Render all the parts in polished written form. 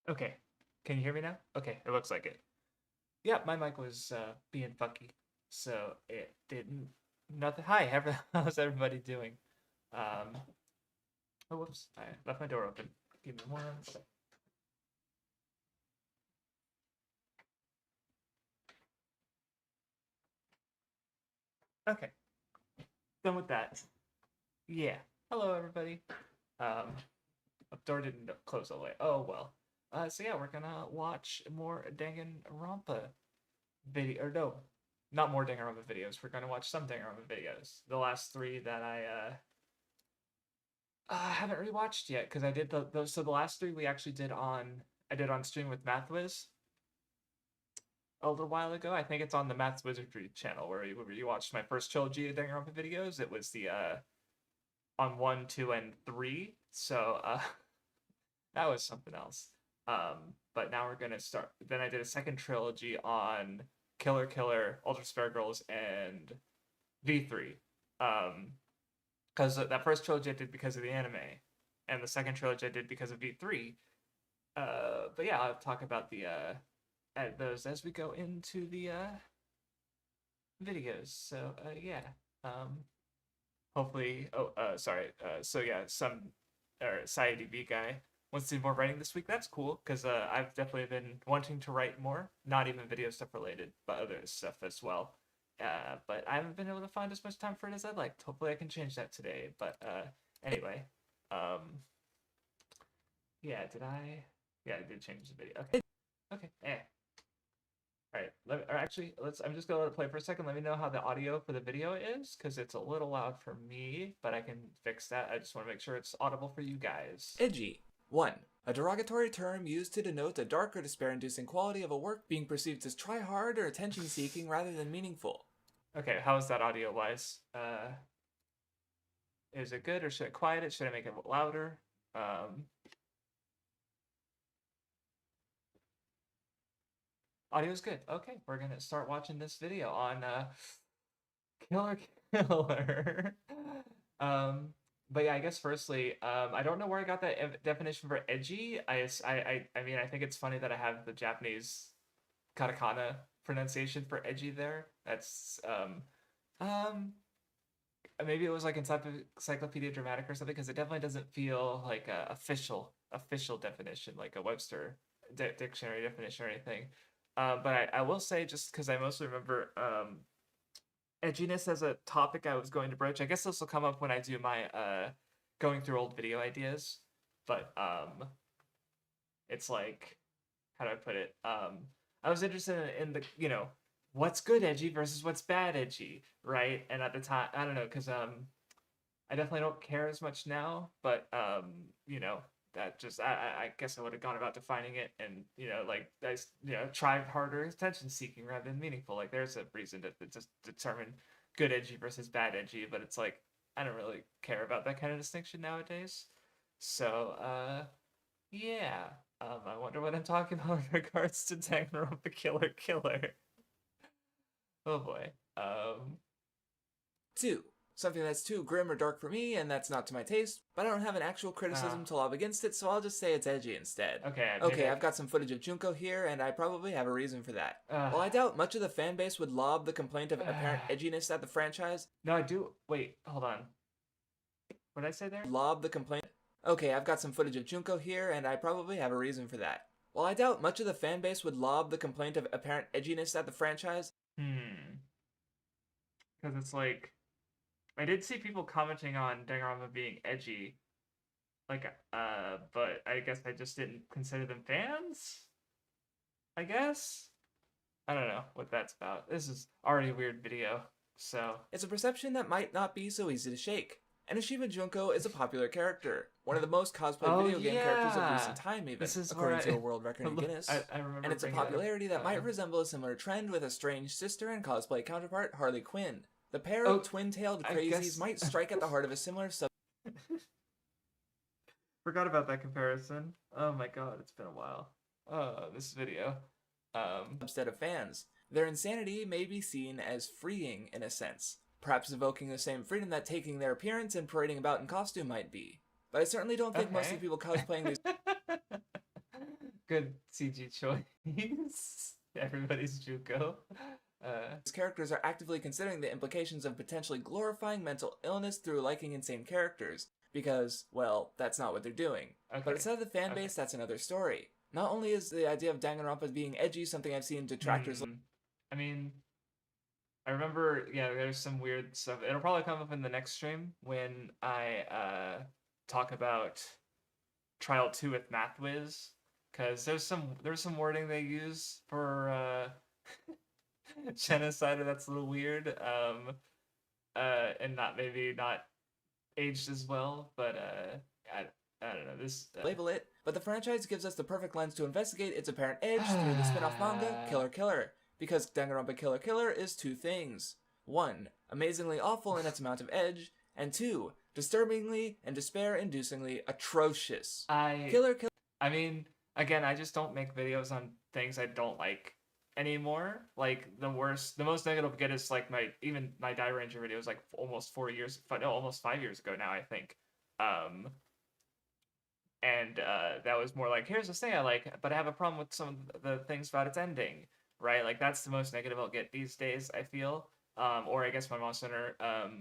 Okay. Can you hear me now? Okay, it looks like it. Yeah, my mic was being funky, so it didn't. Nothing. Hi, how's everybody doing? Um. Oh, whoops! I left my door open. Give me one sec. Okay, done with that. Yeah. Hello, everybody. Um, the door didn't close all the way. Oh well. So yeah, we're gonna watch more Danganronpa video. Or no, not more Danganronpa videos. We're gonna watch some Danganronpa videos. The last three that I haven't rewatched yet because I did those. So the last three we actually did on I did on stream with MathWiz a little while ago. I think it's on the Math's Wizardry channel where you watched my first trilogy of Danganronpa videos. It was the on 1, 2, and 3. So that was something else. But now we're gonna start. Then I did a second trilogy on Killer Killer, Ultra Spare Girls, and V3. Um, because that first trilogy I did because of the anime, and the second trilogy I did because of V3. But yeah, I'll talk about the those as we go into the videos. So yeah, um, hopefully. Oh, sorry. So yeah, some or SciDB guy wants to do more writing this week. That's cool because I've definitely been wanting to write more, not even video stuff related, but other stuff as well. But I haven't been able to find as much time for it as I'd like. Hopefully, I can change that today. But anyway, yeah, did I? Yeah, I did change the video. Okay, okay, all right. Or actually, let's. I'm just gonna let it play for a second. Let me know how the audio for the video is, because it's a little loud for me, but I can fix that. I just want to make sure it's audible for you guys. Edgy. 1. A derogatory term used to denote a dark or despair-inducing quality of a work being perceived as try-hard or attention-seeking rather than meaningful. Okay, how is that audio wise? Is it good or should I quiet it? Should I make it louder? Audio is good. Okay, we're gonna start watching this video on Killer Killer. um, but yeah, I guess firstly, I don't know where I got that definition for edgy. I mean, I think it's funny that I have the Japanese katakana pronunciation for edgy there. That's um, maybe it was like Encyclopedia Dramatic or something because it definitely doesn't feel like a official definition like a Webster dictionary definition or anything. But I will say just because I mostly remember edginess as a topic I was going to broach. I guess this will come up when I do my going through old video ideas. But it's like, how do I put it? I was interested in the what's good edgy versus what's bad edgy, right? And at the time, I don't know, because I definitely don't care as much now, but that just I guess I would have gone about defining it and like I try harder attention seeking rather than meaningful. Like there's a reason to just determine good edgy versus bad edgy, but it's like I don't really care about that kind of distinction nowadays. So yeah. I wonder what I'm talking about with regards to Danganronpa Killer Killer. Oh boy. 2. Something that's too grim or dark for me, and that's not to my taste, but I don't have an actual criticism to lob against it, so I'll just say it's edgy instead. Okay, I've got some footage of Junko here, and I probably have a reason for that. While I doubt much of the fanbase would lob the complaint of apparent edginess at the franchise... No, I do... Wait, hold on. What did I say there? Lob the complaint... Okay, I've got some footage of Junko here, and I probably have a reason for that. While I doubt much of the fanbase would lob the complaint of apparent edginess at the franchise... Because it's like... I did see people commenting on Danganronpa being edgy, like, but I guess I just didn't consider them fans? I guess? I don't know what that's about. This is already a weird video, so... It's a perception that might not be so easy to shake. And Ashima Junko is a popular character, one of the most cosplayed video game characters of recent time even, according to a world record in Guinness. I remember and it's a popularity that might resemble a similar trend with a strange sister and cosplay counterpart, Harley Quinn. The pair of twin-tailed crazies might strike at the heart of a similar Forgot about that comparison. Oh my god, it's been a while. This video. Subset of fans. Their insanity may be seen as freeing in a sense, perhaps evoking the same freedom that taking their appearance and parading about in costume might be. But I certainly don't think most of the people cosplaying these... Good CG choice. Everybody's Juko. These characters are actively considering the implications of potentially glorifying mental illness through liking insane characters, because, well, that's not what they're doing. Okay. But inside the fan base, that's another story. Not only is the idea of Danganronpa being edgy something I've seen detractors... I mean, I remember, yeah, there's some weird stuff. It'll probably come up in the next stream when I talk about Trial 2 with MathWiz, because there's some wording they use for genocide that's a little weird, and not aged as well, but I don't know, this... label it, but the franchise gives us the perfect lens to investigate its apparent edge through the spin-off manga, Killer Killer, because Danganronpa Killer Killer is two things. 1. Amazingly awful in its amount of edge, and 2. Disturbingly and despair-inducingly atrocious. Killer Killer... I mean, again, I just don't make videos on things I don't like anymore. Like, the most negative I get is, like, my Die Ranger video was, like, almost 5 years ago now, I think. And that was more like, here's this thing I like, but I have a problem with some of the things about its ending, right? Like, that's the most negative I'll get these days, I feel. Or I guess my Monster Hunter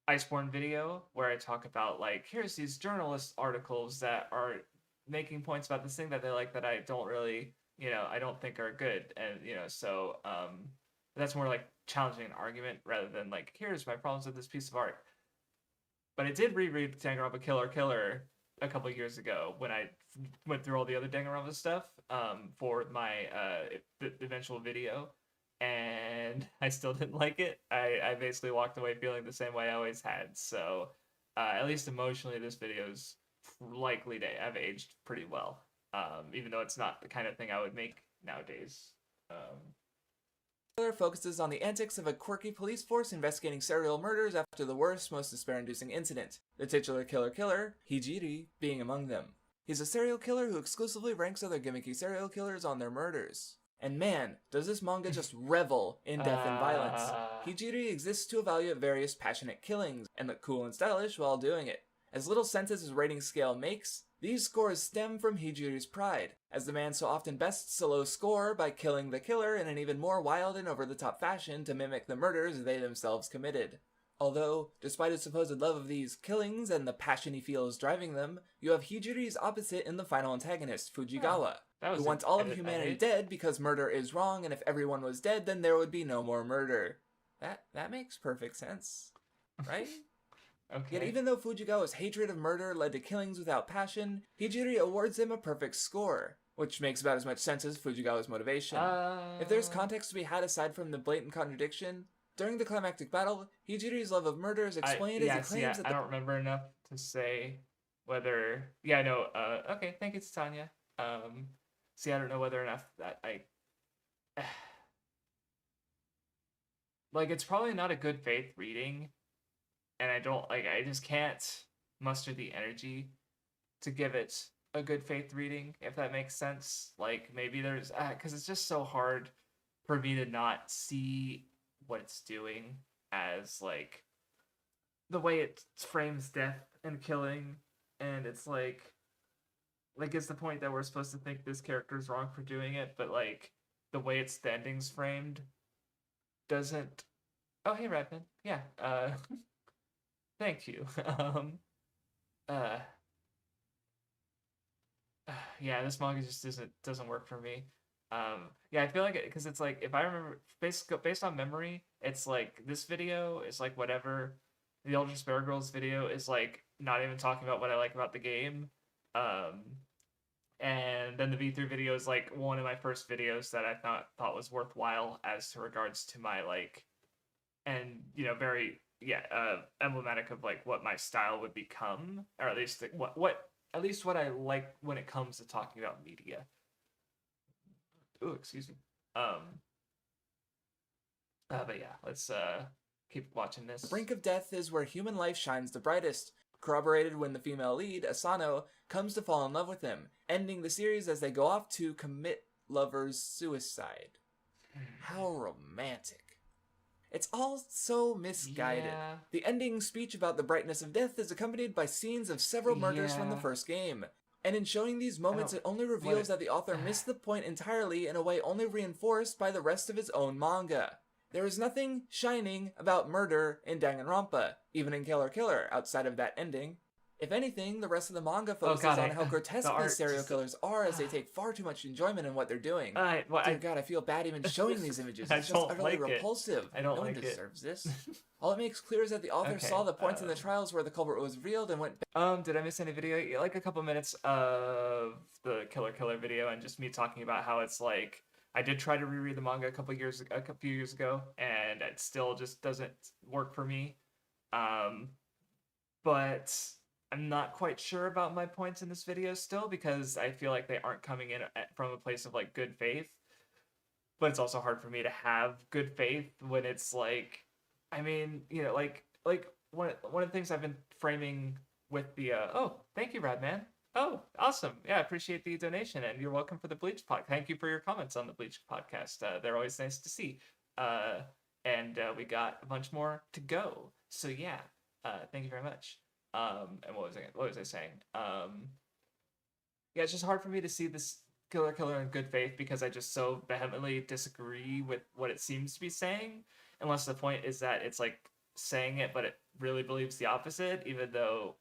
Iceborne video, where I talk about, like, here's these journalist articles that are making points about this thing that they like that I don't really, I don't think are good. And, so that's more like challenging an argument rather than, like, here's my problems with this piece of art. But I did reread Danganronpa Killer Killer a couple years ago when I went through all the other Danganronpa stuff for my eventual video, and I still didn't like it. I basically walked away feeling the same way I always had. So at least emotionally, this video's likely to have aged pretty well, even though it's not the kind of thing I would make nowadays. Killer focuses on the antics of a quirky police force investigating serial murders after the worst, most despair-inducing incident. The titular killer, Hijiri, being among them. He's a serial killer who exclusively ranks other gimmicky serial killers on their murders. And man, does this manga just revel in death and violence. Hijiri exists to evaluate various passionate killings, and look cool and stylish while doing it. As little sense as his rating scale makes, these scores stem from Hijiri's pride, as the man so often bests a low score by killing the killer in an even more wild and over-the-top fashion to mimic the murders they themselves committed. Although, despite his supposed love of these killings and the passion he feels driving them, you have Hijiri's opposite in the final antagonist, Fujigawa, who wants all of humanity dead because murder is wrong, and if everyone was dead, then there would be no more murder. That makes perfect sense, right? Okay. Yet even though Fujigawa's hatred of murder led to killings without passion, Hijiri awards him a perfect score, which makes about as much sense as Fujigawa's motivation. If there's context to be had aside from the blatant contradiction, during the climactic battle, Hijiri's love of murder is explained as he claims that I don't remember enough to say whether... Yeah, no, okay, thank you, Tanya. See, I don't know whether enough that I... Like, it's probably not a good faith reading, and I just can't muster the energy to give it a good faith reading, if that makes sense. Like, maybe there's, because it's just so hard for me to not see what it's doing as, like, the way it frames death and killing, and it's like it's the point that we're supposed to think this character's wrong for doing it, but, like, the way the ending's framed doesn't... Oh, hey, Redman. Yeah, thank you. Yeah, this manga just doesn't work for me. Yeah, I feel like it, because it's like, if I remember, based on memory, it's like this video is like whatever. The Ultra Spare Girls video is like not even talking about what I like about the game. And then the V3 video is like one of my first videos that I thought was worthwhile as to regards to my, like, and very emblematic of like what my style would become, or at least what I like when it comes to talking about media. Oh, excuse me. But yeah, let's keep watching this. The brink of death is where human life shines the brightest, corroborated when the female lead, Asano, comes to fall in love with him, ending the series as they go off to commit lover's suicide. How romantic. It's all so misguided. Yeah. The ending speech about the brightness of death is accompanied by scenes of several murders from the first game. And in showing these moments, it only reveals that the author missed the point entirely in a way only reinforced by the rest of his own manga. There is nothing shining about murder in Danganronpa, even in Killer Killer, outside of that ending. If anything, the rest of the manga focuses on how grotesque these serial killers are, as they take far too much enjoyment in what they're doing. Dear God, I feel bad even showing these images. It's just utterly repulsive. No one deserves this. All it makes clear is that the author saw the points in the trials where the culprit was revealed and went... Did I miss any video? Like a couple minutes of the Killer Killer video and just me talking about how it's like... I did try to reread the manga a few years ago, and it still just doesn't work for me. But I'm not quite sure about my points in this video still, because I feel like they aren't coming in from a place of like good faith. But it's also hard for me to have good faith when it's like, I mean, you know, like one of the things I've been framing with the oh, thank you, Radman. Oh, awesome. Yeah, I appreciate the donation, and you're welcome for the Bleach podcast. Thank you for your comments on the Bleach podcast. They're always nice to see. And we got a bunch more to go. So yeah, thank you very much. And what was I saying? Yeah, it's just hard for me to see this Killer Killer in good faith because I just so vehemently disagree with what it seems to be saying, unless the point is that it's like saying it, but it really believes the opposite, even though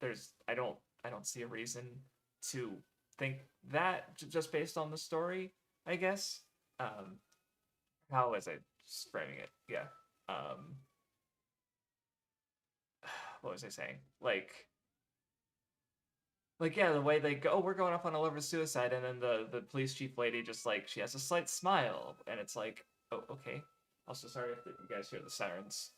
I don't see a reason to think that just based on the story, I guess. How was I just framing it? Yeah. What was I saying? Like yeah, the way they go, oh, we're going off on a lover's suicide, and then the police chief lady just like, she has a slight smile, and it's like, oh, okay. Also, sorry if you guys hear the sirens.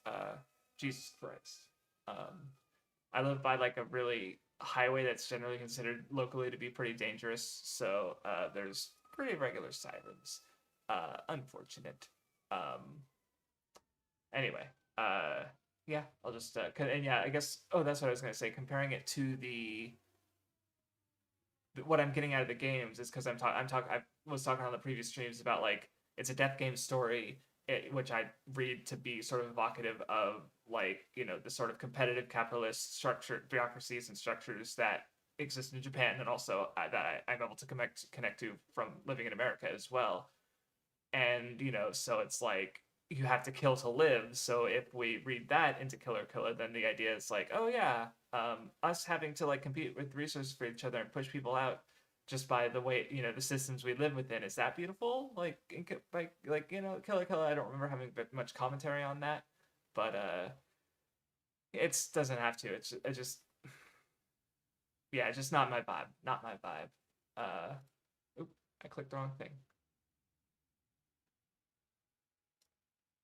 Jesus Christ. I live by like a really highway that's generally considered locally to be pretty dangerous, so there's pretty regular sirens. Unfortunate. Anyway, yeah, I'll just and yeah, I guess, oh, that's what I was gonna say. Comparing it to what I'm getting out of the games is because I was talking on the previous streams about like it's a death game story, which I read to be sort of evocative of like, you know, the sort of competitive capitalist structure, bureaucracies and structures that exist in Japan, and also that I'm able to connect to from living in America as well. And you know, so it's like you have to kill to live. So if we read that into Killer Killer, then the idea is like, oh yeah, us having to like compete with resources for each other and push people out just by the way, you know, the systems we live within. Is that beautiful? Like you know, Killer Killer, I don't remember having much commentary on that, but it doesn't have to. It's just yeah, it's just not my vibe. Not my vibe. Oop, I clicked the wrong thing.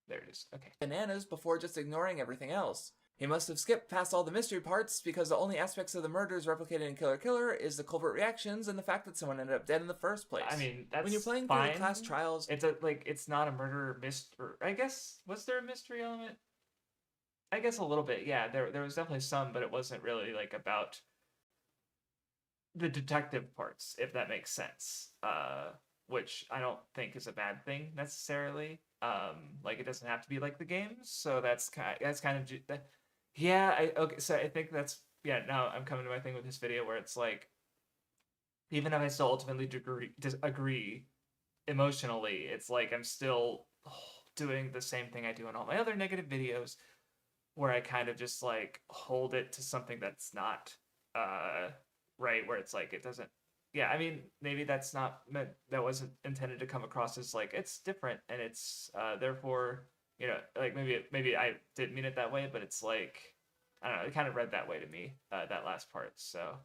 There it is. Okay. Bananas before just ignoring everything else. He must have skipped past all the mystery parts because the only aspects of the murders replicated in Killer Killer is the culprit reactions and the fact that someone ended up dead in the first place. I mean, that's when you're playing fine. through the class trials, it's not a murder mystery. I guess, was there a mystery element? I guess a little bit. Yeah, there was definitely some, but it wasn't really like about the detective parts, if that makes sense. Which I don't think is a bad thing necessarily. Like it doesn't have to be like the games, so that's kind of yeah. Okay, so I think that's, yeah. Now I'm coming to my thing with this video where it's like, even if I still ultimately agree emotionally, it's like I'm still doing the same thing I do in all my other negative videos, where I kind of just like hold it to something that's not right, where it's like it doesn't. Yeah, I mean, maybe that wasn't intended to come across as like it's different and it's therefore, you know, like maybe I didn't mean it that way, but it's like, I don't know, it kind of read that way to me, that last part. So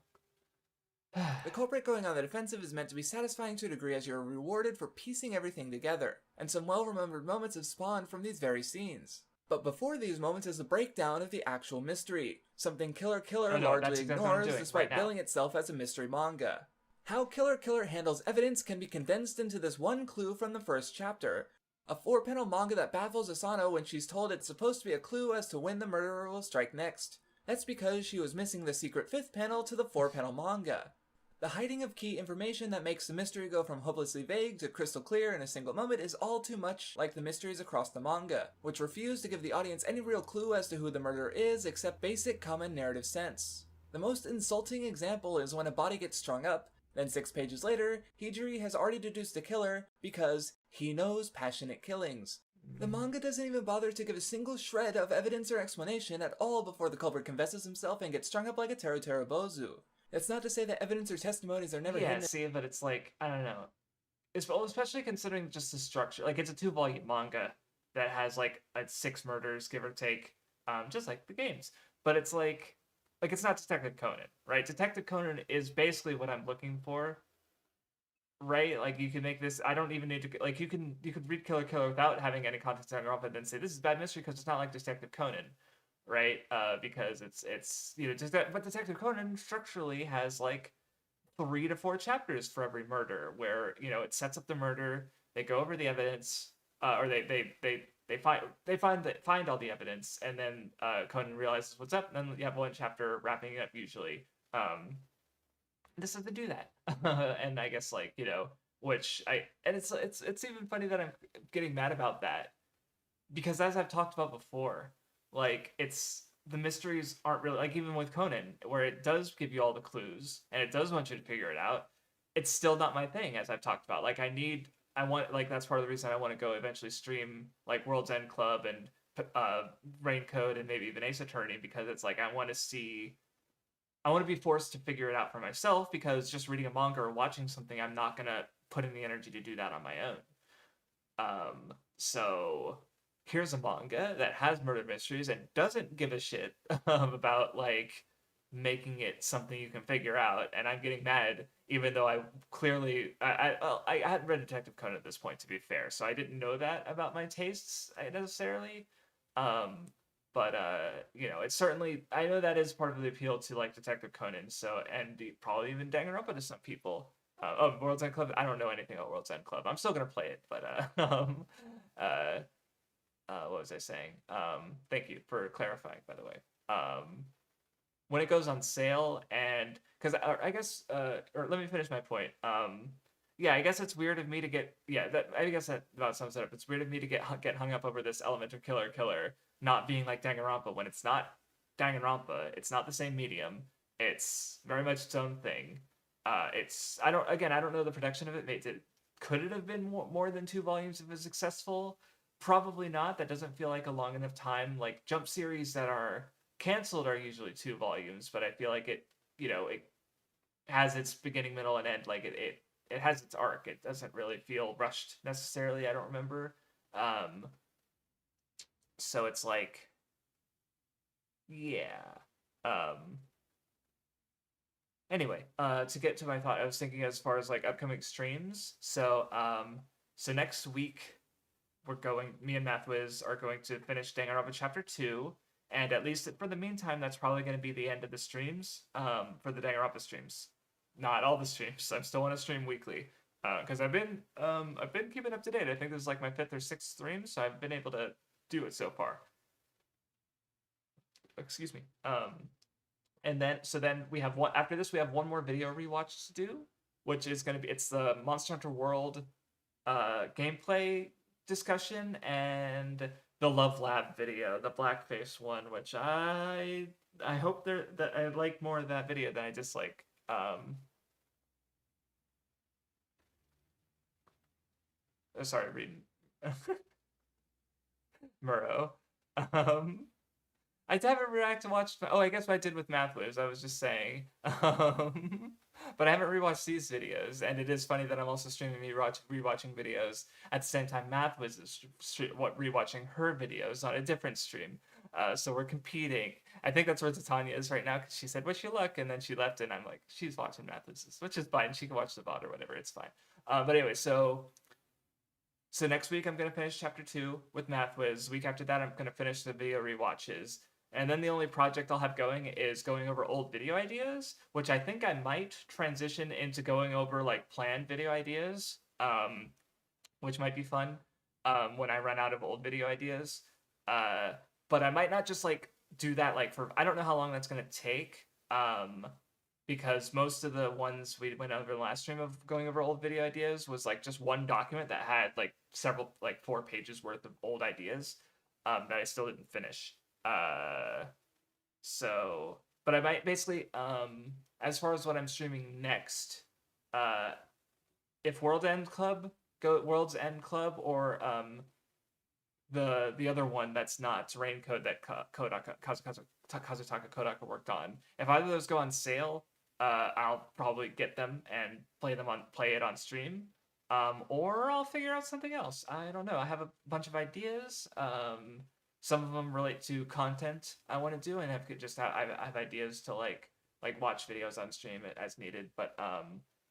the culprit going on the defensive is meant to be satisfying to a degree as you're rewarded for piecing everything together, and some well-remembered moments have spawned from these very scenes. But before these moments is the breakdown of the actual mystery, something Killer Killer largely ignores despite billing itself as a mystery manga. How Killer Killer handles evidence can be condensed into this one clue from the first chapter. A 4-panel manga that baffles Asano when she's told it's supposed to be a clue as to when the murderer will strike next. That's because she was missing the secret 5th panel to the 4-panel manga. The hiding of key information that makes the mystery go from hopelessly vague to crystal clear in a single moment is all too much like the mysteries across the manga, which refuse to give the audience any real clue as to who the murderer is except basic common narrative sense. The most insulting example is when a body gets strung up, then 6 pages later, Hijiri has already deduced a killer because he knows passionate killings. The manga doesn't even bother to give a single shred of evidence or explanation at all before the culprit confesses himself and gets strung up like a Teru Bozu. That's not to say that evidence or testimonies are never Yeah, hidden. see, but it's like, I don't know. Especially considering just the structure. Like, it's a 2-volume manga that has, like, 6 murders, give or take, just like the games. But it's like it's not Detective Conan, right? Detective Conan is basically what I'm looking for, right? Like, you can make this. I don't even need to like you could read Killer Killer without having any context on Danganronpa and then say this is bad mystery because it's not like Detective Conan, right? Because it's but Detective Conan structurally has like 3 to 4 chapters for every murder where it sets up the murder, they go over the evidence, or they find all the evidence, and then Conan realizes what's up, and then you have one chapter wrapping it up usually. This doesn't do that. And I guess which I and it's even funny that I'm getting mad about that, because as I've talked about before, like it's the mysteries aren't really like, even with Conan, where it does give you all the clues and it does want you to figure it out. It's still not my thing, as I've talked about. Like I want, like, that's part of the reason I want to go eventually stream like World's End Club and Raincoat and maybe even Ace Attorney, because it's like I want to be forced to figure it out for myself, because just reading a manga or watching something, I'm not gonna put in the energy to do that on my own. So here's a manga that has murder mysteries and doesn't give a shit about like making it something you can figure out, and I'm getting mad, even though I hadn't read Detective Conan at this point, to be fair, so I didn't know that about my tastes necessarily. Um, but it's certainly, I know that is part of the appeal to like Detective Conan, so, and probably even Danganronpa to some people. World's End Club. I don't know anything about World's End Club. I'm still gonna play it, but uh, what was I saying? Thank you for clarifying, by the way. When it goes on sale, and because I guess, or let me finish my point. Yeah, I guess it's weird of me to get, yeah, that, I guess that about sums it up. It's weird of me to get hung up over this element of Killer not being like Danganronpa, when it's not Danganronpa. It's not the same medium. It's very much its own thing. I don't know the production of it. Could it have been more than 2 volumes if it was successful? Probably not. That doesn't feel like a long enough time. Like, Jump series that are canceled are usually 2 volumes, but I feel like it has its beginning, middle, and end. Like, it has its arc. It doesn't really feel rushed necessarily. I don't remember. Um, so it's like, yeah. Um, Anyway, to get to my thought, I was thinking as far as like upcoming streams. So next week me and Mathwiz are going to finish Danganronpa Chapter 2, and at least for the meantime, that's probably going to be the end of the streams, for the Danganronpa streams. Not all the streams. I still want to stream weekly, because I've been keeping up to date. I think this is like my 5th or 6th stream, so I've been able to do it so far. Excuse me. And then we have one after this. We have one more video rewatch to do, which is going to be, it's the Monster Hunter World gameplay discussion, and the Love Lab video, the blackface one, which I hope that I like more of that video than I dislike. Sorry, reading Muro. Um, I haven't reacted to watch. Oh, I guess what I did with Mathwiz. I was just saying, but I haven't rewatched these videos, and it is funny that I'm also streaming me rewatching videos at the same time Mathwiz is rewatching her videos on a different stream. So we're competing. I think that's where Titania is right now, because she said, "Wish you luck," and then she left, and I'm like, she's watching Mathwiz's, which is fine. She can watch the VOD or whatever. It's fine. But anyway, so next week I'm gonna finish Chapter 2 with Mathwiz. Week after that I'm gonna finish the video rewatches. And then the only project I'll have going is going over old video ideas, which I think I might transition into going over like planned video ideas, which might be fun, when I run out of old video ideas. But I might not just like do that like for, I don't know how long that's gonna take, because most of the ones we went over the last stream of going over old video ideas was like just one document that had like several, like 4 pages worth of old ideas, that I still didn't finish. So But I might basically, as far as what I'm streaming next, uh, if World's End Club, or the other one that's not Raincoat that Kazutaka Kodaka worked on. If either of those go on sale, I'll probably get them and play it on stream. Or I'll figure out something else. I don't know. I have a bunch of ideas. Some of them relate to content I want to do, and I have ideas to watch videos on stream as needed. But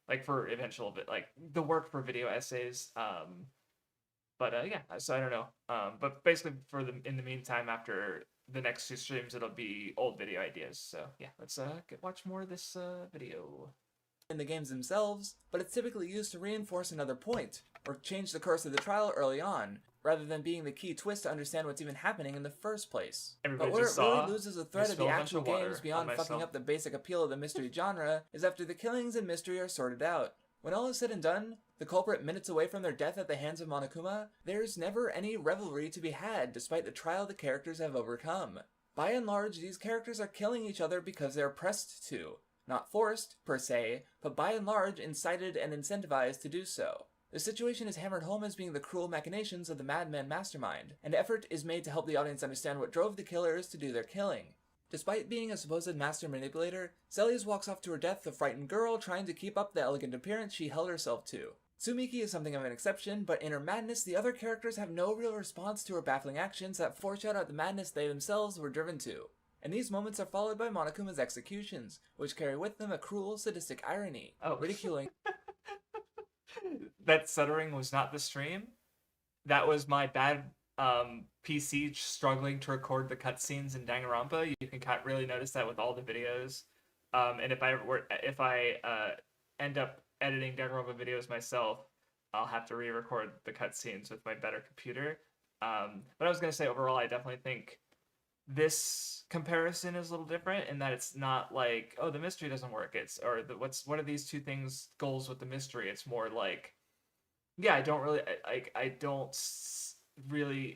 like for eventual like the work for video essays. But yeah, so I don't know. But basically, in the meantime, after the next two streams, it'll be old video ideas. So yeah, let's watch more of this video. In the games themselves, but it's typically used to reinforce another point, or change the course of the trial early on, rather than being the key twist to understand what's even happening in the first place. Everybody but where just it really saw loses the thread of the actual games beyond fucking up the basic appeal of the mystery genre is after the killings and mystery are sorted out. When all is said and done, the culprit minutes away from their death at the hands of Monokuma, there's never any revelry to be had despite the trial the characters have overcome. By and large, these characters are killing each other because they're pressed to. Not forced, per se, but by and large incited and incentivized to do so. The situation is hammered home as being the cruel machinations of the madman mastermind, and effort is made to help the audience understand what drove the killers to do their killing. Despite being a supposed master manipulator, Celes walks off to her death a frightened girl trying to keep up the elegant appearance she held herself to. Tsumiki is something of an exception, but in her madness, the other characters have no real response to her baffling actions that foreshadow the madness they themselves were driven to. And these moments are followed by Monokuma's executions, which carry with them a cruel, sadistic irony, ridiculing. That stuttering was not the stream. That was my bad PC struggling to record the cutscenes in Danganronpa. You can really notice that with all the videos. And if I end up editing Danganronpa videos myself, I'll have to re-record the cutscenes with my better computer. But I was gonna say overall, I definitely think this comparison is a little different in that it's not like, oh, the mystery doesn't work. What are these two things goals with the mystery? It's more like, yeah, I don't really.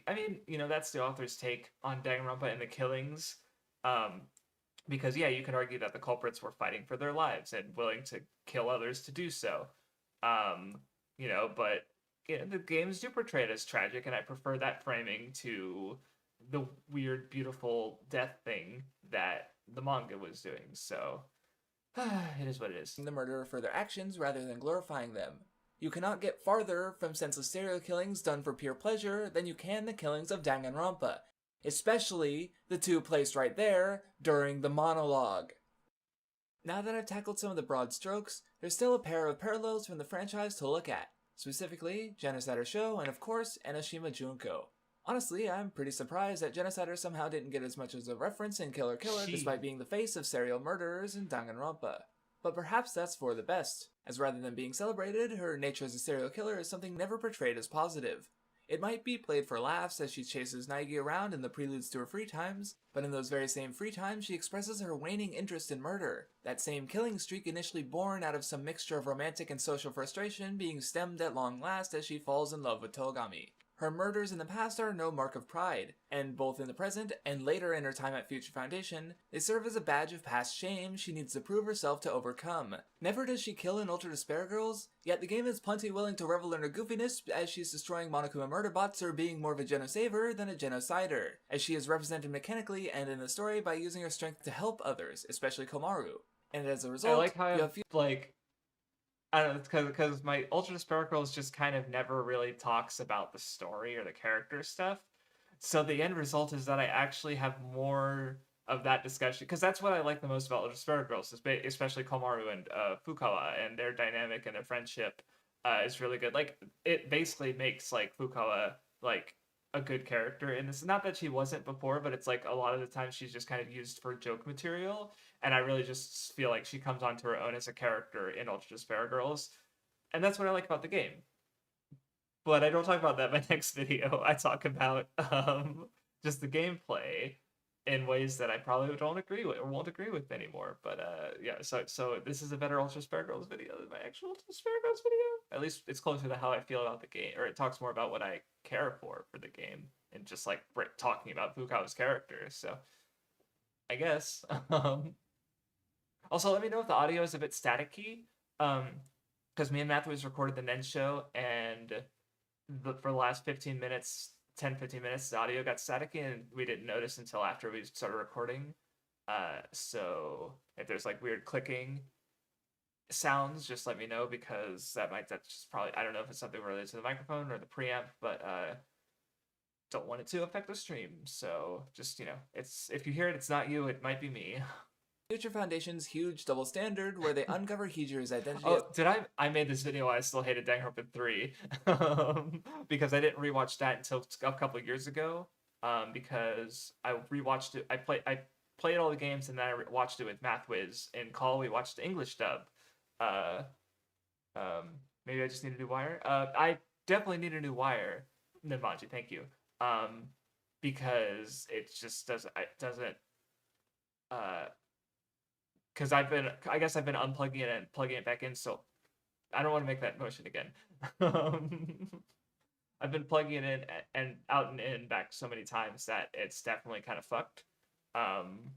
I mean, that's the author's take on Danganronpa and the killings. Because yeah, you can argue that the culprits were fighting for their lives and willing to kill others to do so. But the games do portray it as tragic, and I prefer that framing to the weird, beautiful death thing that the manga was doing. So it is what it is. The murderer for their actions rather than glorifying them. You cannot get farther from senseless serial killings done for pure pleasure than you can the killings of Danganronpa, especially the two placed right there during the monologue. Now that I've tackled some of the broad strokes, there's still a pair of parallels from the franchise to look at, specifically Genocider Show and of course Enoshima Junko. Honestly, I'm pretty surprised that Genocider somehow didn't get as much as a reference in Killer Killer despite being the face of serial murderers in Danganronpa. But perhaps that's for the best, as rather than being celebrated, her nature as a serial killer is something never portrayed as positive. It might be played for laughs as she chases Naegi around in the preludes to her free times, but in those very same free times she expresses her waning interest in murder, that same killing streak initially born out of some mixture of romantic and social frustration being stemmed at long last as she falls in love with Togami. Her murders in the past are no mark of pride, and both in the present and later in her time at Future Foundation, they serve as a badge of past shame she needs to prove herself to overcome. Never does she kill in Ultra Despair Girls, yet the game is plenty willing to revel in her goofiness as she's destroying Monokuma murder bots or being more of a genosaver than a genocider, as she is represented mechanically and in the story by using her strength to help others, especially Komaru. And as a result, I like how I don't know, because my Ultra Despair Girls just kind of never really talks about the story or the character stuff. So the end result is that I actually have more of that discussion, because that's what I like the most about Ultra Despair Girls, especially Komaru and Fukawa, and their dynamic and their friendship is really good. Like, it basically makes Fukawa a good character in this. Not that she wasn't before, but it's a lot of the time she's just kind of used for joke material. And I really just feel like she comes onto her own as a character in Ultra Despair Girls. And that's what I like about the game. But I don't talk about that in my next video. I talk about just the gameplay in ways that I probably won't agree with anymore. But yeah, so this is a better Ultra Despair Girls video than my actual Ultra Despair Girls video. At least it's closer to how I feel about the game, or it talks more about what I care for the game, and just talking about Fukawa's character. So I guess Also, let me know if the audio is a bit staticky. Um, because me and Matthew was recorded the Nen show, and for the last 15 minutes, 10, 15 minutes, the audio got staticky, and we didn't notice until after we started recording. So if there's like weird clicking sounds, just let me know, because that's just probably, I don't know if it's something related to the microphone or the preamp, but don't want it to affect the stream. So just, it's, if you hear it, it's not you, it might be me. Future Foundation's huge double standard, where they uncover Hijiru's identity. Oh, I made this video. I still hated Danganronpa 3 because I didn't rewatch that until a couple of years ago. Because I rewatched it. I played all the games, and then I watched it with MathWiz in call. We watched the English dub. Uh, Maybe I just need a new wire. I definitely need a new wire. Nimanji, thank you. Because it just doesn't. Because I guess I've been unplugging it and plugging it back in, so I don't want to make that motion again. I've been plugging it in and out and in back so many times that it's definitely kind of fucked. And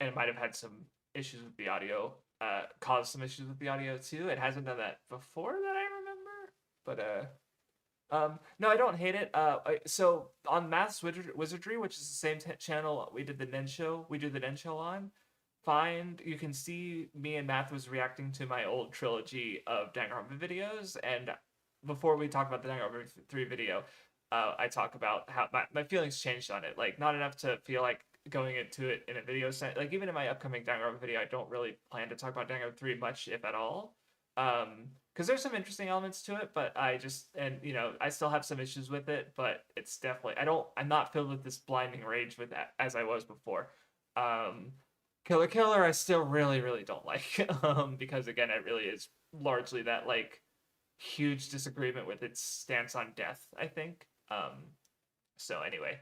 it might have had some issues with the audio, caused some issues with the audio too. It hasn't done that before that I remember, but no, I don't hate it. So on Math's Wizardry, which is the same channel we did the Nen show, on. You can see me and Math was reacting to my old trilogy of Danganronpa videos, and before we talk about the Danganronpa 3 video, I talk about how my feelings changed on it. Like, not enough to feel like going into it in a video sense. Like, even in my upcoming Danganronpa video, I don't really plan to talk about Danganronpa 3 much, if at all. Because there's some interesting elements to it, but I still have some issues with it, but it's definitely, I'm not filled with this blinding rage with that as I was before. Killer Killer, I still really, really don't like, because again, it really is largely that like huge disagreement with its stance on death, I think. So anyway,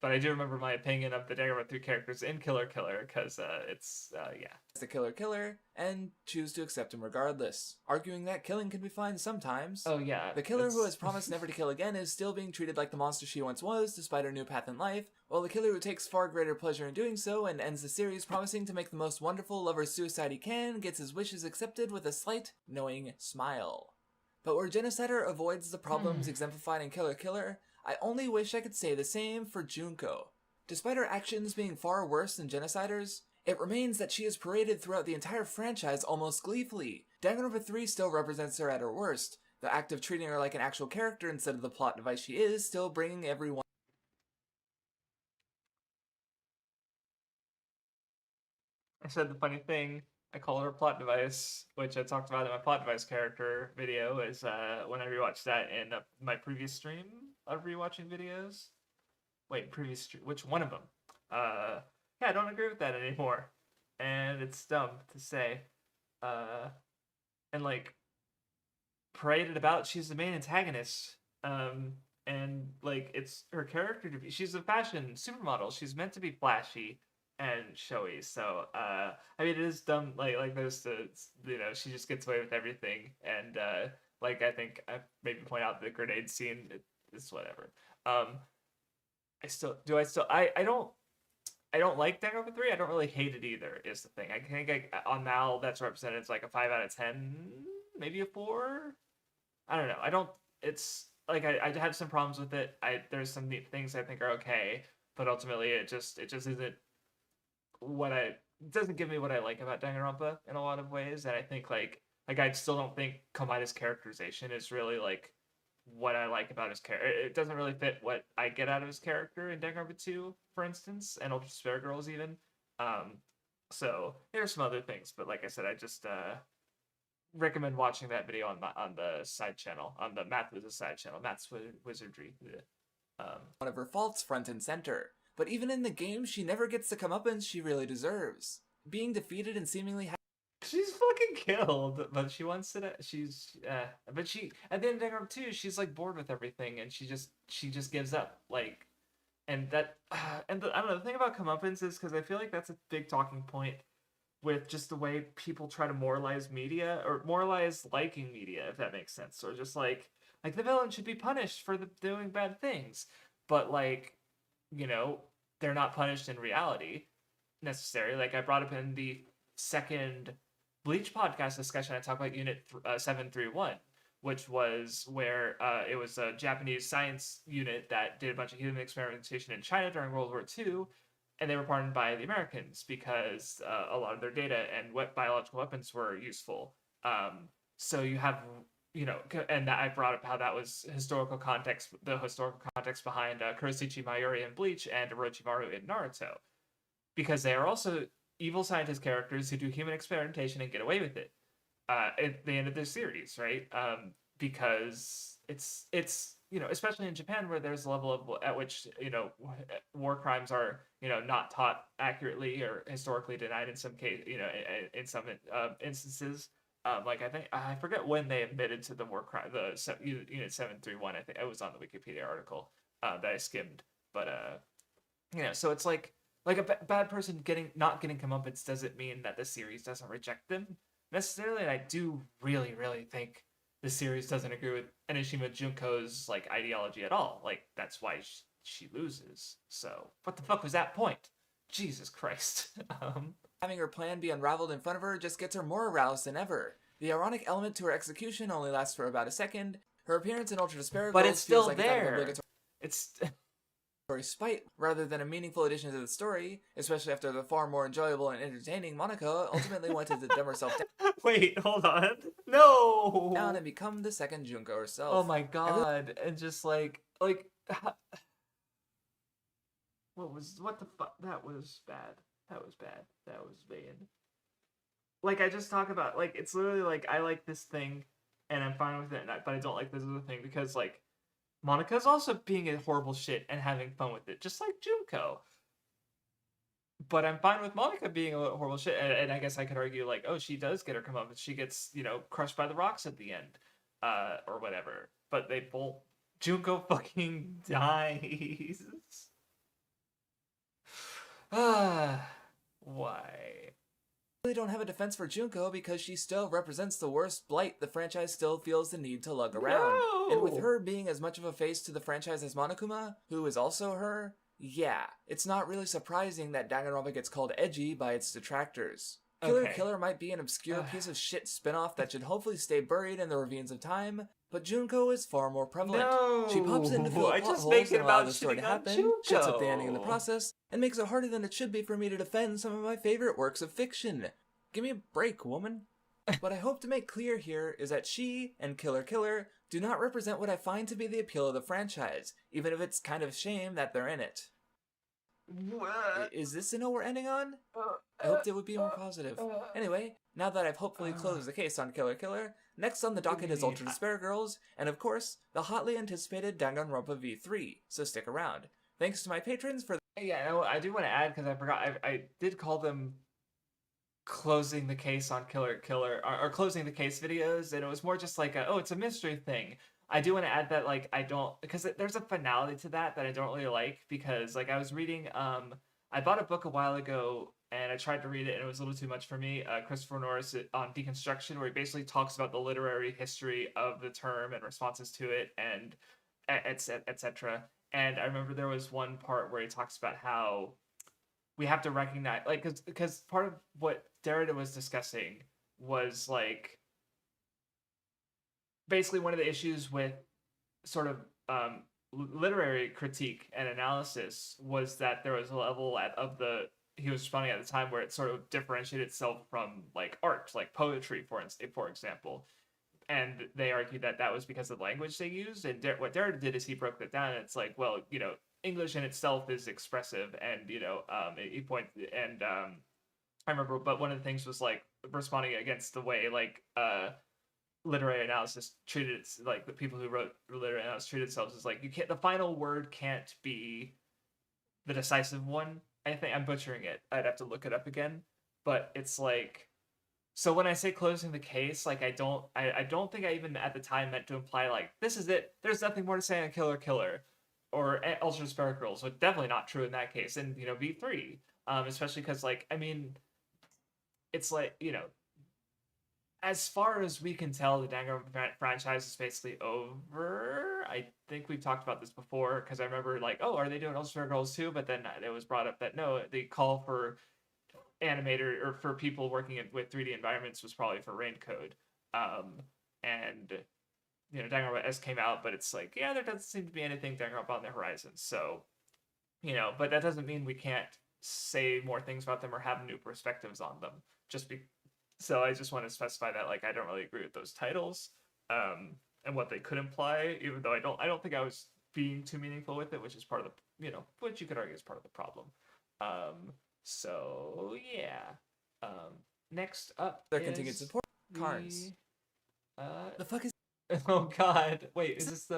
but I do remember my opinion of the Danganronpa 3 characters in Killer Killer, because it's yeah. The killer, and choose to accept him regardless, arguing that killing can be fine sometimes. Oh yeah. The killer who has promised never to kill again is still being treated like the monster she once was, despite her new path in life, while the killer who takes far greater pleasure in doing so and ends the series promising to make the most wonderful lover's suicide he can gets his wishes accepted with a slight, knowing smile. But where Genocider avoids the problems exemplified in Killer Killer, I only wish I could say the same for Junko. Despite her actions being far worse than Genocider's, it remains that she is paraded throughout the entire franchise almost gleefully. Danganronpa 3 still represents her at her worst, the act of treating her like an actual character instead of the plot device she is, still bringing everyone. I said the funny thing. I call her a plot device, which I talked about in my plot device character video, is when I rewatched that in my previous stream of rewatching videos. Wait, which one of them? Yeah, I don't agree with that anymore, and it's dumb to say. And like paraded about, she's the main antagonist. And like it's her character to be. She's a fashion supermodel. She's meant to be flashy and showy. So I mean, it is dumb. Like there's she just gets away with everything, and like I think I maybe point out the grenade scene. It's whatever. I don't like Danganronpa 3. I don't really hate it either, is the thing. I think on Mal, that's represented as like a 5 out of 10, maybe a 4. I don't know. It's like I have some problems with it. There's some neat things I think are okay, but ultimately it just isn't it doesn't give me what I like about Danganronpa in a lot of ways. And I think like I still don't think Komaida's characterization is really like what I like about his character. It doesn't really fit what I get out of his character in Danganronpa 2, for instance, and Ultra Spare Girls even. So there's some other things, but like I said, I just recommend watching that video on the side channel, on the Math's side channel, Math's Wizardry. One of her faults front and center. But even in the game, she never gets the comeuppance she really deserves. Being defeated and seemingly she's fucking killed, but she wants to. But she at the end of Danganronpa 2, she's like bored with everything, and she just gives up. Like, and that I don't know. The thing about comeuppance is because I feel like that's a big talking point with just the way people try to moralize media or moralize liking media, if that makes sense, or just like the villain should be punished for doing bad things, but like they're not punished in reality. necessary. Like I brought up in the second Bleach podcast discussion, I talked about Unit 731, which was where it was a Japanese science unit that did a bunch of human experimentation in China during World War II, and they were pardoned by the Americans because a lot of their data and what biological weapons were useful. So you have, and I brought up how that was the historical context behind Kuroshichi Mayuri in Bleach and Orochimaru in Naruto, because they are also evil scientist characters who do human experimentation and get away with it at the end of this series, right? Because it's especially in Japan where there's a level of at which war crimes are not taught accurately or historically denied in some case in some instances. Like I forget when they admitted to the war crime, Unit 731. I think it was on the Wikipedia article that I skimmed, but so it's like a bad person not getting comeuppance doesn't mean that the series doesn't reject them necessarily. And I do really, really think the series doesn't agree with Enishima Junko's like ideology at all. Like that's why she loses. So what the fuck was that point? Jesus Christ. Having her plan be unraveled in front of her just gets her more aroused than ever. The ironic element to her execution only lasts for about a second. Her appearance in Ultra Despair but it's still like there. It's spite rather than a meaningful addition to the story, especially after the far more enjoyable and entertaining Monica ultimately wanted to dumb herself Wait, hold on. No. down and become the second Junko herself. Oh my god. And just like what the fuck? That was bad. That was bad. That was bad. Like I just talk about like it's literally like I like this thing and I'm fine with it, but I don't like this other thing because like Monica's also being a horrible shit and having fun with it, just like Junko. But I'm fine with Monica being a horrible shit, and I guess I could argue like, oh, she does get her comeuppance. She gets crushed by the rocks at the end, or whatever. But they both Junko fucking dies. Why? Really don't have a defense for Junko because she still represents the worst blight the franchise still feels the need to lug around. No! And with her being as much of a face to the franchise as Monokuma, who is also her, yeah, it's not really surprising that Danganronpa gets called edgy by its detractors. Killer Killer might be an obscure piece of shit spin-off that should hopefully stay buried in the ravines of time, but Junko is far more prevalent. No! She pops in to fill I plot just holes make it and allow about the story to shitting on happen, shits up the ending in the Junko. process, and makes it harder than it should be for me to defend some of my favorite works of fiction. Give me a break, woman. What I hope to make clear here is that she and Killer Killer do not represent what I find to be the appeal of the franchise, even if it's kind of a shame that they're in it. Is this the note we're ending on? I hoped it would be more positive. Anyway, now that I've hopefully closed the case on Killer Killer, next on the docket is Ultra Despair Girls, and of course, the hotly anticipated Danganronpa V3, so stick around. Thanks to my patrons for... Yeah, no, I do want to add, because I forgot, I did call them closing the case on Killer Killer, or closing the case videos, and it was more just like, it's a mystery thing. I do want to add that, like, I don't, because there's a finality to that I don't really like, because, like, I was reading, I bought a book a while ago, and I tried to read it, and it was a little too much for me, Christopher Norris on Deconstruction, where he basically talks about the literary history of the term and responses to it, and etc. And I remember there was one part where he talks about how we have to recognize, like, because part of what Derrida was discussing was, like, basically one of the issues with sort of literary critique and analysis was that there was a level he was responding at the time where it sort of differentiated itself from like art, like poetry, for example. And they argued that that was because of the language they used. And what Derrida did is he broke that down. And it's like, well, English in itself is expressive, and I remember, but one of the things was like responding against the way like literary analysis treated it, like the people who wrote literary analysis treated themselves as like the final word can't be the decisive one. I think I'm butchering it. I'd have to look it up again, but it's like, so when I say closing the case, like I don't think I even at the time meant to imply like this is it. There's nothing more to say on Killer Killer or Ultra Despair Girls. So definitely not true in that case. And V3, especially because like I mean, it's like as far as we can tell, the Danganronpa franchise is basically over. I think we've talked about this before, because I remember like, oh, are they doing Ultra Despair Girls too? But then it was brought up that no, the call for animator or for people working with 3D environments was probably for rain code. And Danganronpa S came out, but it's like, yeah, there doesn't seem to be anything Danganronpa on the horizon. So, but that doesn't mean we can't say more things about them or have new perspectives on them. So I just want to specify that like I don't really agree with those titles, and what they could imply, even though I don't think I was being too meaningful with it, which is part of the which you could argue is part of the problem. So yeah. Next up Their continued is support. Carnes. The fuck is oh god. Wait, this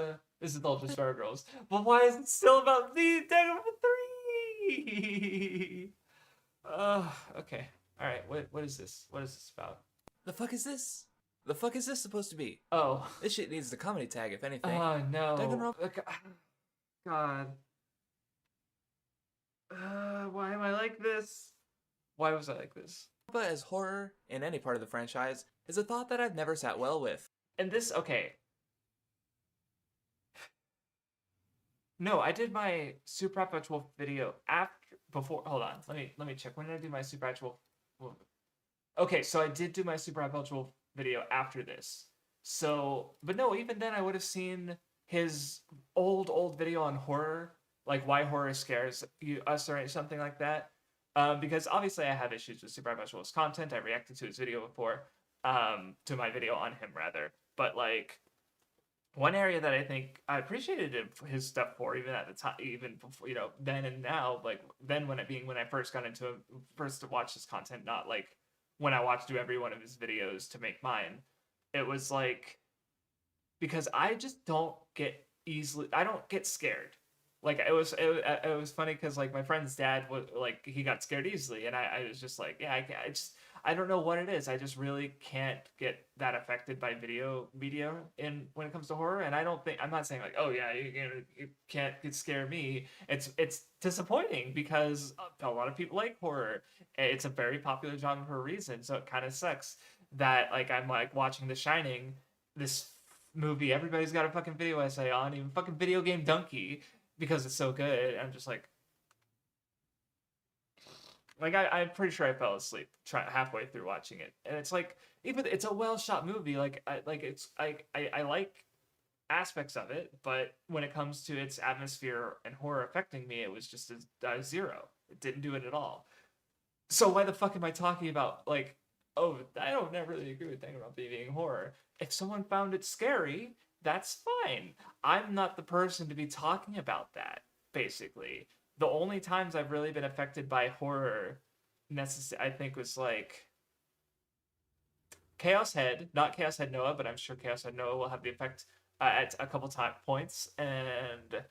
is Ultra Star Girls. But why is it still about the Danganronpa 3? Okay. Alright, what is this? What is this about? the fuck is this? The fuck is this supposed to be? Oh. This shit needs the comedy tag, if anything. Oh no. Danganronpa. God. Why am I like this? Why was I like this? As horror in any part of the franchise is a thought that I've never sat well with. And this, okay. No, I did my Supernatural video before. Hold on, let me check. When did I do my Supernatural? Okay, so I did do my Supernatural video after this. So, but no, even then I would have seen his old video on horror, like why horror scares us or something like that. Because obviously I have issues with Supernatural's content. I reacted to his video before, to my video on him rather. But like, one area that I think I appreciated his stuff for, even at the time, even before, then and now, like then when I first got into him, first to watch his content, not like when I watched through every one of his videos to make mine. It was like, because I just don't I don't get scared. Like it was funny because like my friend's dad was like he got scared easily, and I was just like, yeah, I don't know what it is. I just really can't get that affected by video media when it comes to horror. And I'm not saying like, oh yeah, you can't scare me. It's disappointing because a lot of people like horror. It's a very popular genre for a reason. So it kind of sucks that like I'm like watching The Shining, this movie everybody's got a fucking video essay on, even fucking Video Game Donkey, because it's so good. I'm just like I'm pretty sure I fell asleep halfway through watching it, and it's like even it's a well shot movie. Like I like aspects of it, but when it comes to its atmosphere and horror affecting me, it was just a zero. It didn't do it at all. So why the fuck am I talking about like? Oh, I don't never really agree with Danganronpa being horror. If someone found it scary, that's fine. I'm not the person to be talking about that, basically. The only times I've really been affected by horror, I think, was like Chaos Head, not Chaos Head Noah, but I'm sure Chaos Head Noah will have the effect at a couple points, and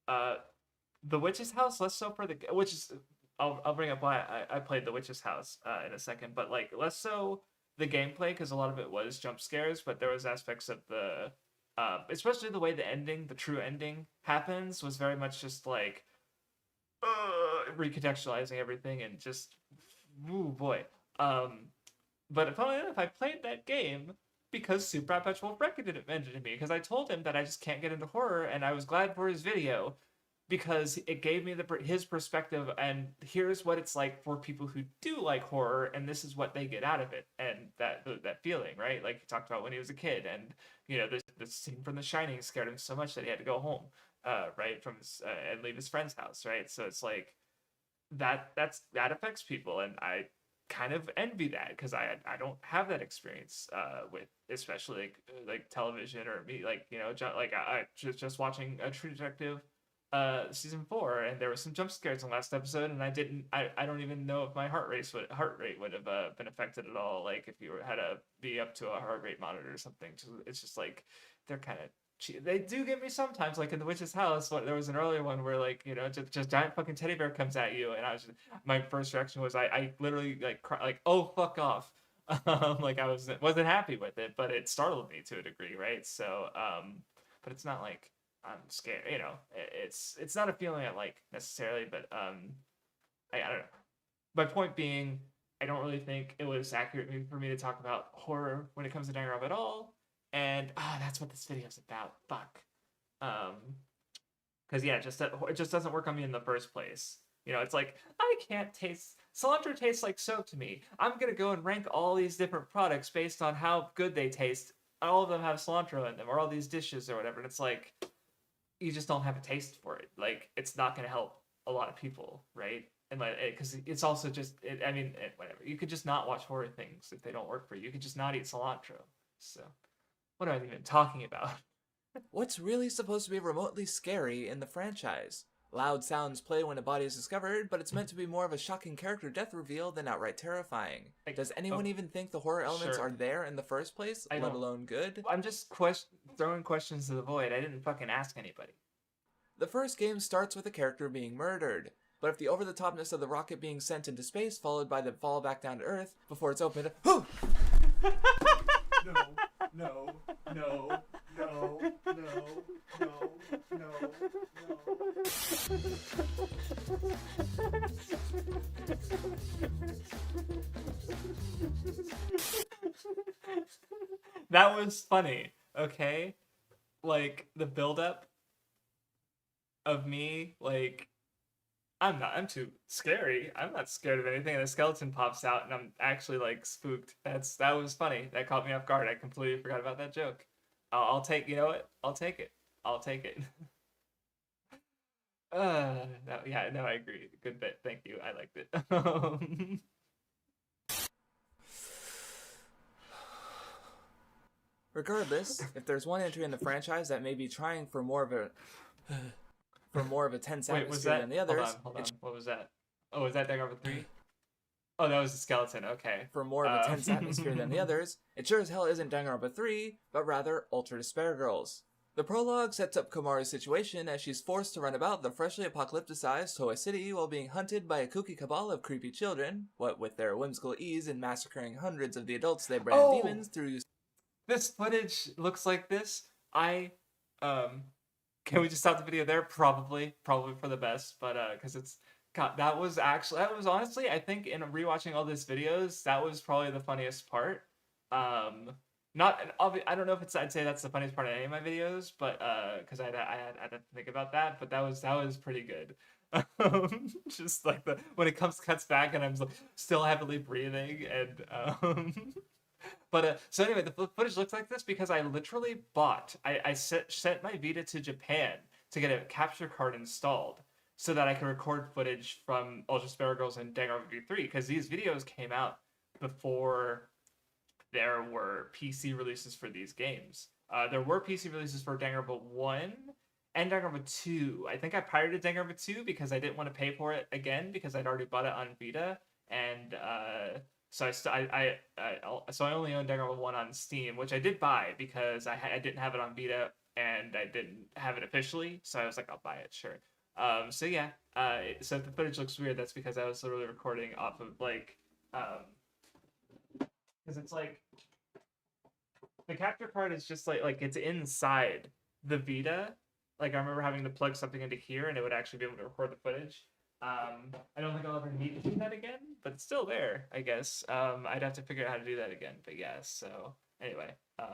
the Witch's House less so for the which is I'll bring up why I played the Witch's House in a second, but like less so the gameplay because a lot of it was jump scares, but there was aspects of the especially the way the true ending happens was very much just like recontextualizing everything and just ooh boy. But funnily enough, I played that game because Super Perpetual recommended it to me because I told him that I just can't get into horror, and I was glad for his video because it gave me his perspective, and here's what it's like for people who do like horror, and this is what they get out of it, and that feeling, right? Like he talked about when he was a kid, and the scene from The Shining scared him so much that he had to go home, right, from his and leave his friend's house, right? So it's like that affects people, and I kind of envy that because I don't have that experience with especially like television or me like like I just watching a True Detective season 4, and there were some jump scares in the last episode, and I don't even know if my heart rate would have been affected at all, like if you had to be up to a heart rate monitor or something. It's just like they're kind of they do get me sometimes, like in the Witch's House. There was an earlier one where like just giant fucking teddy bear comes at you, and my first reaction was I literally like cry, like oh fuck off. Like I wasn't happy with it, but it startled me to a degree, right? So but it's not like I'm scared, it's not a feeling I like necessarily, but I don't know. My point being, I don't really think it was accurate for me to talk about horror when it comes to Danganronpa at all, and that's what this video is about. Fuck. Because yeah, it just doesn't work on me in the first place. You know, it's like, I can't taste cilantro tastes like soap to me. I'm gonna go and rank all these different products based on how good they taste. All of them have cilantro in them, or all these dishes or whatever. And it's like, you just don't have a taste for it. Like, it's not gonna help a lot of people, right? And like, because it's also just, whatever. You could just not watch horror things if they don't work for you. You could just not eat cilantro. So, what am I even talking about? What's really supposed to be remotely scary in the franchise? Loud sounds play when a body is discovered, but it's meant to be more of a shocking character death reveal than outright terrifying. Like, Does anyone even think the horror elements sure. are there in the first place, I let don't- alone good? I'm just throwing questions to the void. I didn't fucking ask anybody. The first game starts with a character being murdered, but if the over-the-topness of the rocket being sent into space followed by the fall back down to Earth before it's opened, No, no, no, no, no, no, no, That was funny, okay? Like, the buildup of me, like, I'm too scary. I'm not scared of anything, and a skeleton pops out, and I'm actually, like, spooked. That was funny. That caught me off guard. I completely forgot about that joke. I'll take, you know what? I'll take it. I'll take it. No, I agree. Good bit. Thank you. I liked it. Regardless, if there's one entry in the franchise that may be trying for more of a tense Wait, was atmosphere that? than the others, Hold on. What was that? Oh, was that Danganronpa 3? Oh, that was the skeleton. Okay. for more of a tense atmosphere than the others, it sure as hell isn't Danganronpa 3, but rather Ultra Despair Girls. The prologue sets up Komaru's situation as she's forced to run about the freshly apocalypticized Toei City while being hunted by a kooky cabal of creepy children, what with their whimsical ease in massacring hundreds of the adults they brand Oh! demons through. This footage looks like this. Can we just stop the video there? Probably for the best, but because that was honestly, I think in rewatching all these videos, that was probably the funniest part. I don't know if I'd say that's the funniest part of any of my videos, but because I had to think about that, but that was pretty good. Just like when it cuts back and I'm like, still heavily breathing and But so anyway, the footage looks like this because I literally sent my Vita to Japan to get a capture card installed so that I could record footage from Ultra Sparrow Girls and Danganronpa V3 because these videos came out before there were PC releases for these games. There were PC releases for Danganronpa 1 and Danganronpa 2. I think I pirated Danganronpa 2 because I didn't want to pay for it again because I'd already bought it on Vita, and so I only own Danganronpa 1 on Steam, which I did buy because I didn't have it on Vita and I didn't have it officially, so I was like, I'll buy it, sure. So yeah, so if the footage looks weird, that's because I was literally recording off of like, because it's like, the capture card is just like it's inside the Vita. Like I remember having to plug something into here and it would actually be able to record the footage. I don't think I'll ever need to do that again, but it's still there, I guess. I'd have to figure out how to do that again, but yeah, so anyway.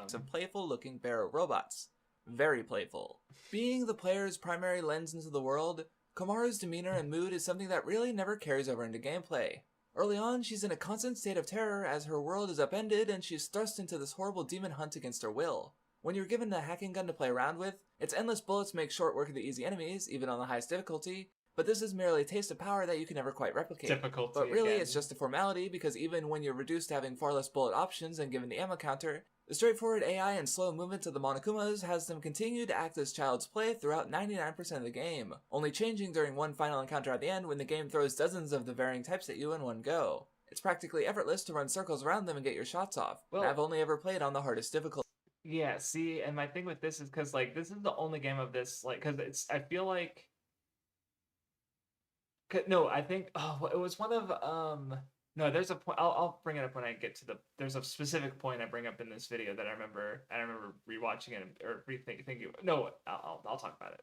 Some playful looking barrow robots. Very playful. Being the player's primary lens into the world, Komaru's demeanor and mood is something that really never carries over into gameplay. Early on, she's in a constant state of terror as her world is upended and she's thrust into this horrible demon hunt against her will. When you're given a hacking gun to play around with, its endless bullets make short work of the easy enemies, even on the highest difficulty, but this is merely a taste of power that you can never quite replicate. Difficulty But really, again. it's just a formality because even when you're reduced to having far less bullet options and given the ammo counter, the straightforward AI and slow movements of the Monokumas has them continue to act as child's play throughout 99% of the game, only changing during one final encounter at the end when the game throws dozens of the varying types at you in one go. It's practically effortless to run circles around them and get your shots off, Well- and I've only ever played on the hardest difficulty. Yeah, see, and my thing with this is because like this is the only game of this, like, because I feel like no, I think it was one of no, there's a point. I'll bring it up when I get to there's a specific point I bring up in this video that I remember rewatching it or thinking. No, I'll talk about it.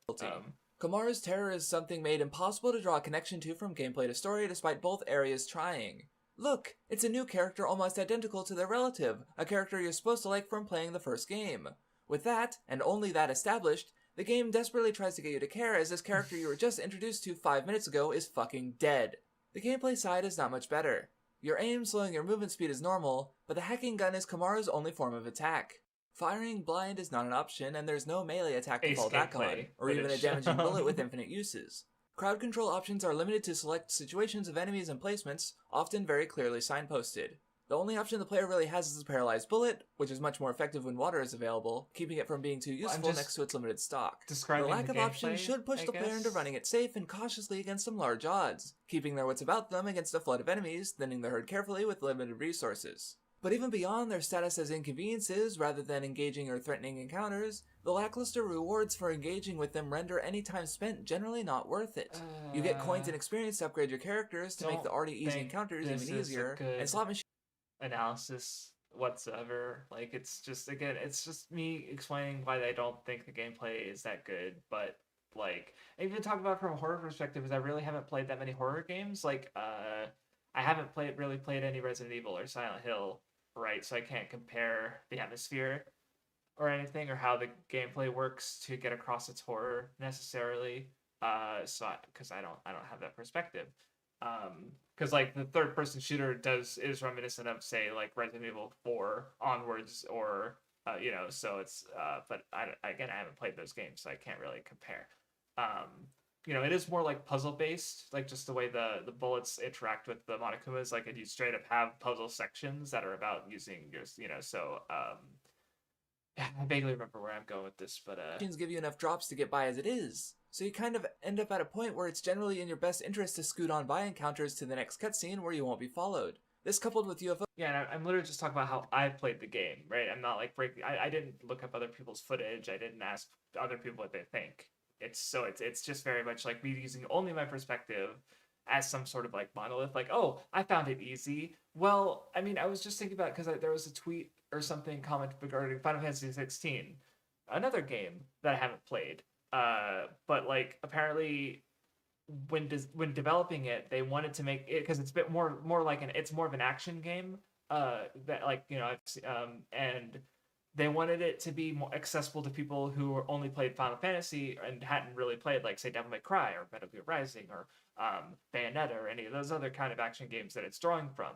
Komaru's terror is something made impossible to draw a connection to from gameplay to story despite both areas trying. Look, it's a new character almost identical to their relative, a character you're supposed to like from playing the first game. With that, and only that established, The game desperately tries to get you to care as this character you were just introduced to 5 minutes ago is fucking dead. The gameplay side is not much better. Your aim slowing your movement speed is normal, but the hacking gun is Kamaru's only form of attack. Firing blind is not an option, and there's no melee attack to Ace fall back on, gameplay or even a footage. damaging bullet with infinite uses. Crowd control options are limited to select situations of enemies and placements, often very clearly signposted. The only option the player really has is the paralyzed bullet, which is much more effective when water is available, keeping it from being too useful next to its limited stock. The lack of options should push the player into running it safe and cautiously against some large odds, keeping their wits about them against a flood of enemies, thinning the herd carefully with limited resources. But even beyond their status as inconveniences rather than engaging or threatening encounters, the lackluster rewards for engaging with them render any time spent generally not worth it. You get coins and experience to upgrade your characters to make the already easy encounters even easier, and slot machines analysis whatsoever. Like, it's just, again, it's just me explaining why I don't think the gameplay is that good. But like, even talk about it from a horror perspective, is I really haven't played that many horror games. Like, I haven't really played any Resident Evil or Silent Hill, right? So I can't compare the atmosphere or anything, or how the gameplay works to get across its horror necessarily. Because I don't have that perspective. Because like the third person shooter is reminiscent of, say, like Resident Evil 4 onwards, or so it's but I haven't played those games, so I can't really compare. It is more like puzzle based, like just the way the bullets interact with the Monokumas. Like, and you straight up have puzzle sections that are about using your I vaguely remember where I'm going with this, but give you enough drops to get by as it is. So you kind of end up at a point where it's generally in your best interest to scoot on by encounters to the next cutscene where you won't be followed. This coupled with UFO... Yeah, and I'm literally just talking about how I played the game, right? I'm not like breaking... I didn't look up other people's footage. I didn't ask other people what they think. It's just very much like me using only my perspective as some sort of like monolith. Like, oh, I found it easy. Well, I mean, I was just thinking about it because there was a tweet or something comment regarding Final Fantasy 16, another game that I haven't played. But like, apparently when developing it, they wanted to make it, because it's a bit more like it's more of an action game, that like, and they wanted it to be more accessible to people who only played Final Fantasy and hadn't really played, like, say, Devil May Cry or Metal Gear Rising or Bayonetta or any of those other kind of action games that it's drawing from.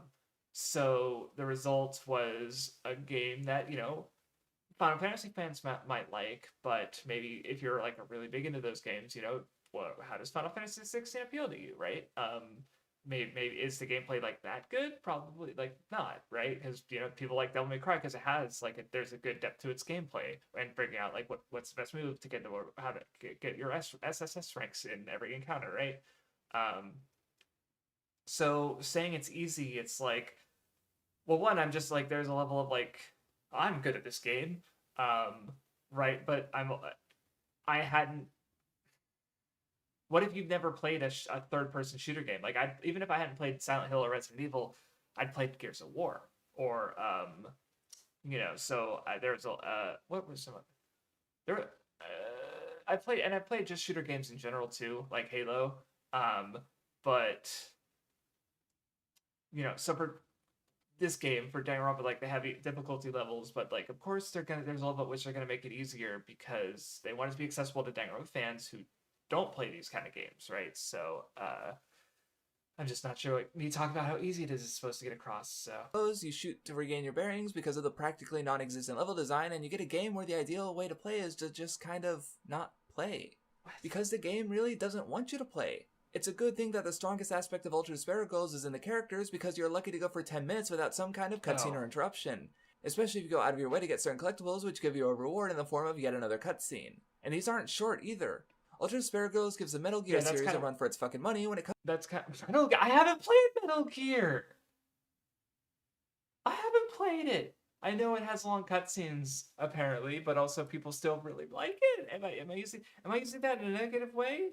So the result was a game that, Final Fantasy fans might like, but maybe if you're like really big into those games, well, how does Final Fantasy 16 appeal to you, right? Maybe is the gameplay like that good? Probably like not, right? Because people like Devil May Cry because it has like there's a good depth to its gameplay and figuring out like what's the best move to get to, how to get your SSS ranks in every encounter, right? So saying it's easy, it's like, well, one, I'm just like, there's a level of like, I'm good at this game, right? But I hadn't. What if you've never played a third-person shooter game? Like, even if I hadn't played Silent Hill or Resident Evil, I'd played Gears of War, or So there's what was some there? I played just shooter games in general too, like Halo, but so for this game, for Danganronpa, like, they have difficulty levels, but like, of course there's a level at which they're gonna make it easier because they want it to be accessible to Danganronpa fans who don't play these kind of games, right? So I'm just not sure, like, me talking about how easy it is supposed to get across. So you shoot to regain your bearings because of the practically non-existent level design, and you get a game where the ideal way to play is to just kind of not play. Because the game really doesn't want you to play. It's a good thing that the strongest aspect of Ultra Despair Girls is in the characters, because you're lucky to go for 10 minutes without some kind of cutscene or interruption. Especially if you go out of your way to get certain collectibles, which give you a reward in the form of yet another cutscene. And these aren't short either. Ultra Despair Girls gives the Metal Gear series a run for its fucking money when it comes. I haven't played Metal Gear. I haven't played it. I know it has long cutscenes apparently, but also people still really like it. Am I using that in a negative way?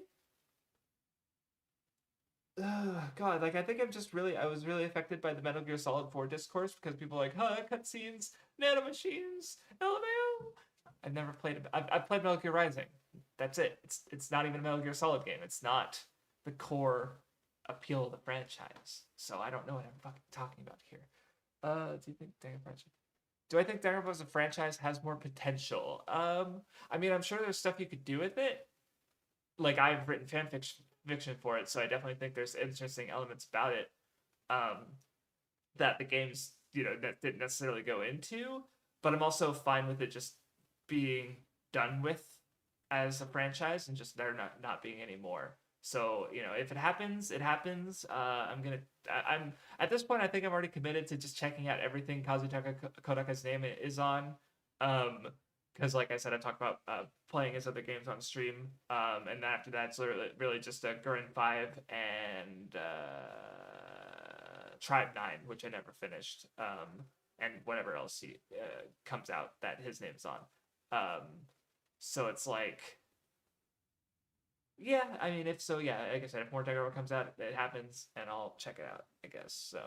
God, like, I think I was really affected by the Metal Gear Solid 4 discourse because people are like, huh, cutscenes, nanomachines, LMAO. I've never played it. I've played Metal Gear Rising. That's it. It's not even a Metal Gear Solid game. It's not the core appeal of the franchise. So I don't know what I'm fucking talking about here. Do you think Danganronpa? Do I think Danganronpa as a franchise has more potential? I mean, I'm sure there's stuff you could do with it. Like I've written fiction for it, so I definitely think there's interesting elements about it. Um, that the games, that didn't necessarily go into. But I'm also fine with it just being done with as a franchise and just there not being any more. So if it happens, it happens. I'm at this point. I think I'm already committed to just checking out everything Kazutaka Kodaka's name is on. Because like I said, I talked about playing his other games on stream. And after that, it's really just a Gurren 5 and Tribe 9, which I never finished, and whatever else he comes out that his name's on. So it's like, yeah, I mean, if so, yeah, like I said, if more Danganronpa comes out, it happens, and I'll check it out, I guess. So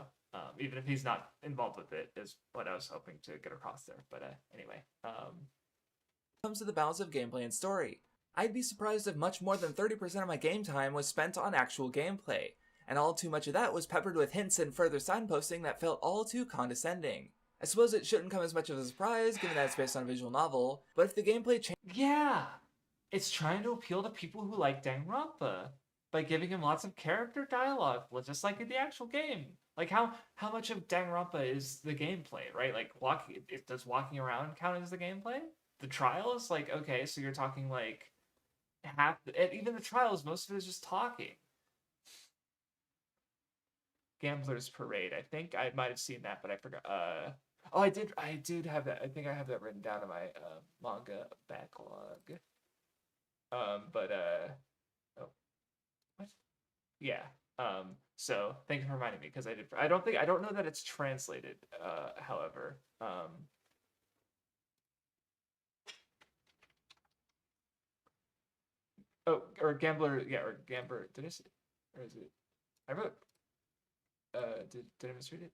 even if he's not involved with it, is what I was hoping to get across there. But anyway, comes to the balance of gameplay and story. I'd be surprised if much more than 30% of my game time was spent on actual gameplay, and all too much of that was peppered with hints and further signposting that felt all too condescending. I suppose it shouldn't come as much of a surprise, given that it's based on a visual novel, but if the gameplay yeah, it's trying to appeal to people who like Danganronpa by giving him lots of character dialogue, just like in the actual game. Like how much of Danganronpa is the gameplay, right? Like does walking around count as the gameplay? The trials, like, okay, so you're talking like even the trials, most of it is just talking. Gambler's Parade. I think I might have seen that, but I forgot. Oh, I did have that. I think I have that written down in my manga backlog. But oh, what? Yeah. So thank you for reminding me because I don't know that it's translated. However, oh, or Gambler, yeah, or Gambler. Did I say? Or is it? I wrote. Did I misread it?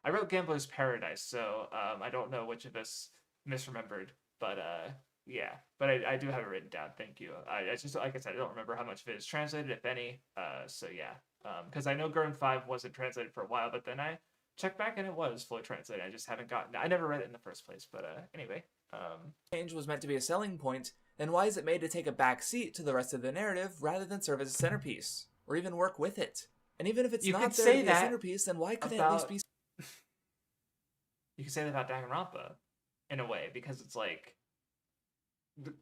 I wrote Gambler's Paradise, so I don't know which of us misremembered, but yeah, but I do have it written down. Thank you. I just like I said, I don't remember how much of it is translated, if any. So yeah, because I know Gurren 5 wasn't translated for a while, but then I checked back and it was fully translated. I just haven't gotten. I never read it in the first place, but anyway. change was meant to be a selling point, then why is it made to take a back seat to the rest of the narrative rather than serve as a centerpiece, or even work with it? And even if it's You not could there say to be a that centerpiece, then why could it at about least be? you could say that about Danganronpa, in a way, because it's like the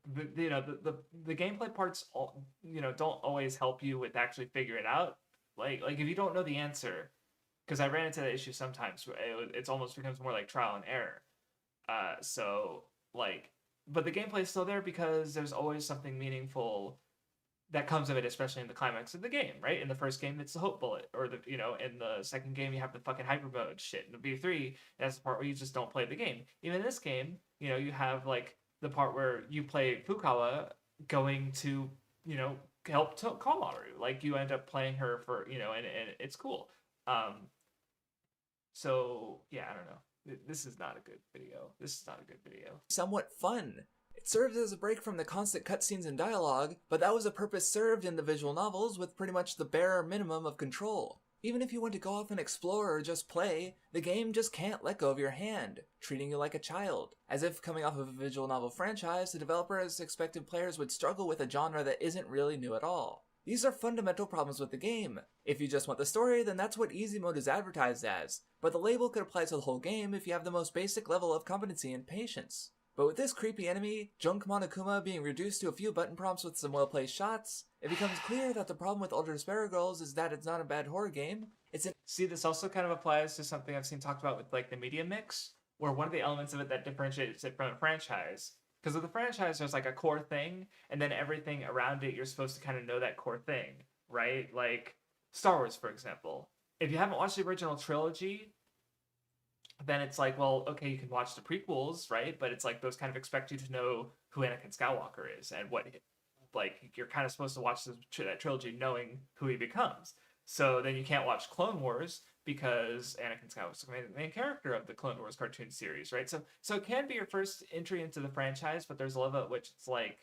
gameplay parts don't always help you with actually figuring it out. Like if you don't know the answer, because I ran into that issue sometimes. Where it's almost becomes more like trial and error. So like, but the gameplay is still there because there's always something meaningful that comes of it, especially in the climax of the game, right? In the first game, it's the hope bullet, or in the second game, you have the fucking hyper mode shit. In the V3, that's the part where you just don't play the game. Even in this game, you have like the part where you play Fukawa going to, help to call Maru. Like you end up playing her for, and it's cool. So yeah, I don't know. This is not a good video. This is not a good video. Somewhat fun. It serves as a break from the constant cutscenes and dialogue, but that was a purpose served in the visual novels with pretty much the bare minimum of control. Even if you want to go off and explore or just play, the game just can't let go of your hand, treating you like a child. As if coming off of a visual novel franchise, the developer has expected players would struggle with a genre that isn't really new at all. These are fundamental problems with the game. If you just want the story, then that's what easy mode is advertised as, but the label could apply to the whole game if you have the most basic level of competency and patience. But with this creepy enemy, Junk Monokuma being reduced to a few button prompts with some well-placed shots, it becomes clear that the problem with Ultra Despair Girls is that it's not a bad horror game, See, this also kind of applies to something I've seen talked about with like the media mix, where one of the elements of it that differentiates it from a franchise, because with the franchise there's like a core thing, and then everything around it you're supposed to kind of know that core thing, right? Like Star Wars, for example. If you haven't watched the original trilogy, then it's like, well, okay, you can watch the prequels, right? But it's like those kind of expect you to know who Anakin Skywalker is and what, like, you're kind of supposed to watch that trilogy knowing who he becomes. So then you can't watch Clone Wars because Anakin Skywalker is the main character of the Clone Wars cartoon series, right? So it can be your first entry into the franchise, but there's a level at which it's like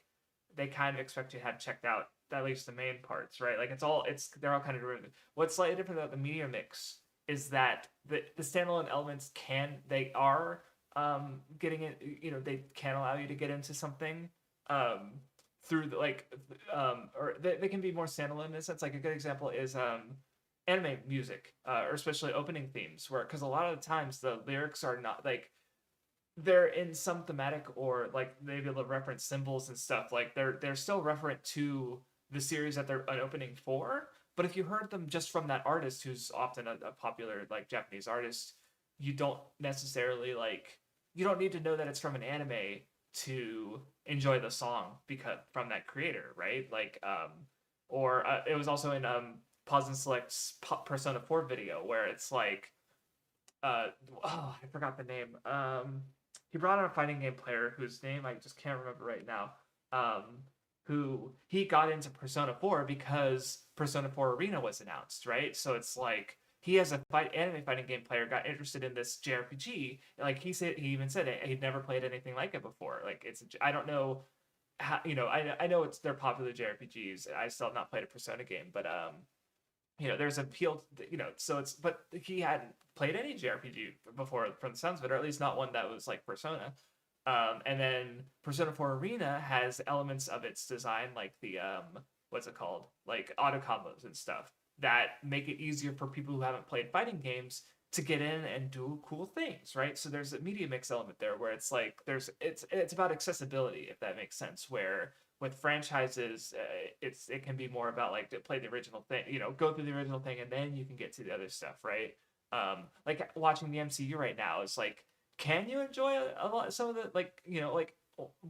they kind of expect you to have checked out at least the main parts, right? Like they're all kind of derivative. What's slightly different about the media mix is that the standalone elements are getting it, they can allow you to get into something um through the, like or they can be more standalone in a sense. Like a good example is anime music, or especially opening themes, where because a lot of the times the lyrics are not like they're in some thematic or like maybe they'll reference symbols and stuff. Like they're still referent to the series that they're an opening for. But if you heard them just from that artist, who's often a popular like Japanese artist, you don't necessarily like you don't need to know that it's from an anime to enjoy the song because from that creator, right? Like or it was also in Pause and Select's Persona 4 video where it's like I forgot the name. He brought on a fighting game player whose name I just can't remember right now. Um, who he got into Persona 4 because Persona 4 Arena was announced, right? So it's like he as a anime fighting game player got interested in this JRPG. Like he even said it, he'd never played anything like it before. Like I don't know how, I know they're popular JRPGs. I still have not played a Persona game, but there's appeal, so it's, but he hadn't played any JRPG before from the sounds of it, or at least not one that was like Persona. And then Persona 4 Arena has elements of its design, like the, what's it called? Like auto combos and stuff that make it easier for people who haven't played fighting games to get in and do cool things, right? So there's a media mix element there where it's like it's about accessibility, if that makes sense, where with franchises, it can be more about like to play the original thing, go through the original thing, and then you can get to the other stuff, right? Like watching the MCU right now is like, can you enjoy a lot some of the like like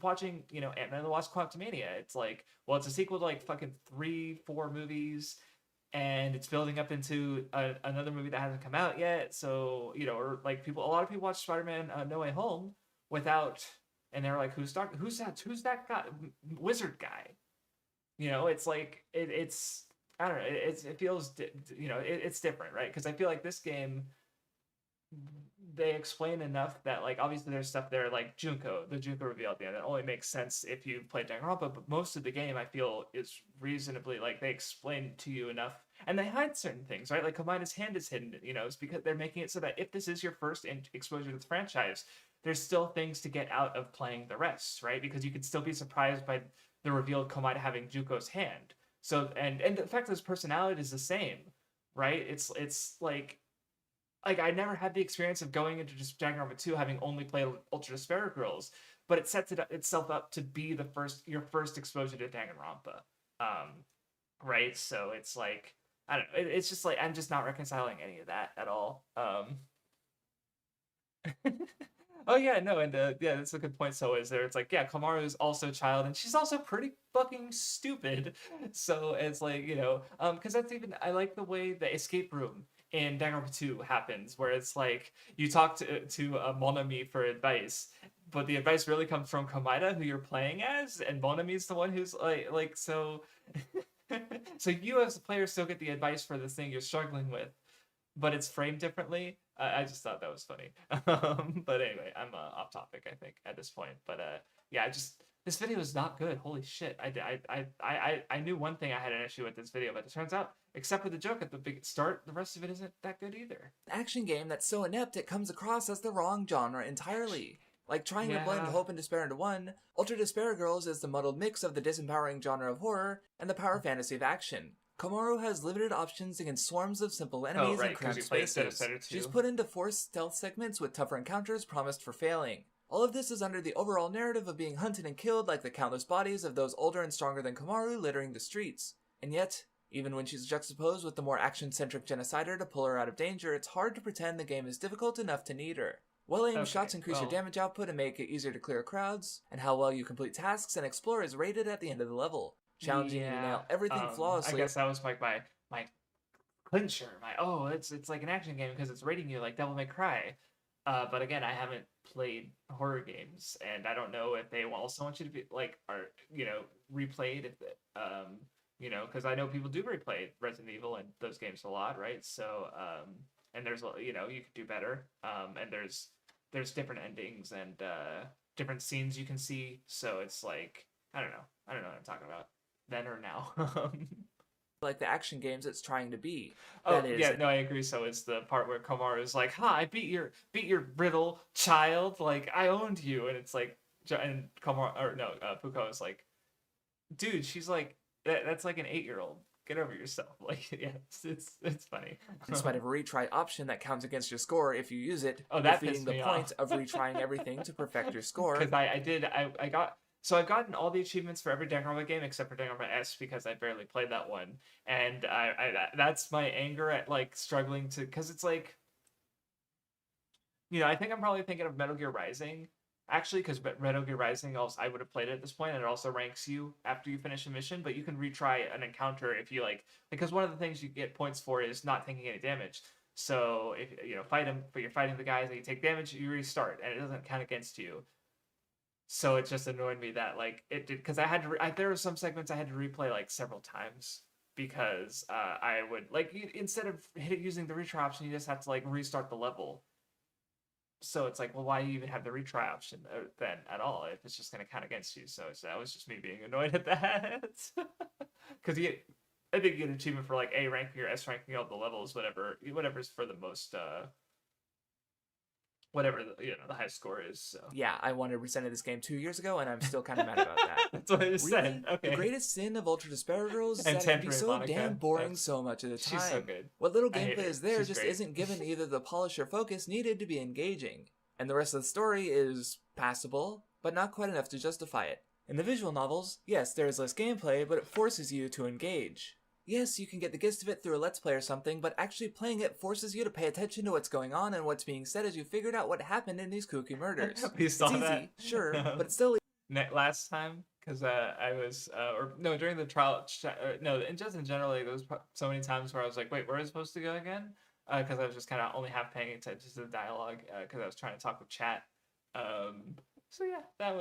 watching Ant-Man and the Wasp: Quantumania? It's like, well, it's a sequel to like fucking 3-4 movies, and it's building up into another movie that hasn't come out yet. So or like a lot of people watch Spider-Man No Way Home without, and they're like, who's that guy, wizard guy? It's like it's I don't know. It feels it's different, right? Because I feel like this game they explain enough that like obviously there's stuff there like the Junko reveal at the end. It only makes sense if you've played Danganronpa, but most of the game I feel is reasonably like they explain to you enough, and they hide certain things, right? Like Komida's hand is hidden. It's because they're making it so that if this is your first exposure to the franchise, there's still things to get out of playing the rest, right? Because you could still be surprised by the reveal of Komida having Juko's hand. So and the fact that his personality is the same, right? It's like I never had the experience of going into just Danganronpa 2 having only played Ultra Despair Girls, but it sets itself up to be your first exposure to Danganronpa. Right? So it's like I don't know. It's just like I'm just not reconciling any of that at all. Oh yeah, no, and yeah, that's a good point. So is there? It's like yeah, Kamaru is also a child, and she's also pretty fucking stupid. So it's like because that's even I like the way the escape room in Danganronpa 2 happens, where it's like you talk to Monami for advice, but the advice really comes from Komida, who you're playing as, and Monami's the one who's like so. So you as a player still get the advice for this thing you're struggling with, but it's framed differently. I just thought that was funny. But anyway, I'm off topic, I think, at this point. But yeah, this video is not good. Holy shit! I knew one thing I had an issue with this video, but it turns out, except for the joke at the big start, the rest of it isn't that good either. An action game that's so inept it comes across as the wrong genre entirely. Like trying to blend hope and despair into one, Ultra Despair Girls is the muddled mix of the disempowering genre of horror and the power fantasy of action. Komaru has limited options against swarms of simple enemies and cramped spaces. She's put into forced stealth segments with tougher encounters promised for failing. All of this is under the overall narrative of being hunted and killed like the countless bodies of those older and stronger than Komaru littering the streets. And yet, even when she's juxtaposed with the more action-centric genocider to pull her out of danger, it's hard to pretend the game is difficult enough to need her. Well-aimed shots increase your damage output and make it easier to clear crowds, and how well you complete tasks and explore is rated at the end of the level. Challenging you to nail everything flawlessly. I guess that was like my clincher. It's like an action game because it's rating you like Devil May Cry. But again, I haven't played horror games, and I don't know if they also want you to be like replayed. If because I know people do replay Resident Evil and those games a lot, right? So and there's you could do better. And there's different endings and different scenes you can see. So it's like I don't know what I'm talking about. Then or now. like the action games it's trying to be. Oh That is, yeah, no, I agree. So it's the part where Komaru is like, "Ha, I beat your brittle child. Like I owned you," and it's like, and Komaru or no, Fuko is like, "Dude, she's like that's like an 8-year-old. Get over yourself." Like, yeah, it's funny. in spite of a retry option that counts against your score if you use it, Oh, that defeating pissed the me point off. of retrying everything to perfect your score. Because I got so I've gotten all the achievements for every Danganronpa game except for Danganronpa S because I barely played that one, and that's my anger at like struggling to because it's like, I think I'm probably thinking of Metal Gear Rising actually because Metal Gear Rising also I would have played it at this point and it also ranks you after you finish a mission, but you can retry an encounter if you like because one of the things you get points for is not taking any damage. So if fight him, but you're fighting the guys and you take damage, you restart and it doesn't count against you. So it just annoyed me that like it did because I had to. There were some segments I had to replay like several times because I would like instead of using the retry option, you just have to like restart the level. So it's like, well, why do you even have the retry option then at all if it's just going to count against you? So that was just me being annoyed at that because I think you get an achievement for like A ranking or S ranking all the levels, whatever's for the most. Whatever the high score is. So Yeah, I 100%ed this game 2 years ago, and I'm still kind of mad about that. that's what I just Really, said. Okay. the greatest sin of Ultra Despair Girls is And that it can be Temporary so Monica. damn boring That's- so much of the time. She's so good. What little I hate gameplay her. is there She's just great. isn't given either the polish or focus needed to be engaging. And the rest of the story is passable, but not quite enough to justify it. In the visual novels, yes, there is less gameplay, but it forces you to engage. Yes, you can get the gist of it through a Let's Play or something, but actually playing it forces you to pay attention to what's going on and what's being said as you figured out what happened in these kooky murders. We It's saw easy, that. sure, but it's still Last time because I was or no during the trial no and just in general like, there was so many times where I was like, wait, where is I supposed to go again? Because I was just kind of only half paying attention to the dialogue because I was trying to talk with chat. So yeah, that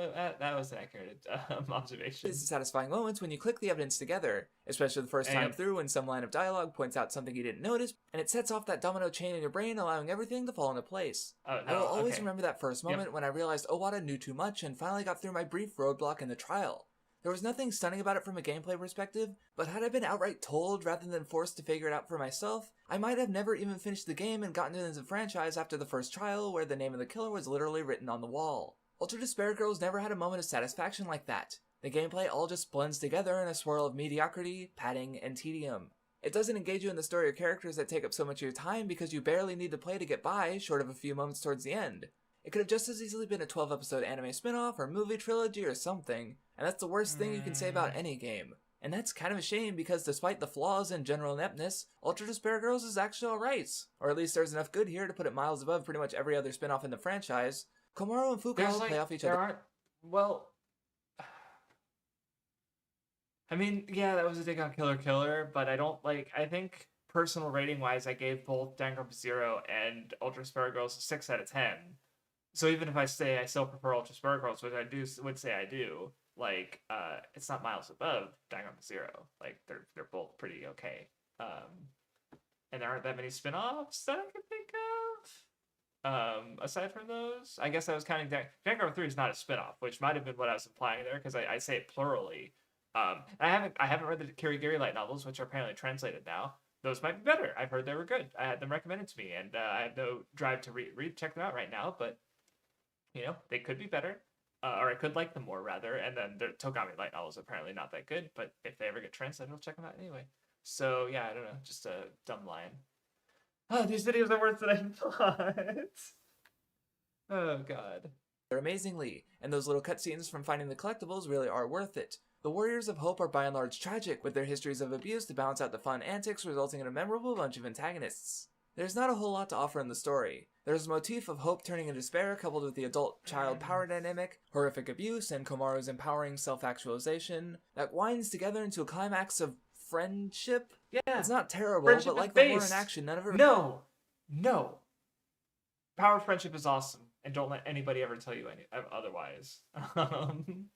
was an accurate observation. It's satisfying moments when you click the evidence together, especially the first time And- through when some line of dialogue points out something you didn't notice, and it sets off that domino chain in your brain, allowing everything to fall into place. Oh, I will no, always okay. remember that first moment when I realized Owada knew too much and finally got through my brief roadblock in the trial. There was nothing stunning about it from a gameplay perspective, but had I been outright told rather than forced to figure it out for myself, I might have never even finished the game and gotten into the franchise after the first trial where the name of the killer was literally written on the wall. Ultra Despair Girls never had a moment of satisfaction like that. The gameplay all just blends together in a swirl of mediocrity, padding, and tedium. It doesn't engage you in the story or characters that take up so much of your time because you barely need to play to get by, short of a few moments towards the end. It could have just as easily been a 12-episode anime spin-off or movie trilogy or something, and that's the worst thing you can say about any game. And that's kind of a shame because despite the flaws and general ineptness, Ultra Despair Girls is actually alright. Or at least there's enough good here to put it miles above pretty much every other spin-off in the franchise. Komaru and Fukao play off each other. I mean, yeah, that was a dig on Killer, but I think personal rating wise, I gave both Danganronpa 0 and Ultra Despair Girls a 6 out of 10. So even if I say I still prefer Ultra Despair Girls, which would say I do, like, it's not miles above Danganronpa 0. Like, they're both pretty okay. And there aren't that many spin-offs that I can think of. Aside from those, I guess I was counting Danganronpa 3 is not a spin-off, which might have been what I was implying there, because I say it plurally. I haven't read the Kirigiri light novels, which are apparently translated now. Those might be better. I've heard they were good. I had them recommended to me, and I have no drive to check them out right now. But they could be better, or I could like them more rather. And then the Togami light novels are apparently not that good. But if they ever get translated, I'll check them out anyway. So yeah, I don't know, just a dumb line. Oh, these videos are worse than I thought. Oh god. They're amazingly, and those little cutscenes from finding the collectibles really are worth it. The Warriors of Hope are by and large tragic, with their histories of abuse to balance out the fun antics, resulting in a memorable bunch of antagonists. There's not a whole lot to offer in the story. There's a motif of hope turning into despair, coupled with the adult-child power dynamic, horrific abuse, and Komaru's empowering self-actualization, that winds together into a climax of friendship? Yeah. It's not terrible, Friendship but is like the horror in based. action, none of it... No. Power of friendship is awesome, and don't let anybody ever tell you otherwise.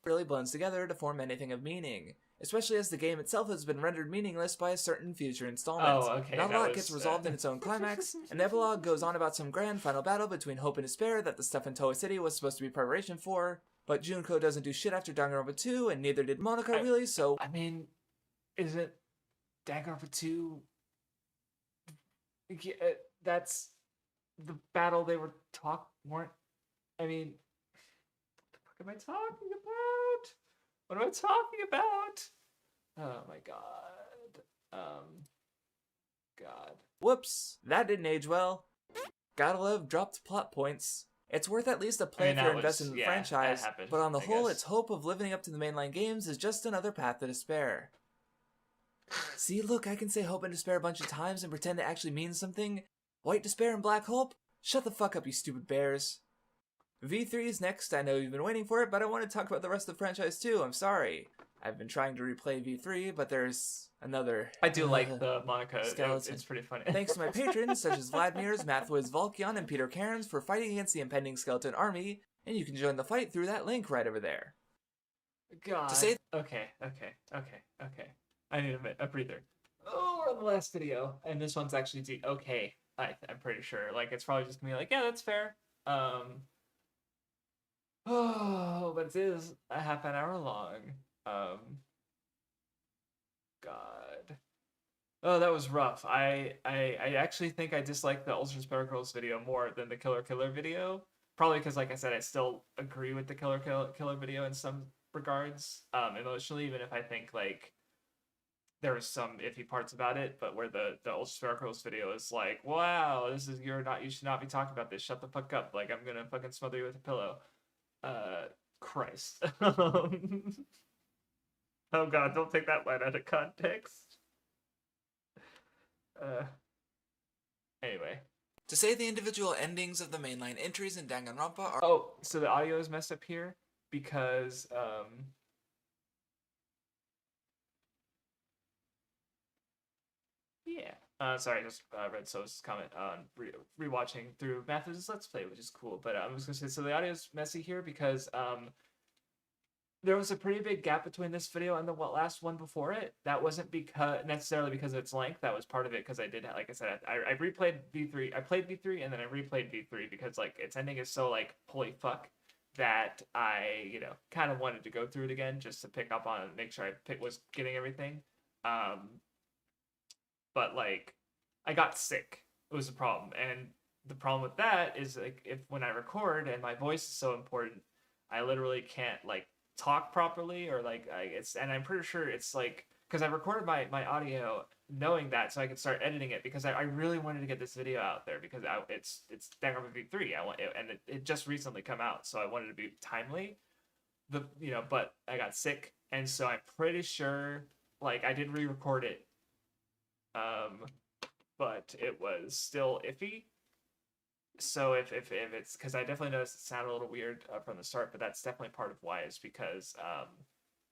really blends together to form anything of meaning, especially as the game itself has been rendered meaningless by a certain future installment. Oh, okay. Not a lot gets resolved in its own climax, and the epilogue goes on about some grand final battle between hope and despair that the stuff in Toei City was supposed to be preparation for, but Junko doesn't do shit after Danganronpa 2, and neither did Monica really, so... I mean, is it... Danganronpa 2, that's the battle they weren't, I mean, what am I talking about? What am I talking about? Oh my god. God. Whoops, that didn't age well. Gotta love dropped plot points. It's worth at least a play if you're invested in the That franchise, happened, but on the I whole, guess. its hope of living up to the mainline games is just another path to despair. See, look, I can say hope and despair a bunch of times and pretend it actually means something. White despair and black hope? Shut the fuck up, you stupid bears. V3 is next. I know you've been waiting for it, but I want to talk about the rest of the franchise too. I'm sorry. I've been trying to replay V3, but there's another... I do like the Monica. skeleton. It's pretty funny. Thanks to my patrons, such as Vladimir's, Mathwiz Volkion, and Peter Cairns for fighting against the impending skeleton army, and you can join the fight through that link right over there. God. To say Okay. I need a breather. Oh, we're on the last video, and this one's actually okay. I'm pretty sure. Like, it's probably just gonna be like, yeah, that's fair. Oh, but it is a half an hour long. God. Oh, that was rough. I actually think I dislike the Ultra Spare Girls video more than the Killer Killer video. Probably because, like I said, I still agree with the Killer Killer video in some regards, emotionally, even if I think like there was some iffy parts about it. But where the Ultra Spare Girls video is like, wow, you should not be talking about this. Shut the fuck up. Like, I'm gonna fucking smother you with a pillow. Christ. Oh god, don't take that line out of context. Anyway. To say the individual endings of the mainline entries in Danganronpa are... Oh, so the audio is messed up here because, yeah. Sorry, I just read So's comment on rewatching through Matthew's Let's Play, which is cool. But I was gonna say, so the audio is messy here because, there was a pretty big gap between this video and the last one before it. That wasn't necessarily because of its length. That was part of it because I did, like I said, I replayed V3. I played V3 and then I replayed V3 because like its ending is so like holy fuck that I kind of wanted to go through it again just to pick up on it, make sure I was getting everything. But like I got sick. It was a problem, and the problem with that is like if when I record and my voice is so important, I literally can't like talk properly or like and I'm pretty sure it's like because I recorded my audio knowing that so I could start editing it because I really wanted to get this video out there because it's Danganronpa V3 and it just recently come out, so I wanted to be timely. But I got sick, and so I'm pretty sure like I did re-record it, but it was still iffy. So if it's because I definitely noticed it sounded a little weird from the start, but that's definitely part of why is because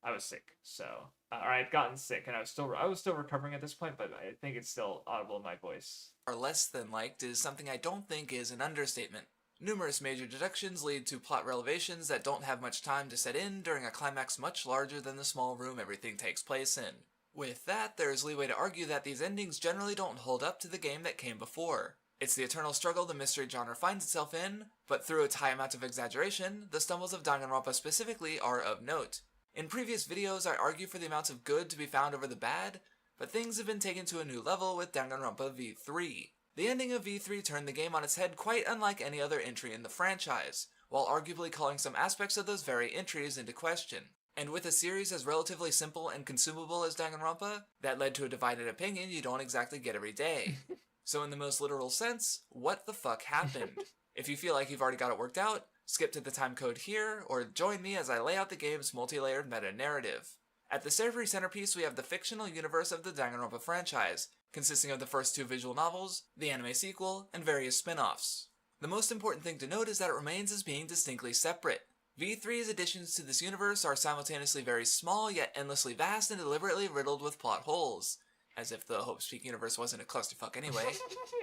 I was sick. So or I'd gotten sick and I was still recovering at this point, but I think it's still audible in my voice. Are less than liked is something I don't think is an understatement. Numerous major deductions lead to plot revelations that don't have much time to set in during a climax much larger than the small room everything takes place in. With that, there's leeway to argue that these endings generally don't hold up to the game that came before. It's the eternal struggle the mystery genre finds itself in, but through its high amount of exaggeration, the stumbles of Danganronpa specifically are of note. In previous videos, I argue for the amounts of good to be found over the bad, but things have been taken to a new level with Danganronpa V3. The ending of V3 turned the game on its head quite unlike any other entry in the franchise, while arguably calling some aspects of those very entries into question. And with a series as relatively simple and consumable as Danganronpa, that led to a divided opinion you don't exactly get every day. So in the most literal sense, what the fuck happened? If you feel like you've already got it worked out, skip to the timecode here, or join me as I lay out the game's multi-layered meta-narrative. At the savory centerpiece, we have the fictional universe of the Danganronpa franchise, consisting of the first two visual novels, the anime sequel, and various spin-offs. The most important thing to note is that it remains as being distinctly separate. V3's additions to this universe are simultaneously very small, yet endlessly vast and deliberately riddled with plot holes. As if the Hope Speak universe wasn't a clusterfuck anyway.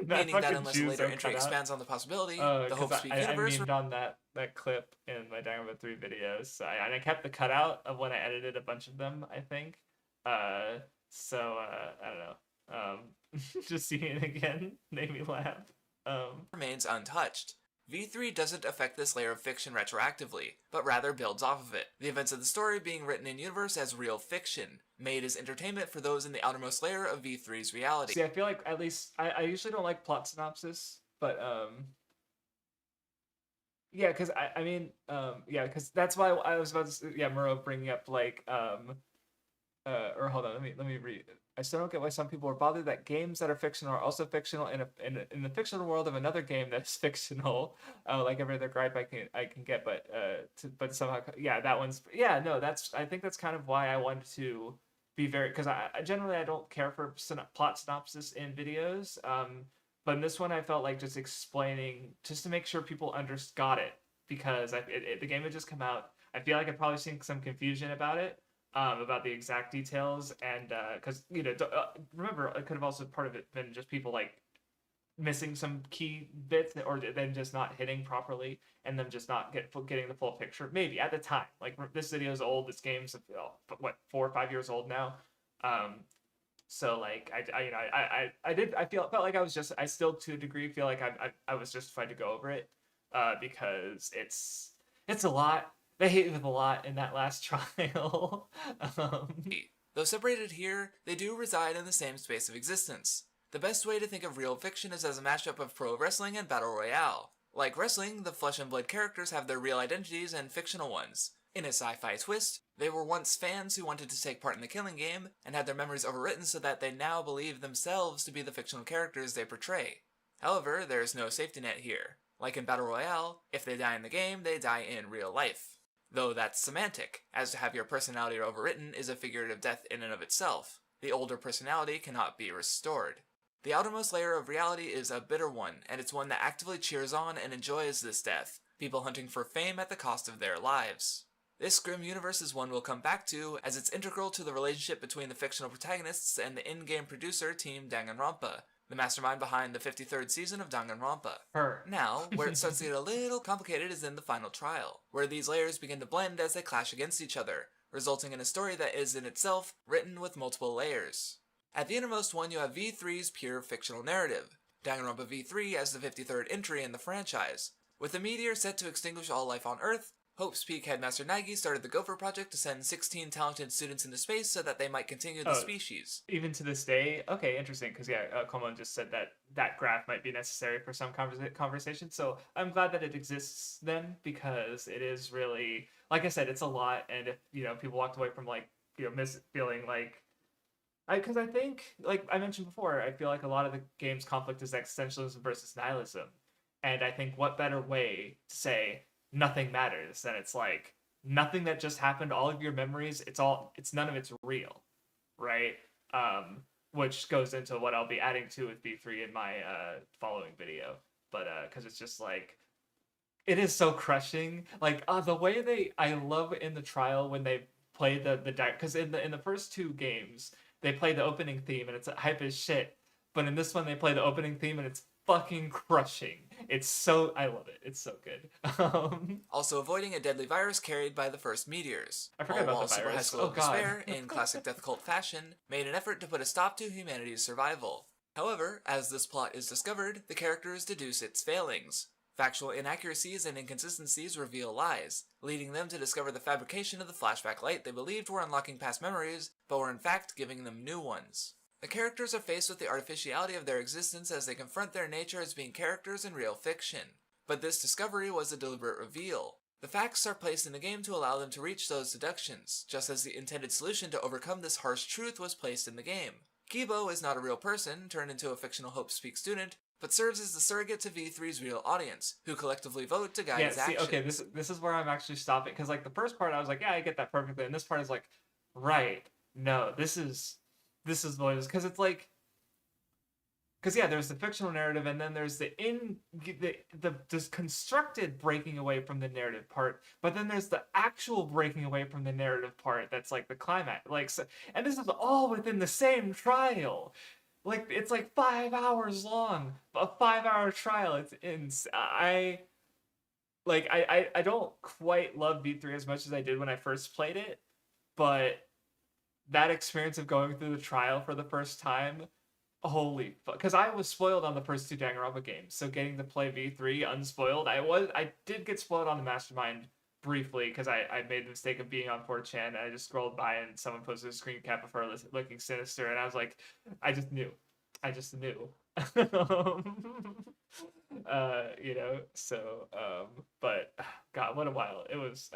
Meaning that unless a later entry expands on the possibility, the Hope Speak universe... I mememed on that clip in my Danganronpa 3 videos, so I kept the cutout of when I edited a bunch of them, I think. I don't know. Just seeing it again made me laugh. Remains untouched. V3 doesn't affect this layer of fiction retroactively, but rather builds off of it, the events of the story being written in universe as real fiction, made as entertainment for those in the outermost layer of V3's reality. See, I feel like at least I usually don't like plot synopsis, but yeah, because I mean yeah, because that's why I was about to yeah, Muro bringing up like or hold on, let me read. I still don't get why some people are bothered that games that are fictional are also fictional in the fictional world of another game that's fictional. Like every other gripe I can get, but somehow yeah, that one's yeah, no, that's I think that's kind of why I wanted to be very because I generally I don't care for plot synopsis in videos. But in this one I felt like just explaining just to make sure people got it because the game had just come out. I feel like I've probably seen some confusion about the exact details and because remember it could have also part of it been just people like missing some key bits or then just not hitting properly and them just not getting the full picture maybe at the time like this video is old, this game's what 4 or 5 years old now. So like I felt like I still to a degree feel like I was justified to go over it because it's a lot. They hit me with a lot in that last trial. Though separated here, they do reside in the same space of existence. The best way to think of real fiction is as a mashup of pro wrestling and battle royale. Like wrestling, the flesh and blood characters have their real identities and fictional ones. In a sci-fi twist, they were once fans who wanted to take part in the killing game and had their memories overwritten so that they now believe themselves to be the fictional characters they portray. However, there is no safety net here. Like in battle royale, if they die in the game, they die in real life. Though that's semantic, as to have your personality overwritten is a figurative death in and of itself. The older personality cannot be restored. The outermost layer of reality is a bitter one, and it's one that actively cheers on and enjoys this death, people hunting for fame at the cost of their lives. This grim universe is one we'll come back to, as it's integral to the relationship between the fictional protagonists and the in-game producer Team Danganronpa, the mastermind behind the 53rd season of Danganronpa. Her. Now, where it starts to get a little complicated is in the final trial, where these layers begin to blend as they clash against each other, resulting in a story that is in itself written with multiple layers. At the innermost one you have V3's pure fictional narrative, Danganronpa V3 as the 53rd entry in the franchise. With the meteor set to extinguish all life on Earth, Hope's Peak headmaster Nagi started the Gopher Project to send 16 talented students into space so that they might continue the species. Even to this day? Okay, interesting, because yeah, Coleman just said that graph might be necessary for some conversation, so I'm glad that it exists then, because it is really, like I said, it's a lot, and if, people walked away from, like, feeling like, because I think, like I mentioned before, I feel like a lot of the game's conflict is existentialism versus nihilism, and I think what better way to say nothing matters than it's like nothing that just happened, all of your memories, it's none of it's real, right? Which goes into what I'll be adding to with V3 in my following video, but because it's just like it is so crushing, like the way I love in the trial when they play the because in the first two games they play the opening theme and it's hype as shit, but in this one they play the opening theme and it's fucking crushing. I love it. It's so good. Also avoiding a deadly virus carried by the first meteors. I forgot about the Super virus. High School of Despair, in classic Death Cult fashion, made an effort to put a stop to humanity's survival. However, as this plot is discovered, the characters deduce its failings. Factual inaccuracies and inconsistencies reveal lies, leading them to discover the fabrication of the flashback light they believed were unlocking past memories, but were in fact giving them new ones. The characters are faced with the artificiality of their existence as they confront their nature as being characters in real fiction. But this discovery was a deliberate reveal. The facts are placed in the game to allow them to reach those deductions, just as the intended solution to overcome this harsh truth was placed in the game. Kibo is not a real person, turned into a fictional Hope Speak student, but serves as the surrogate to V3's real audience, who collectively vote to guide his actions. Okay, this is where I'm actually stopping, because like the first part I was like, yeah, I get that perfectly, and this part is like, right, no, this is what it is, because it's like, because yeah, there's the fictional narrative, and then there's the just constructed breaking away from the narrative part, but then there's the actual breaking away from the narrative part that's like the climax, like, so, and this is all within the same trial. Like, it's like 5 hours long, a 5-hour trial. I don't quite love V3 as much as I did when I first played it, but that experience of going through the trial for the first time Holy fuck! Because I was spoiled on the first two Danganronpa games, so getting to play V3 unspoiled, I did get spoiled on the Mastermind briefly because I made the mistake of being on 4chan and I just scrolled by and someone posted a screen cap of her looking sinister and I was like, I just knew. You know, so but God, what a while it was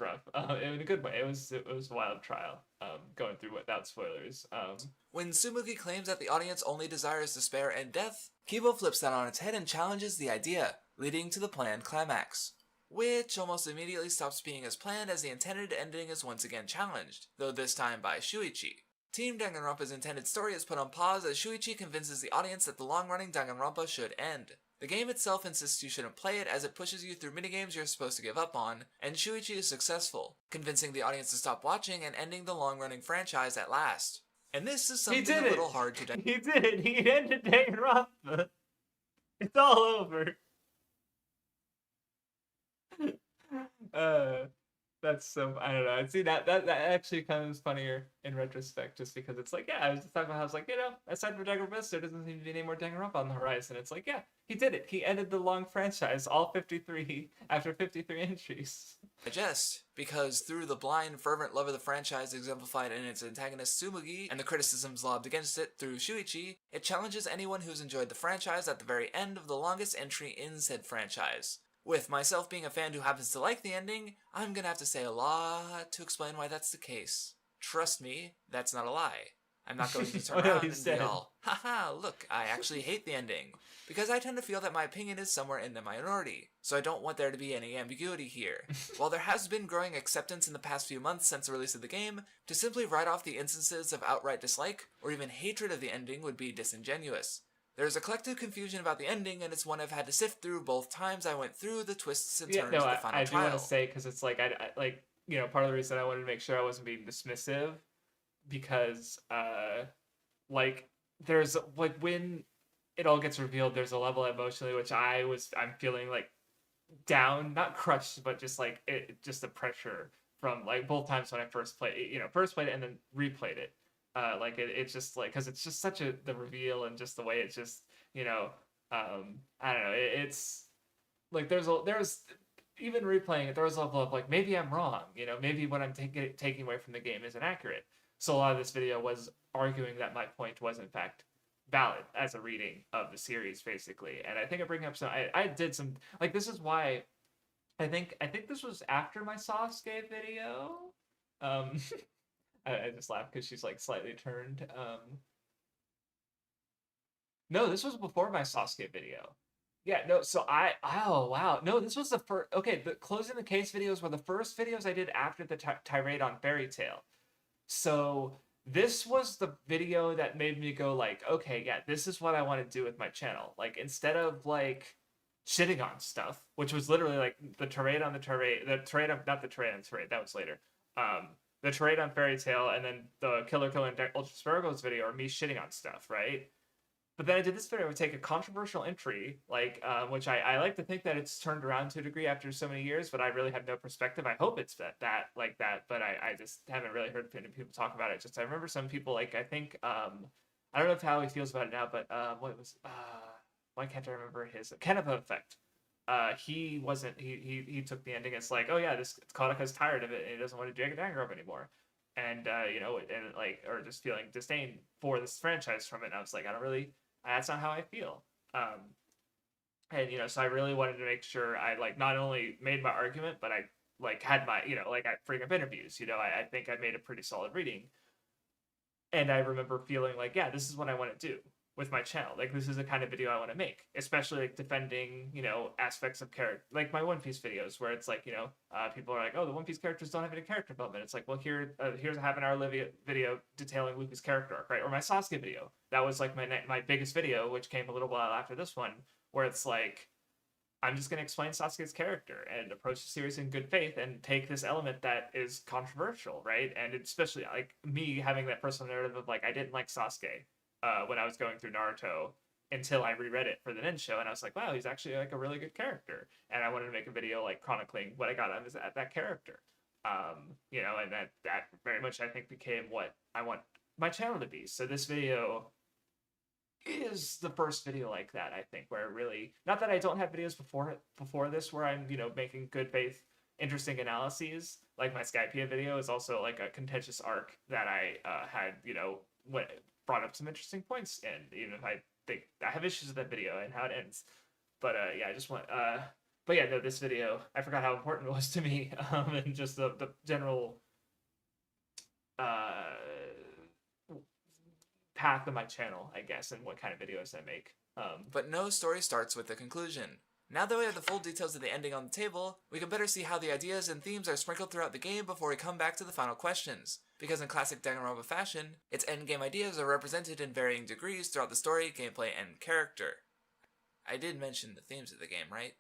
rough in a good way. It was a wild trial going through without spoilers. When Tsumugi claims that the audience only desires despair and death, Kibo flips that on its head and challenges the idea, leading to the planned climax, which almost immediately stops being as planned as the intended ending is once again challenged, though this time by Shuichi. Team Danganronpa's intended story is put on pause as Shuichi convinces the audience that the long-running Danganronpa should end. The game itself insists you shouldn't play it as it pushes you through minigames you're supposed to give up on, and Shuichi is successful, convincing the audience to stop watching and ending the long-running franchise at last. And this is something a little hard to He did it. He ended Danganronpa. It's all over. That's so, I don't know. See, that actually comes funnier in retrospect, just because it's like, yeah, I was just talking about how I was like, aside from Danganronpa, there doesn't seem to be any more Danganronpa on the horizon. It's like, yeah, he did it. He ended the long franchise, all 53 after 53 entries. Digest, because through the blind, fervent love of the franchise exemplified in its antagonist Tsumugi and the criticisms lobbed against it through Shuichi, it challenges anyone who's enjoyed the franchise at the very end of the longest entry in said franchise. With myself being a fan who happens to like the ending, I'm gonna have to say a lot to explain why that's the case. Trust me, that's not a lie. I'm not going to turn around and be all, haha, look, I actually hate the ending. Because I tend to feel that my opinion is somewhere in the minority, so I don't want there to be any ambiguity here. While there has been growing acceptance in the past few months since the release of the game, to simply write off the instances of outright dislike, or even hatred of the ending would be disingenuous. There's a collective confusion about the ending, and it's one I've had to sift through both times I went through the twists and turns of the final I trial. do want to say, because it's like, I like, part of the reason I wanted to make sure I wasn't being dismissive, because, like, there's, like, when it all gets revealed, there's a level emotionally which I'm feeling, like, down, not crushed, but just, like, just the pressure from, like, both times when I first played it and then replayed it. Like it's just like, because it's just such the reveal and just the way it's just, I don't know, it's like there's even replaying it, there was a level of like, maybe I'm wrong, maybe what I'm taking away from the game isn't accurate. So a lot of this video was arguing that my point was in fact valid as a reading of the series, basically. And I think I bring up some, I did some, like, this is why I think this was after my Sasuke video. I just laughed because she's like slightly turned. No, this was before my Sasuke video. Yeah, no, so oh wow. No, this was the first, okay, the closing the case videos were the first videos I did after the tirade on Fairy Tail. So this was the video that made me go like, okay, yeah, this is what I want to do with my channel. Like, instead of like shitting on stuff, which was literally like the tirade on the tirade, not the tirade on the tirade, that was later. The tirade on Fairy Tail, and then the Killer and Ultra Spargos video are me shitting on stuff, right? But then I did this video to take a controversial entry, like, which I like to think that it's turned around to a degree after so many years, but I really have no perspective. I hope it's that, but I just haven't really heard many people talk about it. Just, I remember some people, like, I think, I don't know how he feels about it now, but why can't I remember his, Kenapa Effect. He wasn't, he took the ending as like, oh yeah, this Kodaka's tired of it and he doesn't want to drag Danganronpa anymore. And, and like, or just feeling disdain for this franchise from it. And I was like, that's not how I feel. And, so I really wanted to make sure I, like, not only made my argument, but I, like, had my, like, I bring up interviews, I think I made a pretty solid reading. And I remember feeling like, yeah, this is what I want to do with my channel. Like, this is the kind of video I want to make, especially like defending, aspects of character, like my One Piece videos, where it's like, people are like, oh, the One Piece characters don't have any character development. It's like, well, here's a half-an-hour video detailing Luffy's character arc, right? Or my Sasuke video, that was like my biggest video, which came a little while after this one, where it's like, I'm just going to explain Sasuke's character and approach the series in good faith and take this element that is controversial, right? And especially like me having that personal narrative of like, I didn't like Sasuke when I was going through Naruto until I reread it for the Nen show, and I was like, wow, he's actually like a really good character, and I wanted to make a video like chronicling what I got out of that character, and that very much I think became what I want my channel to be. So this video is the first video like that, I think, where it really, not that I don't have videos before this where I'm, making good faith interesting analyses. Like my Skypea video is also like a contentious arc that I had, what brought up some interesting points, and even if I think I have issues with that video and how it ends. But yeah, I just want but yeah, no, this video, I forgot how important it was to me, and just the general uh path of my channel, I guess, and what kind of videos I make. But no story starts with the conclusion. Now that we have the full details of the ending on the table, we can better see how the ideas and themes are sprinkled throughout the game before we come back to the final questions. Because in classic Danganronpa fashion, its endgame ideas are represented in varying degrees throughout the story, gameplay, and character. I did mention the themes of the game, right?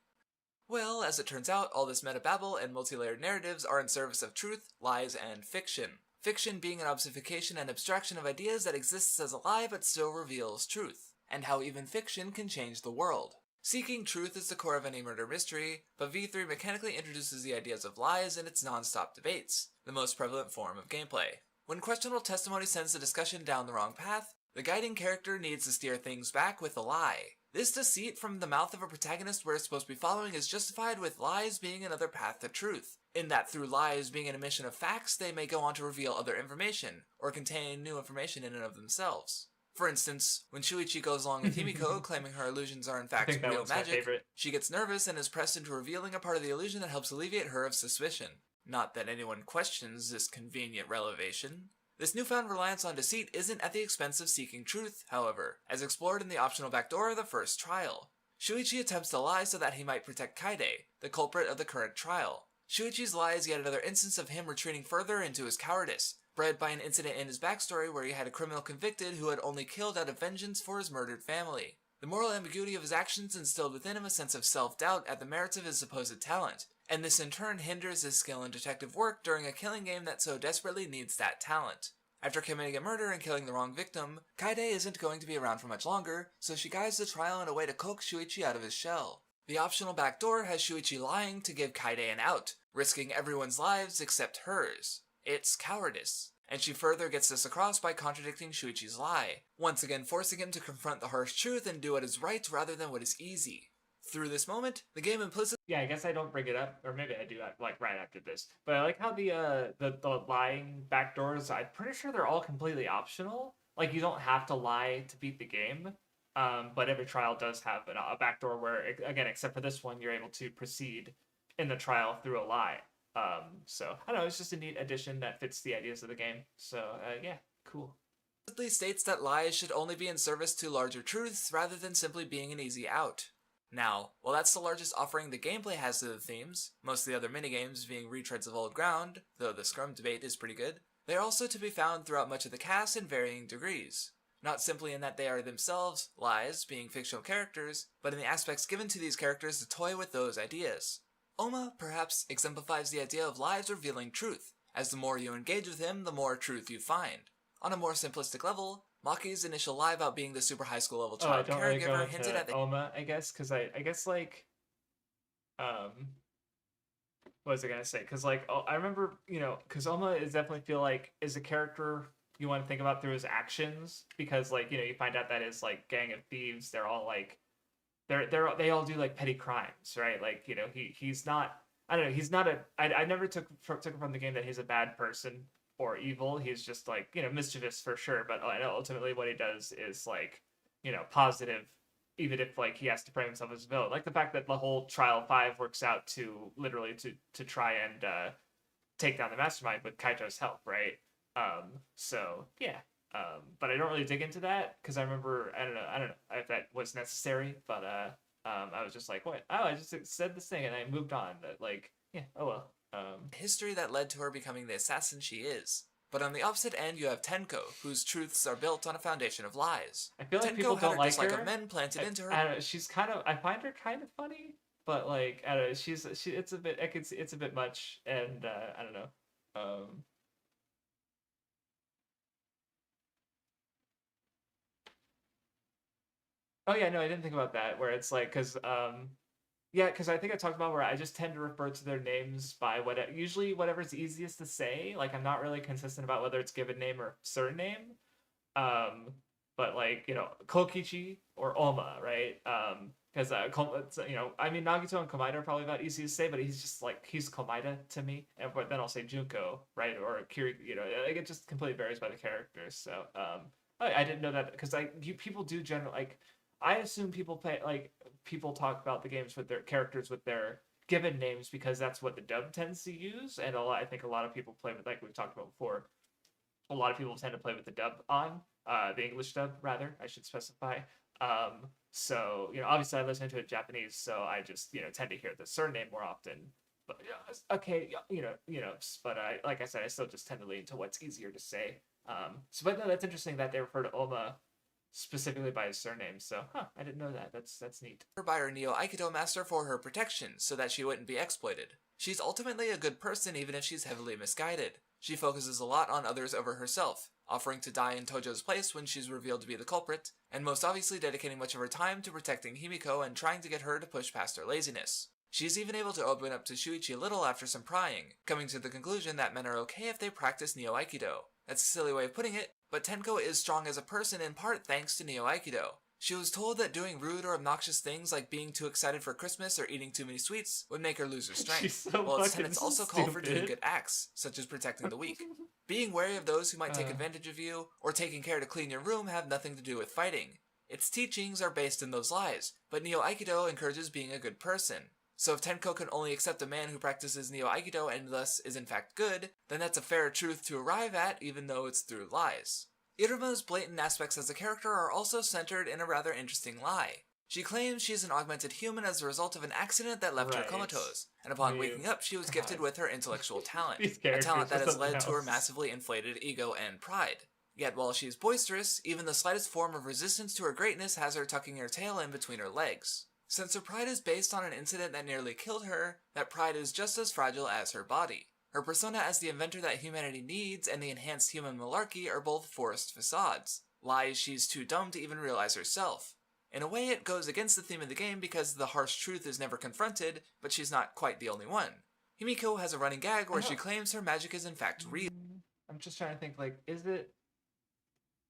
Well, as it turns out, all this meta-babble and multi-layered narratives are in service of truth, lies, and fiction. Fiction being an obfuscation and abstraction of ideas that exists as a lie but still reveals truth, and how even fiction can change the world. Seeking truth is the core of any murder mystery, but V3 mechanically introduces the ideas of lies in its non-stop debates, the most prevalent form of gameplay. When questionable testimony sends the discussion down the wrong path, the guiding character needs to steer things back with a lie. This deceit from the mouth of a protagonist we're supposed to be following is justified with lies being another path to truth, in that through lies being an omission of facts, they may go on to reveal other information, or contain new information in and of themselves. For instance, when Shuichi goes along with Himiko, claiming her illusions are in fact real magic, she gets nervous and is pressed into revealing a part of the illusion that helps alleviate her of suspicion. Not that anyone questions this convenient revelation. This newfound reliance on deceit isn't at the expense of seeking truth, however, as explored in the optional backdoor of the first trial. Shuichi attempts to lie so that he might protect Kaide, the culprit of the current trial. Shuichi's lie is yet another instance of him retreating further into his cowardice, bred by an incident in his backstory where he had a criminal convicted who had only killed out of vengeance for his murdered family. The moral ambiguity of his actions instilled within him a sense of self-doubt at the merits of his supposed talent, and this in turn hinders his skill in detective work during a killing game that so desperately needs that talent. After committing a murder and killing the wrong victim, Kaide isn't going to be around for much longer, so she guides the trial in a way to coax Shuichi out of his shell. The optional backdoor has Shuichi lying to give Kaide an out, risking everyone's lives except hers. It's cowardice. And she further gets this across by contradicting Shuichi's lie, once again forcing him to confront the harsh truth and do what is right rather than what is easy. Through this moment, the game implicitly... Yeah, I guess I don't bring it up, or maybe I do, like, right after this. But I like how the lying backdoors, I'm pretty sure they're all completely optional. Like, you don't have to lie to beat the game. But every trial does have a backdoor where, again, except for this one, you're able to proceed in the trial through a lie. So, I don't know, it's just a neat addition that fits the ideas of the game. So, yeah, cool. States that lies should only be in service to larger truths rather than simply being an easy out. Now, while that's the largest offering the gameplay has to the themes, most of the other minigames being retreads of old ground, though the scrum debate is pretty good, they are also to be found throughout much of the cast in varying degrees. Not simply in that they are themselves, lies, being fictional characters, but in the aspects given to these characters to toy with those ideas. Oma, perhaps, exemplifies the idea of lies revealing truth, as the more you engage with him, the more truth you find. On a more simplistic level, Maki's initial lie about being the super high school level child caregiver hinted at the Oma, I guess, because I guess, like, what was I gonna say? Because, like, I remember, because Oma is definitely feel like is a character you want to think about through his actions, because, like, you find out that his, like, gang of thieves, they're all, like, they all do, like, petty crimes, right? Like, he's not, I don't know, he's not I never took from the game that he's a bad person or evil. He's just, like, mischievous for sure, but ultimately what he does is, like, positive, even if, like, he has to frame himself as a villain. Like the fact that the whole Trial 5 works out to literally to try and take down the mastermind with Kaito's help, right? So yeah. But I don't really dig into that because I remember I don't know if that was necessary, but I was just like, what? Oh, I just said this thing and I moved on. But, like, yeah, oh well. History that led to her becoming the assassin she is. But on the opposite end, you have Tenko, whose truths are built on a foundation of lies. I feel like Tenko people don't like her. Of men planted into her. I don't know, she's kind of. I find her kind of funny, but, like, I don't know. She. It's a bit. It's a bit much, and I don't know. Oh yeah, no, I didn't think about that. Where it's like, yeah, because I think I talked about where I just tend to refer to their names by usually whatever's easiest to say. Like, I'm not really consistent about whether it's given name or surname. But but like, Kokichi or Oma, right? Because I mean, Nagito and Komaida are probably about easy to say, but he's just like he's Komaida to me, and but then I'll say Junko, right, or Kiri, like it just completely varies by the characters. So I didn't know that because people do generally like I assume people play like people talk about the games with their characters with their given names because that's what the dub tends to use, and I think a lot of people play with like we've talked about before. A lot of people tend to play with the dub on the English dub rather. I should specify. So obviously I listen to it Japanese, so I just tend to hear the surname more often. But okay, but like I said, I still just tend to lean to what's easier to say. But no, that's interesting that they refer to Oma specifically by his surname. So, I didn't know that. That's neat. By her Neo Aikido master for her protection, so that she wouldn't be exploited. She's ultimately a good person even if she's heavily misguided. She focuses a lot on others over herself, offering to die in Tojo's place when she's revealed to be the culprit, and most obviously dedicating much of her time to protecting Himiko and trying to get her to push past her laziness. She's even able to open up to Shuichi a little after some prying, coming to the conclusion that men are okay if they practice Neo Aikido. That's a silly way of putting it, but Tenko is strong as a person in part thanks to Neo Aikido. She was told that doing rude or obnoxious things like being too excited for Christmas or eating too many sweets would make her lose her strength. She's so while its fucking tenets also call for doing stupid. good acts, such as protecting the weak. Being wary of those who might take advantage of you, or taking care to clean your room have nothing to do with fighting. Its teachings are based in those lies, but Neo Aikido encourages being a good person. So if Tenko can only accept a man who practices Neo Aikido and thus is in fact good, then that's a fair truth to arrive at even though it's through lies. Iruma's blatant aspects as a character are also centered in a rather interesting lie. She claims she's an augmented human as a result of an accident that left her comatose, and upon waking up she was gifted with her intellectual talent, a talent that has led to her massively inflated ego and pride. Yet while she's boisterous, even the slightest form of resistance to her greatness has her tucking her tail in between her legs. Since her pride is based on an incident that nearly killed her, that pride is just as fragile as her body. Her persona as the inventor that humanity needs and the enhanced human malarkey are both forced facades, lies she's too dumb to even realize herself. In a way, it goes against the theme of the game because the harsh truth is never confronted, but she's not quite the only one. Himiko has a running gag where she claims her magic is in fact real. I'm just trying to think, like, is it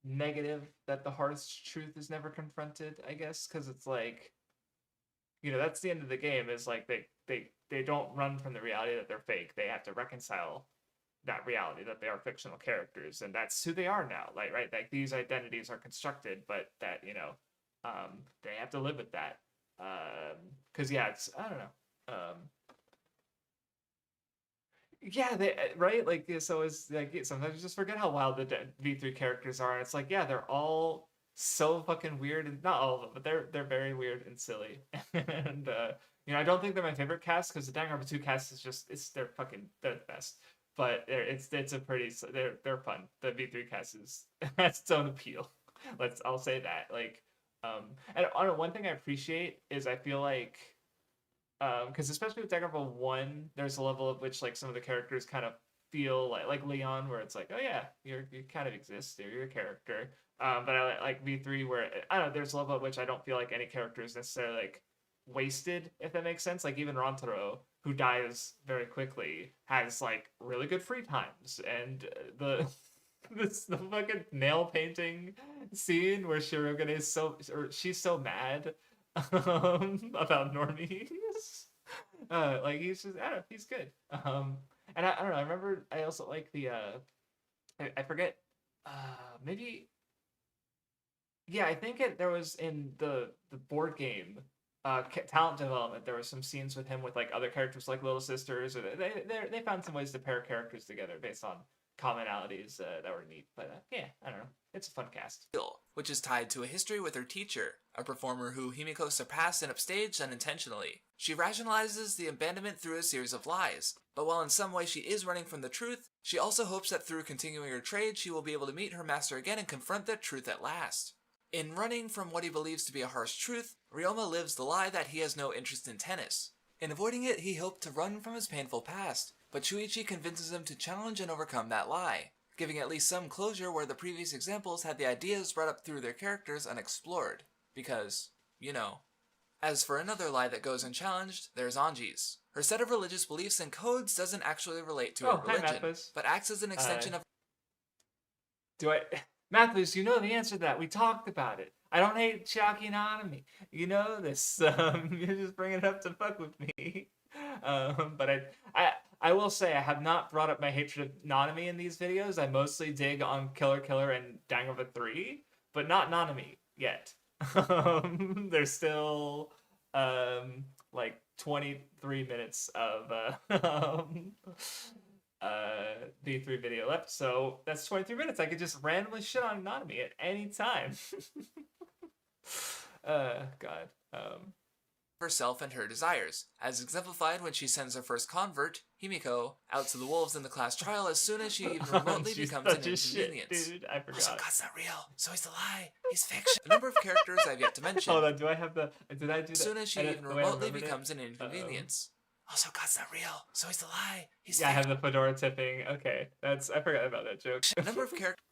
negative that the harsh truth is never confronted, I guess? Because it's like, that's the end of the game, is like they don't run from the reality that they're fake. They have to reconcile that reality that they are fictional characters, and that's who they are now. Like, right, like these identities are constructed, but that they have to live with that. Because it's I don't know. Yeah, they right like so it's like sometimes you just forget how wild the V3 characters are. And it's like they're all so fucking weird, and not all of them, but they're very weird and silly. And I don't think they're my favorite cast because the Danganronpa 2 cast is just they're the best. But it's a pretty they're fun. The V3 cast has its own appeal. I'll say that. Like and I don't know, one thing I appreciate is I feel like because especially with Danganronpa 1, there's a level at which like some of the characters kind of feel like Leon, where it's like, oh yeah, you kind of exist, you're a character. But I like V3 where I don't know, there's a level at which I don't feel like any character is necessarily like wasted, if that makes sense. Like even Rantaro, who dies very quickly, has like really good free times, and the fucking nail painting scene where Shirogane is she's so mad about normies. Like he's just I don't know, he's good. And I don't know, I remember I also like the I forget maybe I think there was in the board game talent development, there were some scenes with him with like other characters like little sisters, or they found some ways to pair characters together based on commonalities that were neat. But I don't know, it's a fun cast. Which is tied to a history with her teacher, a performer who Himiko surpassed and upstaged unintentionally. She rationalizes the abandonment through a series of lies, but while in some way she is running from the truth, she also hopes that through continuing her trade she will be able to meet her master again and confront that truth at last. In running from what he believes to be a harsh truth, Ryoma lives the lie that he has no interest in tennis. In avoiding it, he hoped to run from his painful past, but Shuichi convinces him to challenge and overcome that lie, giving at least some closure where the previous examples had the ideas brought up through their characters unexplored. Because, As for another lie that goes unchallenged, there's Anji's. Her set of religious beliefs and codes doesn't actually relate to her religion, but acts as an extension of... Do I... Matthews, you know the answer to that. We talked about it. I don't hate Chiaki Nanami. You know this. You're just bringing it up to fuck with me. But I will say I have not brought up my hatred of Nanami in these videos. I mostly dig on Killer Killer and Danganronpa 3, but not Nanami yet. There's still like 23 minutes of V3 video left, so that's 23 minutes. I could just randomly shit on Nanami at any time. God. Herself and her desires, as exemplified when she sends her first convert, Himiko, out to the wolves in the class trial as soon as she even remotely becomes an inconvenience. Dude, I forgot. Also, God's not real, so he's a lie. He's fiction. The number of characters I've yet to mention. Hold on, do I have the? Did I do that? As soon as she even remotely becomes an inconvenience. Also, God's not real, so he's a lie. He's I have the fedora tipping. Okay, I forgot about that joke. The number of characters.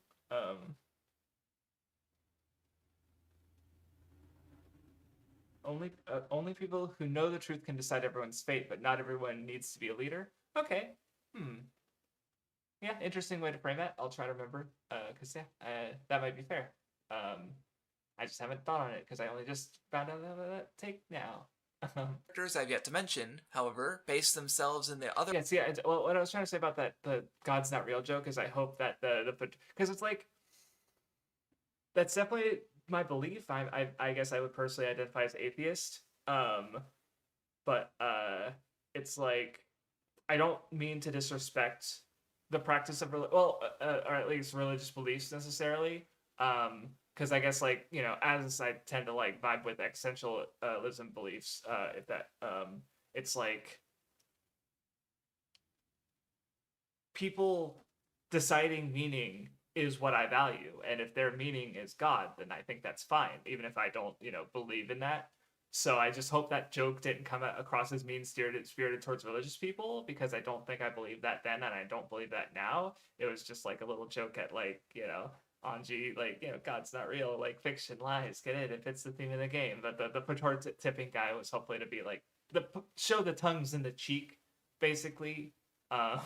Only people who know the truth can decide everyone's fate, but not everyone needs to be a leader. Okay. Yeah, interesting way to frame that. I'll try to remember. That might be fair. I just haven't thought on it because I only just found out about that take now. Characters I've yet to mention, however, base themselves in the other. Yeah, see, well, what I was trying to say about the God's not real joke is I hope that because it's like that's definitely my belief. I guess I would personally identify as atheist. But it's like I don't mean to disrespect the practice of or at least religious beliefs necessarily. Because I guess like as I tend to like vibe with existentialism beliefs, if that it's like people deciding meaning is what I value, and if their meaning is God, then I think that's fine, even if I don't believe in that. So I just hope that joke didn't come across as spirited towards religious people, because I don't think I believed that then, and I don't believe that now. It was just like a little joke at like Anji, like God's not real, like fiction, lies, get it? It fits the theme of the game. But the fedora tipping guy was hopefully to be like show the tongues in the cheek, basically. That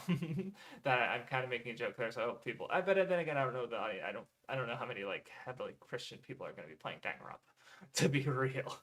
I'm kind of making a joke there, so I hope people. But then again, I don't know the audience. I don't know how many like heavily Christian people are going to be playing Danganronpa, to be real.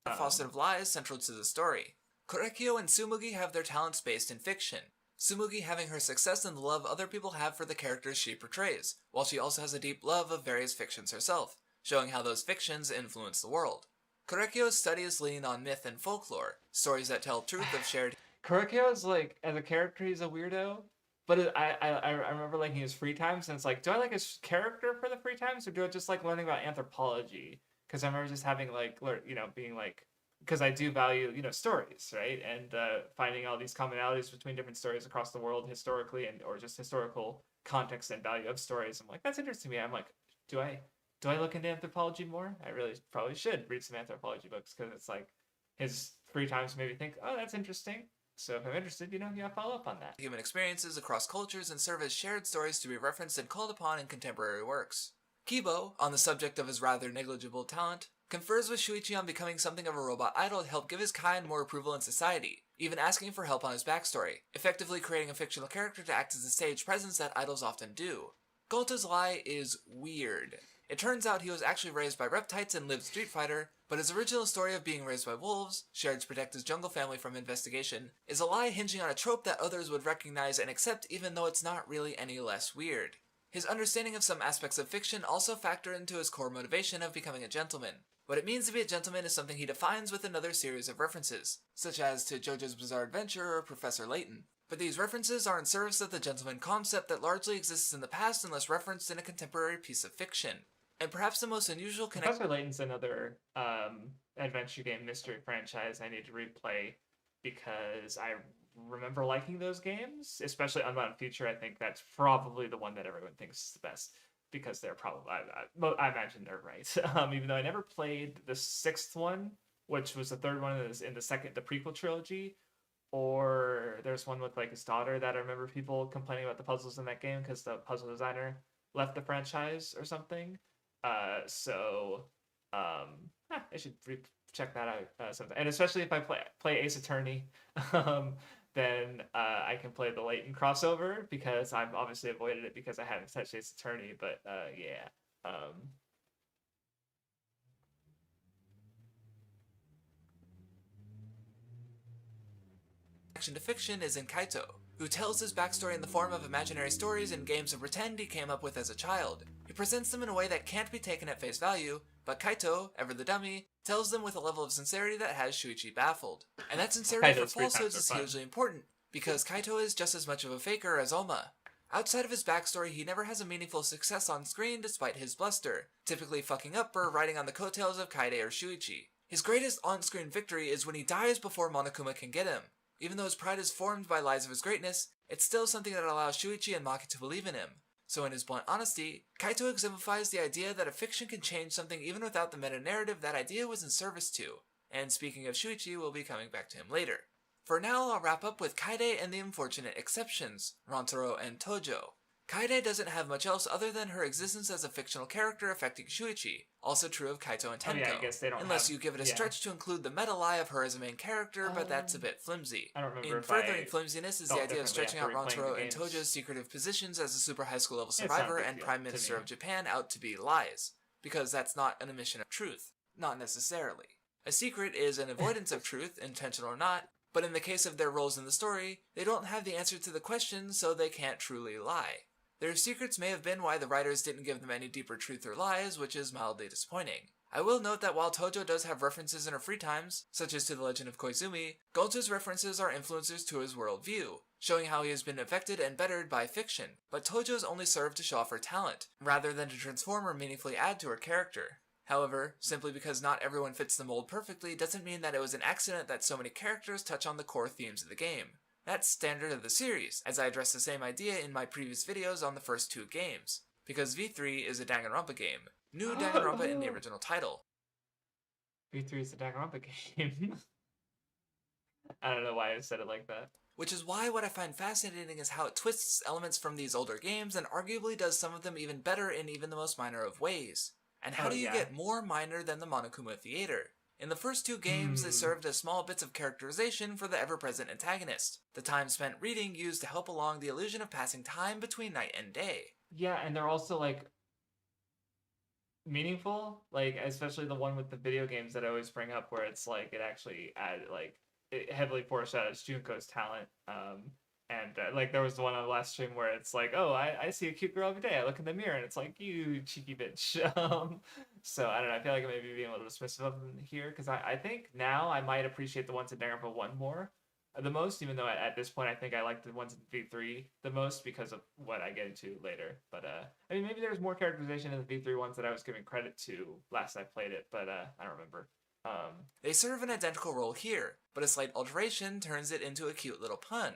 Facet of lies central to the story. Korekio and Tsumugi have their talents based in fiction. Tsumugi having her success in the love other people have for the characters she portrays, while she also has a deep love of various fictions herself, showing how those fictions influence the world. Korekio's studies lean on myth and folklore, stories that tell truth of shared. Korekio's like, as a character, he's a weirdo, but I remember liking his free times, and it's like, do I like his character for the free times, or do I just like learning about anthropology? Because I remember just having like, being like, because I do value, stories, right? And finding all these commonalities between different stories across the world historically, or just historical context and value of stories. I'm like, that's interesting to me. I'm like, do I look into anthropology more? I really probably should read some anthropology books, because it's like his free times made me think, oh, that's interesting. So if I'm interested, follow up on that. Human experiences across cultures and serve as shared stories to be referenced and called upon in contemporary works. Kibo, on the subject of his rather negligible talent, confers with Shuichi on becoming something of a robot idol to help give his kind more approval in society, even asking for help on his backstory, effectively creating a fictional character to act as a stage presence that idols often do. Goto's lie is weird. It turns out he was actually raised by reptites and lived Street Fighter, but his original story of being raised by wolves, shared to protect his jungle family from investigation, is a lie hinging on a trope that others would recognize and accept even though it's not really any less weird. His understanding of some aspects of fiction also factor into his core motivation of becoming a gentleman. What it means to be a gentleman is something he defines with another series of references, such as to JoJo's Bizarre Adventure or Professor Layton. But these references are in service of the gentleman concept that largely exists in the past unless referenced in a contemporary piece of fiction. And perhaps the most unusual connection. Professor Layton's another adventure game mystery franchise I need to replay, because I remember liking those games, especially Unbound Future. I think that's probably the one that everyone thinks is the best, because they're probably, I imagine they're right. Even though I never played the sixth one, which was the third one in the prequel trilogy, or there's one with like his daughter that I remember people complaining about the puzzles in that game because the puzzle designer left the franchise or something. I should check that out sometime. And especially if I play Ace Attorney, then I can play the latent crossover because I've obviously avoided it because I haven't touched Ace Attorney. But yeah. To fiction is in Kaito, who tells his backstory in the form of imaginary stories and games of pretend he came up with as a child. He presents them in a way that can't be taken at face value, but Kaito, ever the dummy, tells them with a level of sincerity that has Shuichi baffled. And that sincerity for falsehoods is hugely important, because Kaito is just as much of a faker as Oma. Outside of his backstory, he never has a meaningful success on screen despite his bluster, typically fucking up or riding on the coattails of Kaide or Shuichi. His greatest on-screen victory is when he dies before Monokuma can get him. Even though his pride is formed by lies of his greatness, it's still something that allows Shuichi and Maki to believe in him. So in his blunt honesty, Kaito exemplifies the idea that a fiction can change something even without the meta-narrative that idea was in service to. And speaking of Shuichi, we'll be coming back to him later. For now, I'll wrap up with Kaide and the unfortunate exceptions, Rantaro and Tojo. Kaide doesn't have much else other than her existence as a fictional character affecting Shuichi, also true of Kaito and Tenko, I guess they don't unless you give it a stretch to include the meta lie of her as a main character, but that's a bit flimsy. I don't remember In furthering flimsiness is the idea of stretching out Rantaro and Tojo's secretive positions as a super high school level survivor and Prime Minister of Japan out to be lies, because that's not an omission of truth. Not necessarily. A secret is an avoidance of truth, intentional or not, but in the case of their roles in the story, they don't have the answer to the question, so they can't truly lie. Their secrets may have been why the writers didn't give them any deeper truth or lies, which is mildly disappointing. I will note that while Tojo does have references in her free times, such as to the Legend of Koizumi, Gojo's references are influencers to his worldview, showing how he has been affected and bettered by fiction, but Tojo's only served to show off her talent, rather than to transform or meaningfully add to her character. However, simply because not everyone fits the mold perfectly doesn't mean that it was an accident that so many characters touch on the core themes of the game. That's standard of the series, as I addressed the same idea in my previous videos on the first two games, because V3 is a Danganronpa game, new Danganronpa in the original title. V3 is a Danganronpa game. I don't know why I said it like that. Which is why what I find fascinating is how it twists elements from these older games and arguably does some of them even better in even the most minor of ways. And how do you get more minor than the Monokuma Theater? In the first two games, they served as small bits of characterization for the ever-present antagonist, the time spent reading used to help along the illusion of passing time between night and day. Yeah, and they're also, like, meaningful, like, especially the one with the video games that I always bring up where it's, like, it actually added, like, it heavily foreshadows Junko's talent, like, there was the one on the last stream where it's like, oh, I see a cute girl every day. I look in the mirror and it's like, you cheeky bitch. So, I don't know. I feel like I may be being a little dismissive of them here because I think now I might appreciate the ones in Danganronpa 1 more, the most, even though at this point I think I like the ones in V3 the most because of what I get into later. But, I mean, maybe there's more characterization in the V3 ones that I was giving credit to last I played it, but I don't remember. They serve an identical role here, but a slight alteration turns it into a cute little pun.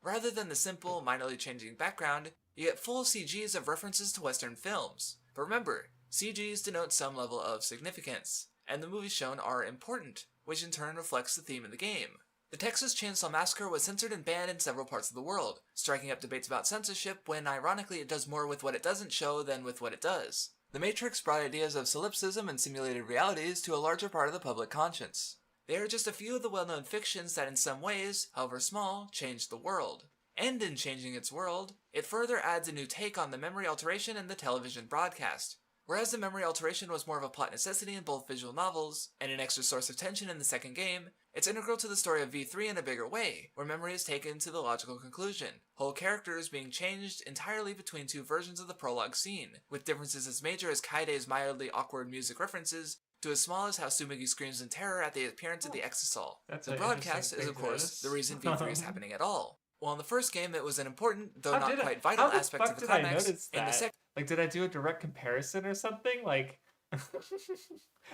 Rather than the simple, minorly changing background, you get full CGs of references to Western films. But remember, CGs denote some level of significance, and the movies shown are important, which in turn reflects the theme of the game. The Texas Chainsaw Massacre was censored and banned in several parts of the world, striking up debates about censorship when ironically it does more with what it doesn't show than with what it does. The Matrix brought ideas of solipsism and simulated realities to a larger part of the public conscience. They are just a few of the well-known fictions that in some ways, however small, changed the world. And in changing its world, it further adds a new take on the memory alteration in the television broadcast. Whereas the memory alteration was more of a plot necessity in both visual novels, and an extra source of tension in the second game, it's integral to the story of V3 in a bigger way, where memory is taken to the logical conclusion, whole characters being changed entirely between two versions of the prologue scene, with differences as major as Kaide's mildly awkward music references, to as small as how Tsumugi screams in terror at the appearance of the Exisal. The broadcast is, of course, the reason V3 is happening at all. While in the first game it was an important, though not quite vital aspect of the climax, in the second... Like, did I do a direct comparison or something? Like,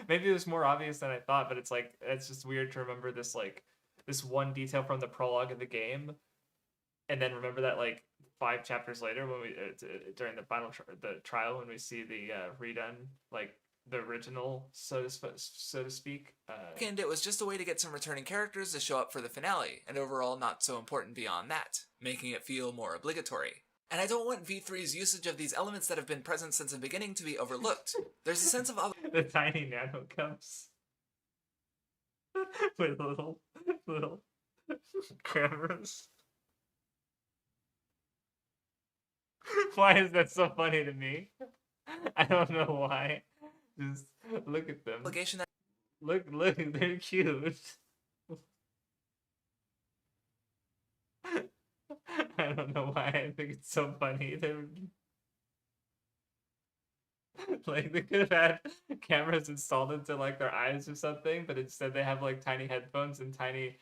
maybe it was more obvious than I thought, but it's like, it's just weird to remember this, like, this one detail from the prologue of the game, and then remember that, like, 5 chapters later, when we, during the final, the trial, when we see the redone, like, the original, so to speak. And it was just a way to get some returning characters to show up for the finale, and overall not so important beyond that, making it feel more obligatory. And I don't want V3's usage of these elements that have been present since the beginning to be overlooked. There's a sense of... the tiny nano cups. With little Cameras. Why is that so funny to me? I don't know why. Just look at them. Allegation that Look, they're cute. I don't know why I think it's so funny. They're like they could have had cameras installed into like their eyes or something, but instead they have like tiny headphones and tiny.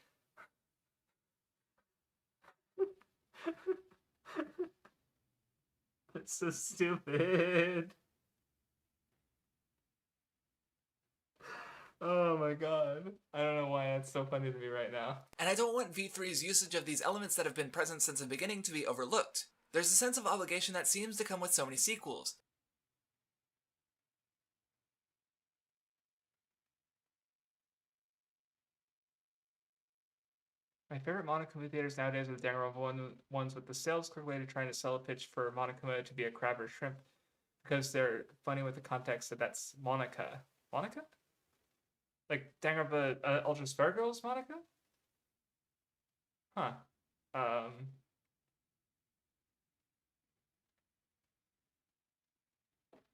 It's so stupid. Oh my god. I don't know why that's so funny to me right now. and I don't want V3's usage of these elements that have been present since the beginning to be overlooked. There's a sense of obligation that seems to come with so many sequels. My favorite Monokuma theaters nowadays are the Danganronpa ones with the sales clerk later trying to sell a pitch for Monokuma to be a crab or shrimp because they're funny with the context that that's Monica. Monica? Like Danganronpa Ultra Spare Girls Monica? Huh. Um,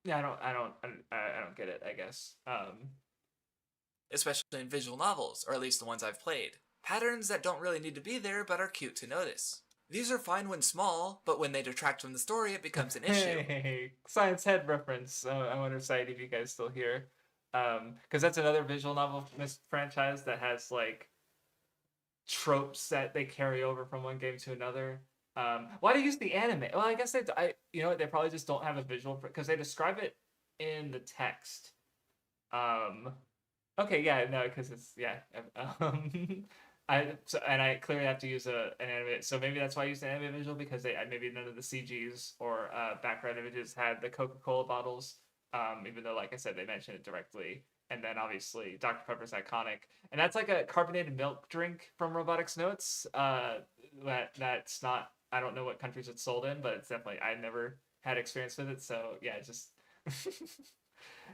yeah, I don't get it, I guess. Especially in visual novels, or at least the ones I've played. Patterns that don't really need to be there but are cute to notice. These are fine when small, but when they detract from the story, it becomes an issue. Hey, Science Head reference. I wonder if you guys still here. Because that's another visual novel franchise that has like tropes that they carry over from one game to another. Why do you use the anime? Well, I guess you know what, they probably just don't have a visual because they describe it in the text. Okay, yeah, no, because it's yeah. I clearly have to use an anime, so maybe that's why I used an anime visual because maybe none of the CGs or background images had the Coca-Cola bottles. Even though, like I said, they mentioned it directly, and then obviously Dr. Pepper's iconic, and that's like a carbonated milk drink from Robotics Notes. That's not. I don't know what countries it's sold in, but it's definitely I never had experience with it, so yeah, just.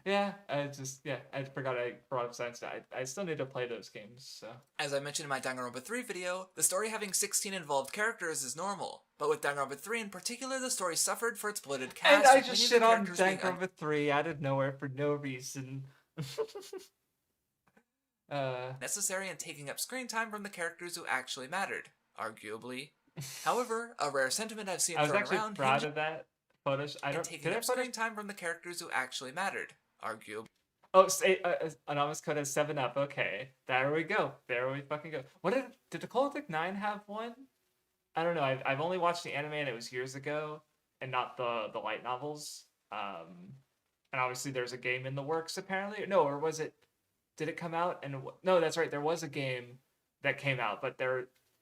Yeah, I forgot I brought up Science. I still need to play those games. So As I mentioned in my Danganronpa 3 video, the story having 16 involved characters is normal, but with Danganronpa 3 in particular, the story suffered for its bloated cast. and I with just many of shit the on characters being Danganronpa 3 out of nowhere for no reason. necessary and taking up screen time from the characters who actually mattered, arguably. However, a rare sentiment I've seen I was thrown actually around proud hinges of that photos. I on don't taking did I up photos? screen time from the characters who actually mattered, arguably. Oh, say, anonymous code has 7 up. Okay, there we go. There we fucking go. What did the Colitic 9 have one? I don't know. I've only watched the anime and it was years ago, and not the light novels. And obviously there's a game in the works apparently. No, or was it? Did it come out? And no, that's right. There was a game that came out, but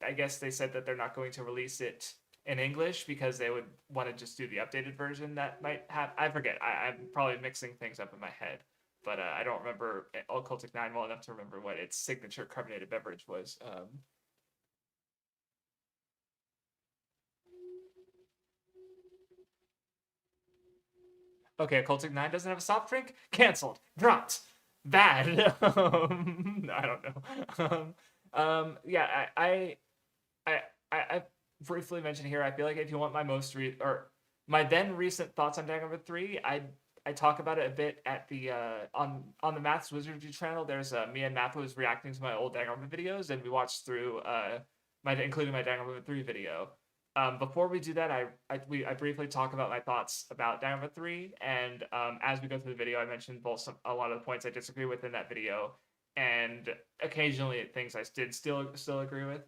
I guess they said that they're not going to release it in English because they would want to just do the updated version that might have. I forget. I'm probably mixing things up in my head, but I don't remember Occultic 9 well enough to remember what its signature carbonated beverage was. Okay, Occultic 9 doesn't have a soft drink? Cancelled. Dropped. Bad. I don't know. Yeah, I briefly mentioned here, I feel like if you want my or my then recent thoughts on Danganronpa 3, I talk about it a bit at the on the Maths Wizardry channel. There's me and Math was reacting to my old Danganronpa videos, and we watched through including my Danganronpa 3 video. Before we do that, I briefly talk about my thoughts about Danganronpa 3, and as we go through the video, I mentioned a lot of the points I disagree with in that video, and occasionally things I did still agree with.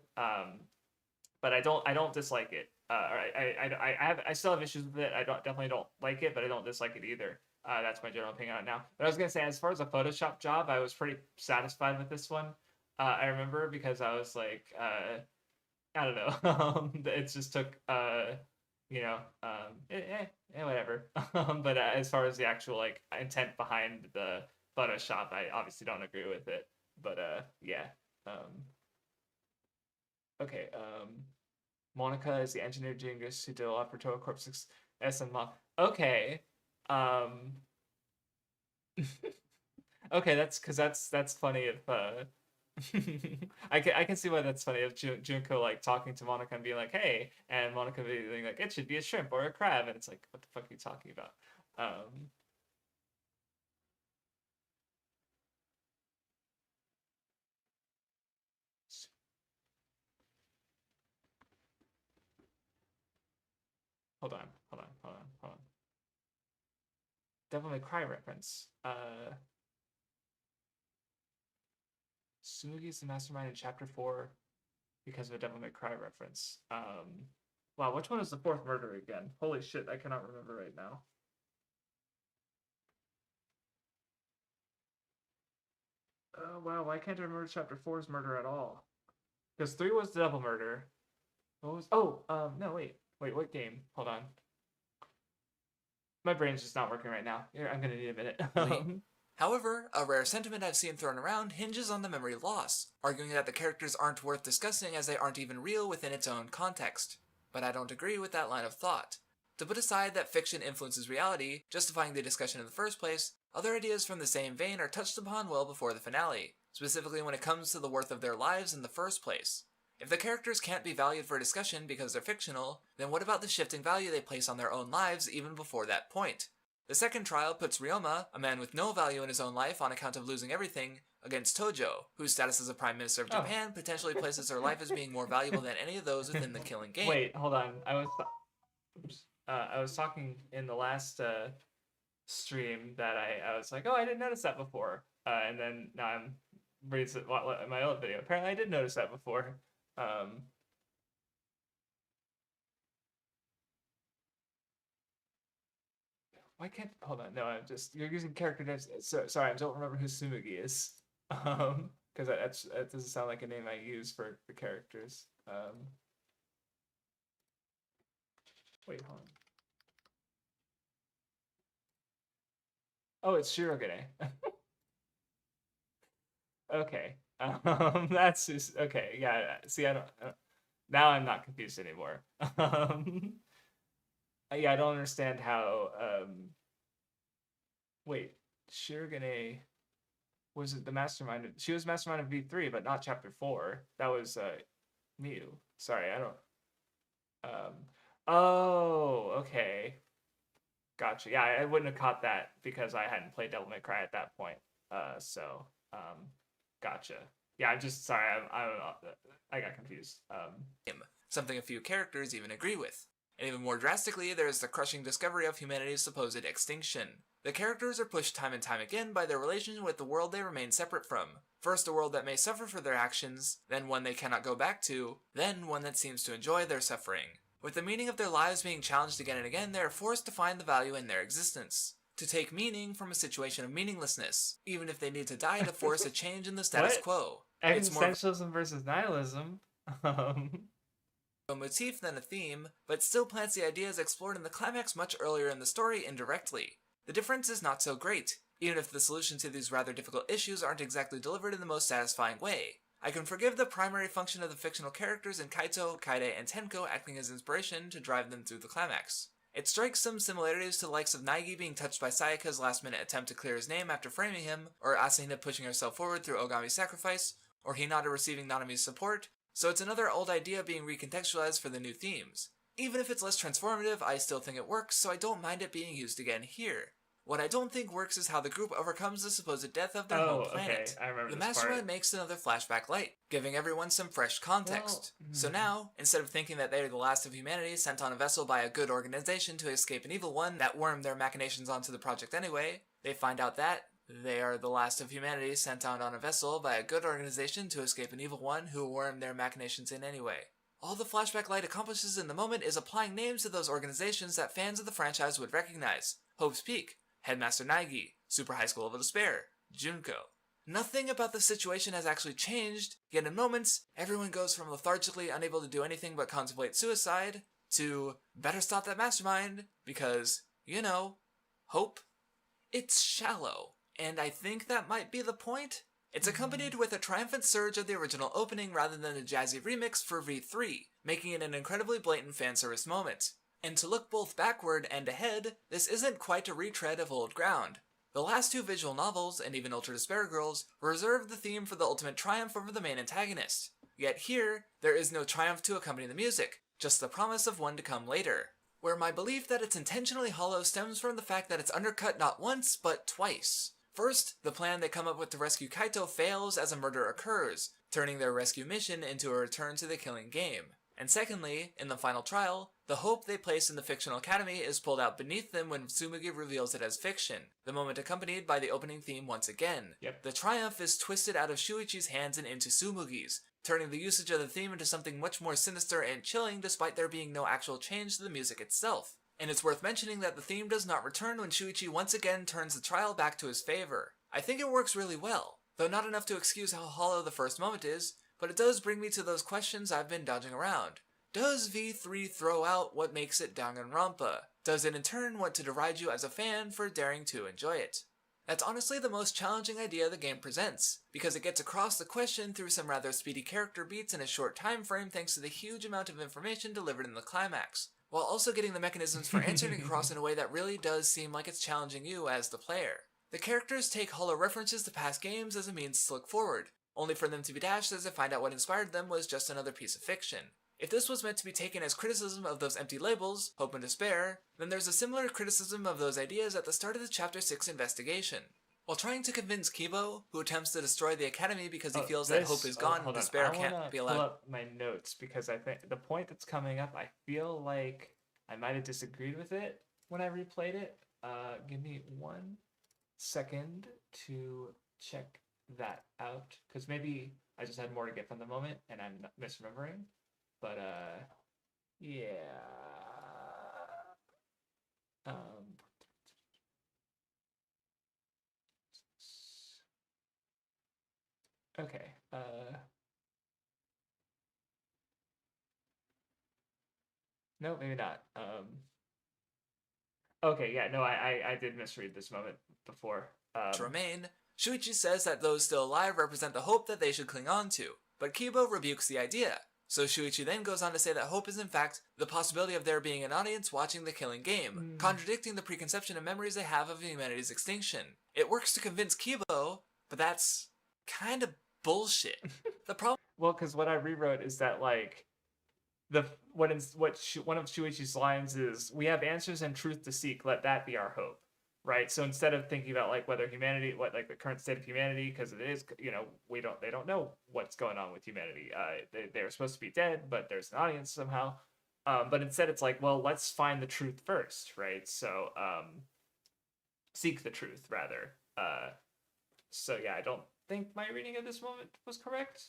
But I don't dislike it. I still have issues with it. Definitely don't like it, but I don't dislike it either. That's my general opinion on it now. But I was gonna say, as far as a Photoshop job, I was pretty satisfied with this one. I remember because I was like, I don't know. It just took, whatever. But as far as the actual like intent behind the Photoshop, I obviously don't agree with it. But yeah. Okay. Monica is the engineer genius who did a lot for Total Corp 6S and Mock. Okay. Okay, that's funny if I can see why that's funny of Junko like talking to Monica and being like, "Hey," and Monica being like, "It should be a shrimp or a crab," and it's like, "What the fuck are you talking about?" Um, hold on, hold on, hold on, hold on. Devil May Cry reference. Sumugi is the mastermind in Chapter 4 because of a Devil May Cry reference. Wow, which one is the fourth murder again? Holy shit, I cannot remember right now. Oh wow, why can't I remember Chapter 4's murder at all? Because 3 was the double murder. What was? Oh, no, wait, what game? Hold on. My brain's just not working right now. Here, I'm gonna need a minute. However, a rare sentiment I've seen thrown around hinges on the memory loss, arguing that the characters aren't worth discussing as they aren't even real within its own context. But I don't agree with that line of thought. To put aside that fiction influences reality, justifying the discussion in the first place, other ideas from the same vein are touched upon well before the finale, specifically when it comes to the worth of their lives in the first place. If the characters can't be valued for discussion because they're fictional, then what about the shifting value they place on their own lives even before that point? The second trial puts Ryoma, a man with no value in his own life on account of losing everything, against Tojo, whose status as a Prime Minister of Japan potentially places her life as being more valuable than any of those within the Killing game. Wait, hold on. I was talking in the last stream that I was like, oh, I didn't notice that before, and then now I'm reading my old video. Apparently, I did notice that before. Why can't hold on? No, I'm just you're using character names. So sorry, I don't remember who Sumugi is. Because that doesn't sound like a name I use for the characters. Wait, hold on. Oh, it's Shirogane. Okay. That's just okay. Yeah. See, I don't. Now I'm not confused anymore. Yeah, I don't understand how. Wait, Shirogane was it the mastermind? She was mastermind of V3, but not Chapter 4. That was Miu. Sorry, I don't. Oh, okay. Gotcha. Yeah, I wouldn't have caught that because I hadn't played Devil May Cry at that point. Gotcha. Yeah, I'm just sorry. I got confused. Something a few characters even agree with. And even more drastically, there is the crushing discovery of humanity's supposed extinction. The characters are pushed time and time again by their relation with the world they remain separate from. First a world that may suffer for their actions, then one they cannot go back to, then one that seems to enjoy their suffering. With the meaning of their lives being challenged again and again, they are forced to find the value in their existence. To take meaning from a situation of meaninglessness, even if they need to die to force a change in the status quo. It's more existentialism versus nihilism. A motif than a theme, but still plants the ideas explored in the climax much earlier in the story indirectly. The difference is not so great, even if the solution to these rather difficult issues aren't exactly delivered in the most satisfying way. I can forgive the primary function of the fictional characters in Kaito, Kaide, and Tenko acting as inspiration to drive them through the climax. It strikes some similarities to the likes of Naegi being touched by Sayaka's last-minute attempt to clear his name after framing him, or Asahina pushing herself forward through Ogami's sacrifice, or Hinata receiving Nanami's support, so it's another old idea being recontextualized for the new themes. Even if it's less transformative, I still think it works, so I don't mind it being used again here. What I don't think works is how the group overcomes the supposed death of their home planet. Okay. I remember the this mastermind part. makes another flashback light, giving everyone some fresh context. So now, instead of thinking that they are the last of humanity sent on a vessel by a good organization to escape an evil one that wormed their machinations onto the project anyway, they find out that they are the last of humanity sent out on a vessel by a good organization to escape an evil one who wormed their machinations in anyway. All the flashback light accomplishes in the moment is applying names to those organizations that fans of the franchise would recognize. Hope's Peak, Headmaster Naegi, Super High School of Despair, Junko. Nothing about the situation has actually changed, yet in moments, everyone goes from lethargically unable to do anything but contemplate suicide, to better stop that mastermind, because, hope. It's shallow, and I think that might be the point. It's accompanied with a triumphant surge of the original opening rather than a jazzy remix for V3, making it an incredibly blatant fanservice moment. And to look both backward and ahead, this isn't quite a retread of old ground. The last two visual novels, and even Ultra Despair Girls, reserved the theme for the ultimate triumph over the main antagonist. Yet here, there is no triumph to accompany the music, just the promise of one to come later. Where my belief that it's intentionally hollow stems from the fact that it's undercut not once, but twice. First, the plan they come up with to rescue Kaito fails as a murder occurs, turning their rescue mission into a return to the killing game. And secondly, in the final trial, the hope they place in the fictional academy is pulled out beneath them when Tsumugi reveals it as fiction, the moment accompanied by the opening theme once again. Yep. The triumph is twisted out of Shuichi's hands and into Tsumugi's, turning the usage of the theme into something much more sinister and chilling despite there being no actual change to the music itself. And it's worth mentioning that the theme does not return when Shuichi once again turns the trial back to his favor. I think it works really well, though not enough to excuse how hollow the first moment is, but it does bring me to those questions I've been dodging around. Does V3 throw out what makes it Danganronpa? Does it in turn want to deride you as a fan for daring to enjoy it? That's honestly the most challenging idea the game presents, because it gets across the question through some rather speedy character beats in a short time frame thanks to the huge amount of information delivered in the climax, while also getting the mechanisms for answering across in a way that really does seem like it's challenging you as the player. The characters take hollow references to past games as a means to look forward, only for them to be dashed as they find out what inspired them was just another piece of fiction. If this was meant to be taken as criticism of those empty labels, hope and despair, then there's a similar criticism of those ideas at the start of the Chapter 6 investigation. While trying to convince Kibo, who attempts to destroy the academy because he feels that hope is gone and despair can't be allowed. I want to pull up my notes because I think the point that's coming up, I feel like I might have disagreed with it when I replayed it. Give me 1 second to check that out, because maybe I just had more to get from the moment and I'm misremembering. But yeah. Okay. No, maybe not. Okay, yeah, no, I did misread this moment before. To remain, Shuichi says that those still alive represent the hope that they should cling on to, but Kibo rebukes the idea. So Shuichi then goes on to say that hope is in fact the possibility of there being an audience watching the killing game, contradicting the preconception and memories they have of humanity's extinction. It works to convince Kibo, but that's kind of bullshit. The problem. Well, because what I rewrote is that like one of Shuichi's lines is, "We have answers and truth to seek. Let that be our hope." Right. So instead of thinking about like whether humanity, what like the current state of humanity, because it is, they don't know what's going on with humanity. They're supposed to be dead, but there's an audience somehow. But instead it's like, well, let's find the truth first, right? So seek the truth rather. So yeah, I don't think my reading of this moment was correct.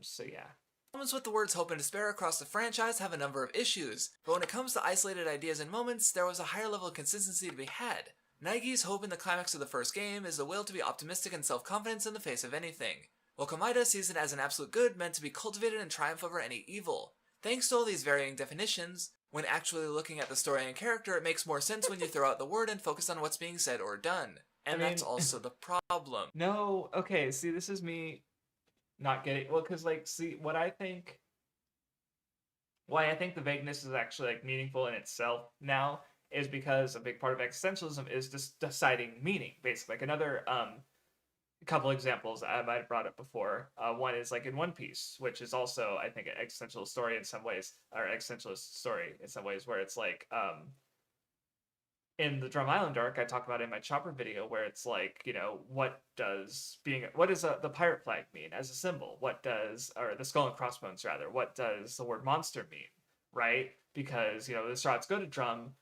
So yeah. Problems with the words hope and despair across the franchise have a number of issues, but when it comes to isolated ideas and moments, there was a higher level of consistency to be had. Naigi's hope in the climax of the first game is the will to be optimistic and self-confidence in the face of anything, while Komaeda sees it as an absolute good meant to be cultivated and triumph over any evil. Thanks to all these varying definitions, when actually looking at the story and character, it makes more sense when you throw out the word and focus on what's being said or done. And that's also the problem. No, okay, see, this is me not getting, well, because like, see, why I think the vagueness is actually like meaningful in itself now is because a big part of existentialism is just deciding meaning, basically. Like another couple examples I might have brought up before. One is like in One Piece, which is also, I think, an existential story in some ways, or existentialist story in some ways, where it's like in the Drum Island arc, I talk about in my Chopper video, where it's like, what does the pirate flag mean as a symbol? Or the skull and crossbones rather, what does the word monster mean, right? Because, the Strats go to Drum,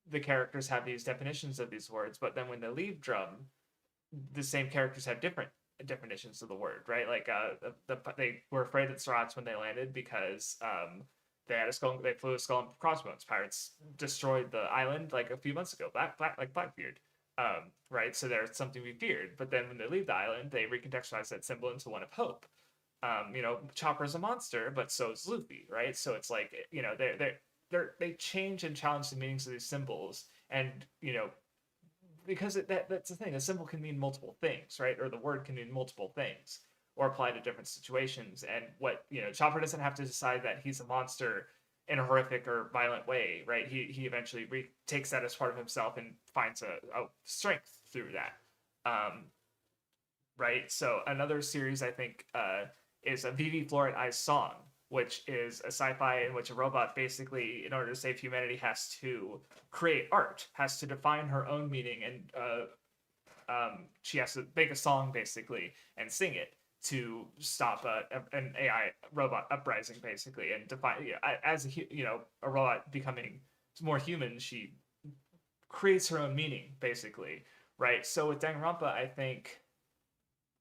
the characters have these definitions of these words, but then when they leave Drum, the same characters have different definitions of the word, right? Like they were afraid that Strats when they landed because they flew a skull and crossbones. Pirates destroyed the island like a few months ago, Blackbeard, right? So there's something we feared. But then when they leave the island, they recontextualize that symbol into one of hope. Chopper's a monster, but so is Luffy, right? So it's like, they change and challenge the meanings of these symbols, and because that's the thing. A symbol can mean multiple things, right? Or the word can mean multiple things, or apply to different situations. And what Chopper doesn't have to decide that he's a monster in a horrific or violent way, right? He eventually takes that as part of himself and finds a strength through that. Right? So another series I think is a Vivi Floret Eyes Song, which is a sci-fi in which a robot basically, in order to save humanity, has to create art, has to define her own meaning, and she has to make a song basically and sing it to stop an AI robot uprising basically and define, as a robot becoming more human, she creates her own meaning basically, right? So with Danganronpa, I think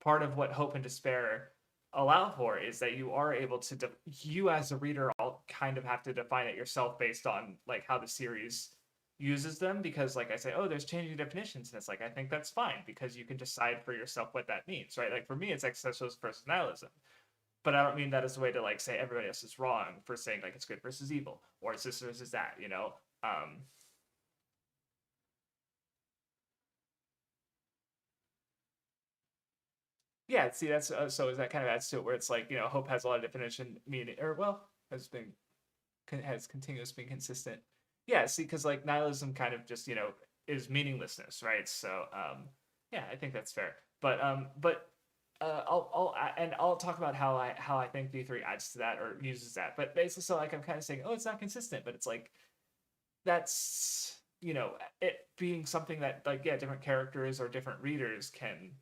part of what hope and despair allow for is that you are able to you as a reader all kind of have to define it yourself based on like how the series uses them, because like I say, oh, there's changing definitions, and it's like I think that's fine because you can decide for yourself what that means, right? Like for me it's existentialist versus nihilism, but I don't mean that as a way to like say everybody else is wrong for saying like it's good versus evil or it's this versus that, yeah, see, that's so that kind of adds to it, where it's like hope has a lot of definition, meaning, or well, has continuous been consistent. Yeah, see, because like nihilism kind of just is meaninglessness, right? So yeah, I think that's fair. I'll talk about how I think V3 adds to that or uses that. But basically, so like I'm kind of saying, oh, it's not consistent, but it's like that's it being something that like yeah, different characters or different readers can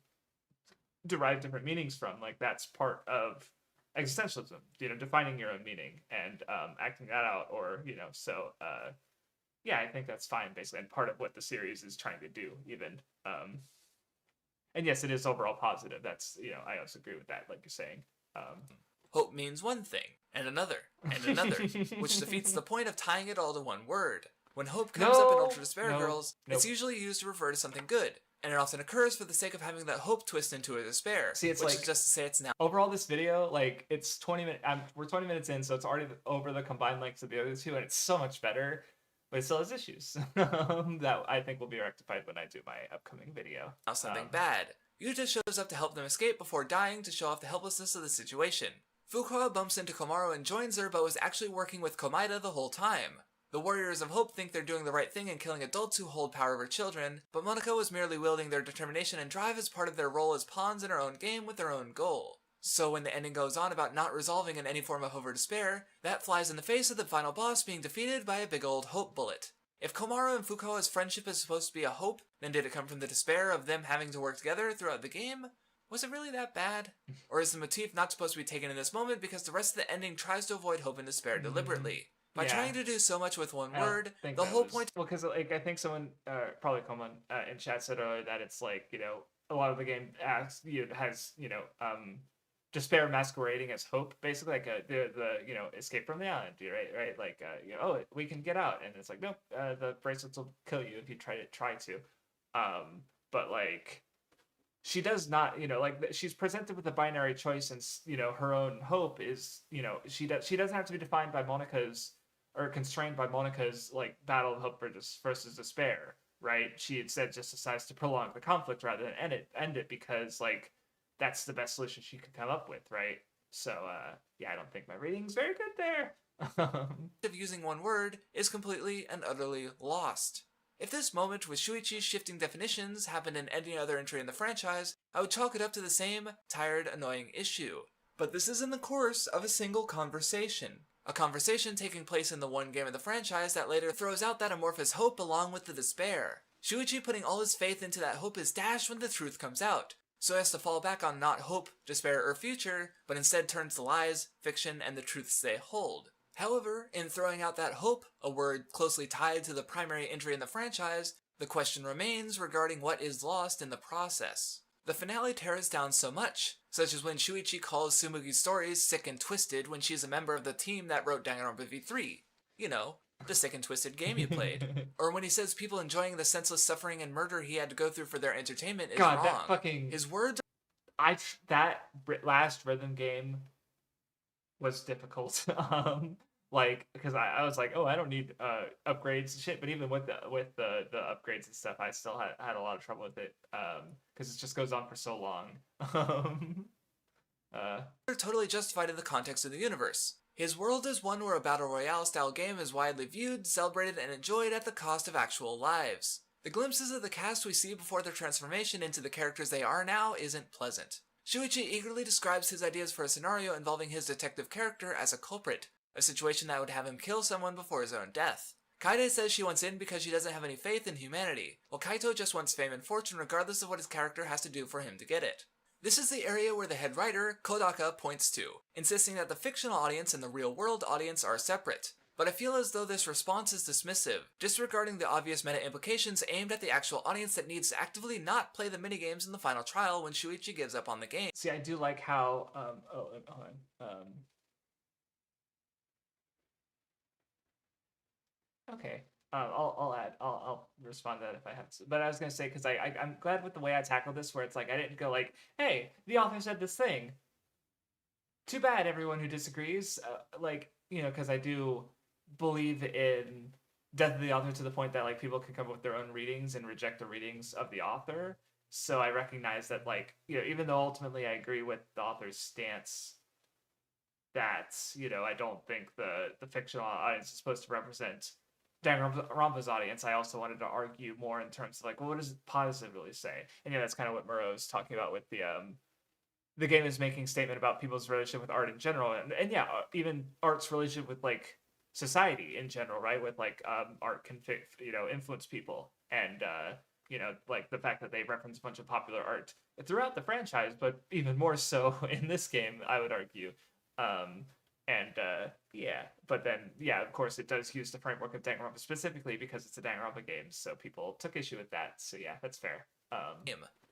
derive different meanings from. Like that's part of existentialism, defining your own meaning and acting that out, or so yeah, I think that's fine basically, and part of what the series is trying to do even. And yes, it is overall positive. That's I also agree with that, like you're saying. Hope means one thing, and another, which defeats the point of tying it all to one word. When hope comes up in Ultra Despair Girls, it's usually used to refer to something good, and it often occurs for the sake of having that hope twist into a despair. See, it's which like, is just to say it's now. Overall, this video, like, it's 20 minutes. We're 20 minutes in, so it's already over the combined lengths of the other two, and it's so much better. But it still has issues that I think will be rectified when I do my upcoming video. Now something bad. Yuta shows up to help them escape before dying to show off the helplessness of the situation. Fukawa bumps into Komaru and joins her, but was actually working with Komaeda the whole time. The Warriors of Hope think they're doing the right thing in killing adults who hold power over children, but Monica was merely wielding their determination and drive as part of their role as pawns in her own game with their own goal. So when the ending goes on about not resolving in any form of hope or despair, that flies in the face of the final boss being defeated by a big old hope bullet. If Komaru and Fukawa's friendship is supposed to be a hope, then did it come from the despair of them having to work together throughout the game? Was it really that bad? Or is the motif not supposed to be taken in this moment because the rest of the ending tries to avoid hope and despair deliberately? By trying to do so much with one word, the whole point... Well, because like, I think someone, probably Coleman, in chat said earlier that it's like, a lot of the game has, despair masquerading as hope, basically, like the escape from the island, right? Like, oh, we can get out, and it's like, nope, the bracelets will kill you if you try to. But like, she does not, like she's presented with a binary choice, and her own hope is, she doesn't have to be defined by Monica's or constrained by Monica's like battle of hope versus despair, right? She instead just decides to prolong the conflict rather than end it because like that's the best solution she could come up with, right? So yeah, I don't think my rating's very good there. of using one word is completely and utterly lost. If this moment with Shuichi's shifting definitions happened in any other entry in the franchise, I would chalk it up to the same tired, annoying issue. But this is in the course of a single conversation. A conversation taking place in the one game of the franchise that later throws out that amorphous hope along with the despair. Shuichi putting all his faith into that hope is dashed when the truth comes out, so as to fall back on not hope, despair, or future, but instead turns to lies, fiction, and the truths they hold. However, in throwing out that hope, a word closely tied to the primary entry in the franchise, the question remains regarding what is lost in the process. The finale tears down so much, such as when Shuichi calls Tsumugi's stories sick and twisted when she's a member of the team that wrote Danganronpa V3. You know, the sick and twisted game you played. Or when he says people enjoying the senseless suffering and murder he had to go through for their entertainment is wrong. That fucking... His words... that last rhythm game was difficult. Like, because I was like, oh, I don't need upgrades and shit, but even with the upgrades and stuff, I still had a lot of trouble with it, because it just goes on for so long. They're totally justified in the context of the universe. His world is one where a battle royale style game is widely viewed, celebrated, and enjoyed at the cost of actual lives. The glimpses of the cast we see before their transformation into the characters they are now isn't pleasant. Shuichi eagerly describes his ideas for a scenario involving his detective character as a culprit, a situation that would have him kill someone before his own death. Kaede says she wants in because she doesn't have any faith in humanity, while Kaito just wants fame and fortune regardless of what his character has to do for him to get it. This is the area where the head writer, Kodaka, points to, insisting that the fictional audience and the real-world audience are separate. But I feel as though this response is dismissive, disregarding the obvious meta implications aimed at the actual audience that needs to actively not play the minigames in the final trial when Shuichi gives up on the game. See, I do like how, hold on. Okay. I'll respond to that if I have to. But I was gonna say, because I'm glad with the way I tackled this, where it's like I didn't go like, hey, the author said this thing. Too bad, everyone who disagrees. Because I do believe in death of the author to the point that like people can come up with their own readings and reject the readings of the author. So I recognize that even though ultimately I agree with the author's stance that I don't think the fictional audience is supposed to represent Danganronpa's audience, I also wanted to argue more in terms of what does it positively say? And that's kind of what Muro's talking about with the game is making a statement about people's relationship with art in general, and even art's relationship with society in general, right? With art can influence people, and the fact that they reference a bunch of popular art throughout the franchise, but even more so in this game, I would argue. But then of course it does use the framework of Danganronpa specifically because it's a Danganronpa game, so people took issue with that. So that's fair.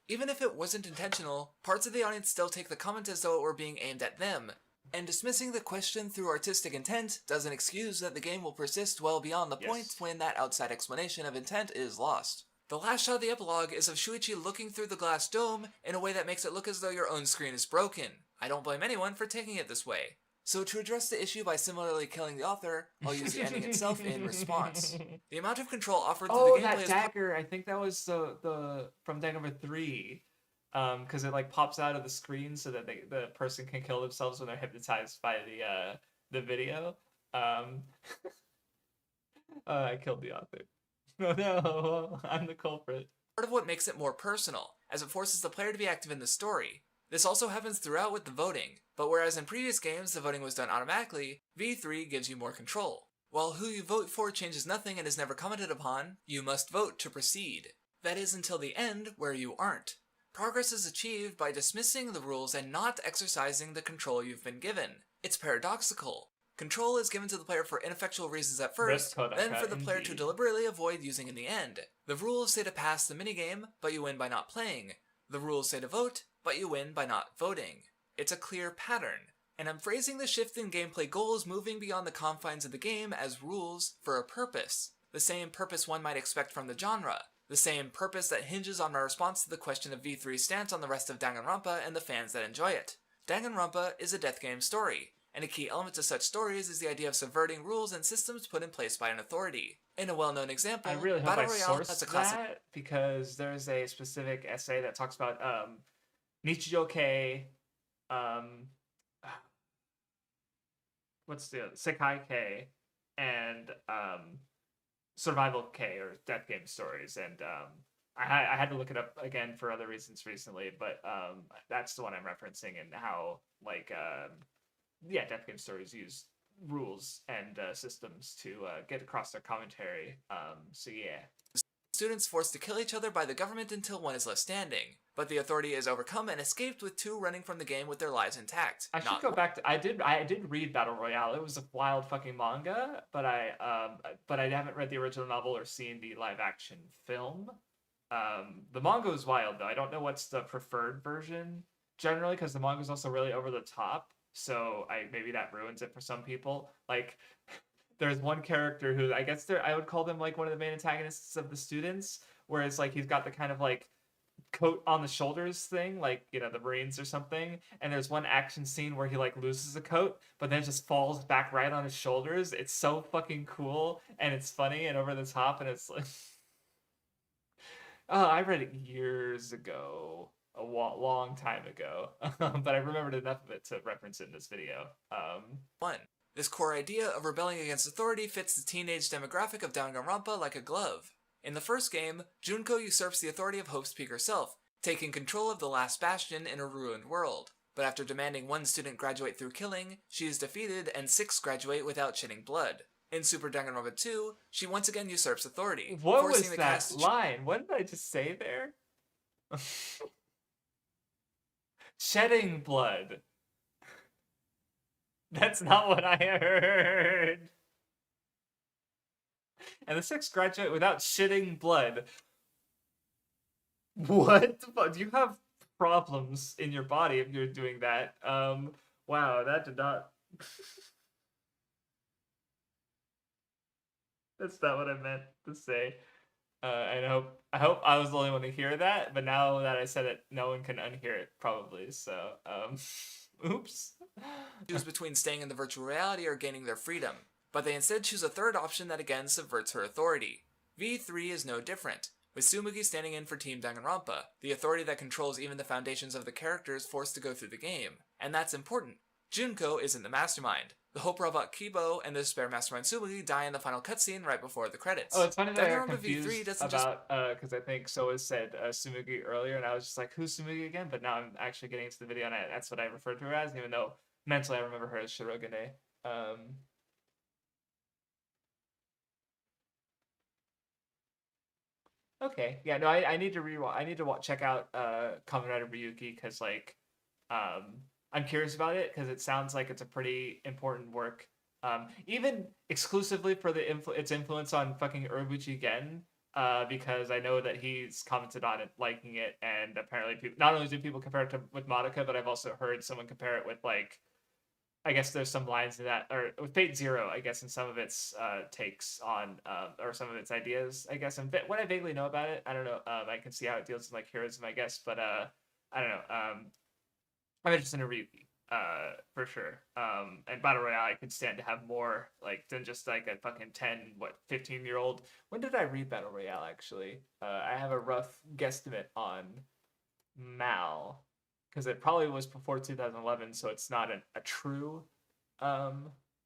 Even if it wasn't intentional, parts of the audience still take the comment as though it were being aimed at them, and dismissing the question through artistic intent doesn't excuse that the game will persist well beyond the point when that outside explanation of intent is lost. The last shot of the epilogue is of Shuichi looking through the glass dome in a way that makes it look as though your own screen is broken. I don't blame anyone for taking it this way. So to address the issue by similarly killing the author, I'll use the ending itself in response. The amount of control offered through the gameplay that dagger! I think that was the from Danganronpa 3, because it pops out of the screen so that the person can kill themselves when they're hypnotized by the video. I killed the author. Oh no, I'm the culprit. Part of what makes it more personal, as it forces the player to be active in the story. This also happens throughout with the voting, but whereas in previous games the voting was done automatically, V3 gives you more control. While who you vote for changes nothing and is never commented upon, you must vote to proceed. That is until the end, where you aren't. Progress is achieved by dismissing the rules and not exercising the control you've been given. It's paradoxical. Control is given to the player for ineffectual reasons at first, then for the player to deliberately avoid using in the end. The rules say to pass the minigame, but you win by not playing. The rules say to vote, but you win by not voting. It's a clear pattern, and I'm phrasing the shift in gameplay goals moving beyond the confines of the game as rules for a purpose. The same purpose one might expect from the genre. The same purpose that hinges on my response to the question of V3's stance on the rest of Danganronpa and the fans that enjoy it. Danganronpa is a death game story, and a key element to such stories is the idea of subverting rules and systems put in place by an authority. In a well-known example, I really hope Battle I Royale sourced has a classic that, because there's a specific essay that talks about Nichijou-kei, what's the other? Sekai-kei, and Survival-kei, or death game stories, and I had to look it up again for other reasons recently, but that's the one I'm referencing, and how death game stories use rules and systems to get across their commentary. Students forced to kill each other by the government until one is left standing, but the authority is overcome and escaped with two running from the game with their lives intact. I should go back to I did read Battle Royale. It was a wild fucking manga, but I haven't read the original novel or seen the live action film. The manga is wild though. I don't know what's the preferred version generally, because the manga is also really over the top. So maybe that ruins it for some people. There's one character who I guess I would call them one of the main antagonists of the students, whereas he's got the kind of coat on the shoulders thing, the Marines or something. And there's one action scene where he loses a coat, but then it just falls back right on his shoulders. It's so fucking cool, and it's funny and over the top, and it's oh, I read it years ago. A long time ago, but I remembered enough of it to reference it in this video. 1. This core idea of rebelling against authority fits the teenage demographic of Danganronpa like a glove. In the first game, Junko usurps the authority of Hope's Peak herself, taking control of the last bastion in a ruined world. But after demanding one student graduate through killing, she is defeated and 6 graduate without shedding blood. In Super Danganronpa 2, she once again usurps authority, What forcing was the that cast to line? What did I just say there? Shedding blood. That's not what I heard. And the 6 graduate without shitting blood. What the fuck? Do you have problems in your body if you're doing that? Wow, that did not. That's not what I meant to say. And I hope I was the only one to hear that, but now that I said it, no one can unhear it probably. So, oops. choose between staying in the virtual reality or gaining their freedom, but they instead choose a third option that again subverts her authority. V3 is no different, with Tsumugi standing in for Team Danganronpa, the authority that controls even the foundations of the characters forced to go through the game. And that's important. Junko isn't the mastermind. The Hope Robot Kibo and the Despair Mastermind Tsumugi die in the final cutscene right before the credits. Oh, it's funny that I got Danganronpa V3 confused doesn't about because I think Soa said Tsumugi earlier, and I was just like, who's Tsumugi again? But now I'm actually getting into the video, and that's what I referred to her as, even though mentally I remember her as Shirogane. Okay, yeah, no, I need to rewatch. I need to check out Kamen Rider Ryuki because I'm curious about it because it sounds like it's a pretty important work. Even exclusively for its influence on fucking Urobuchi Gen, because I know that he's commented on it, liking it, and apparently people, not only do people compare it to with Madoka, but I've also heard someone compare it with like, I guess there's some lines in that, or with Fate Zero, I guess, in some of its takes on, or some of its ideas, I guess. And what I vaguely know about it, I don't know. I can see how it deals with like heroism, I guess, but I don't know. I'm interested in Ryuki, for sure. And Battle Royale, I could stand to have more like than just like a fucking 15-year-old. When did I read Battle Royale? Actually, I have a rough guesstimate on Mal, because it probably was before 2011, so it's not a true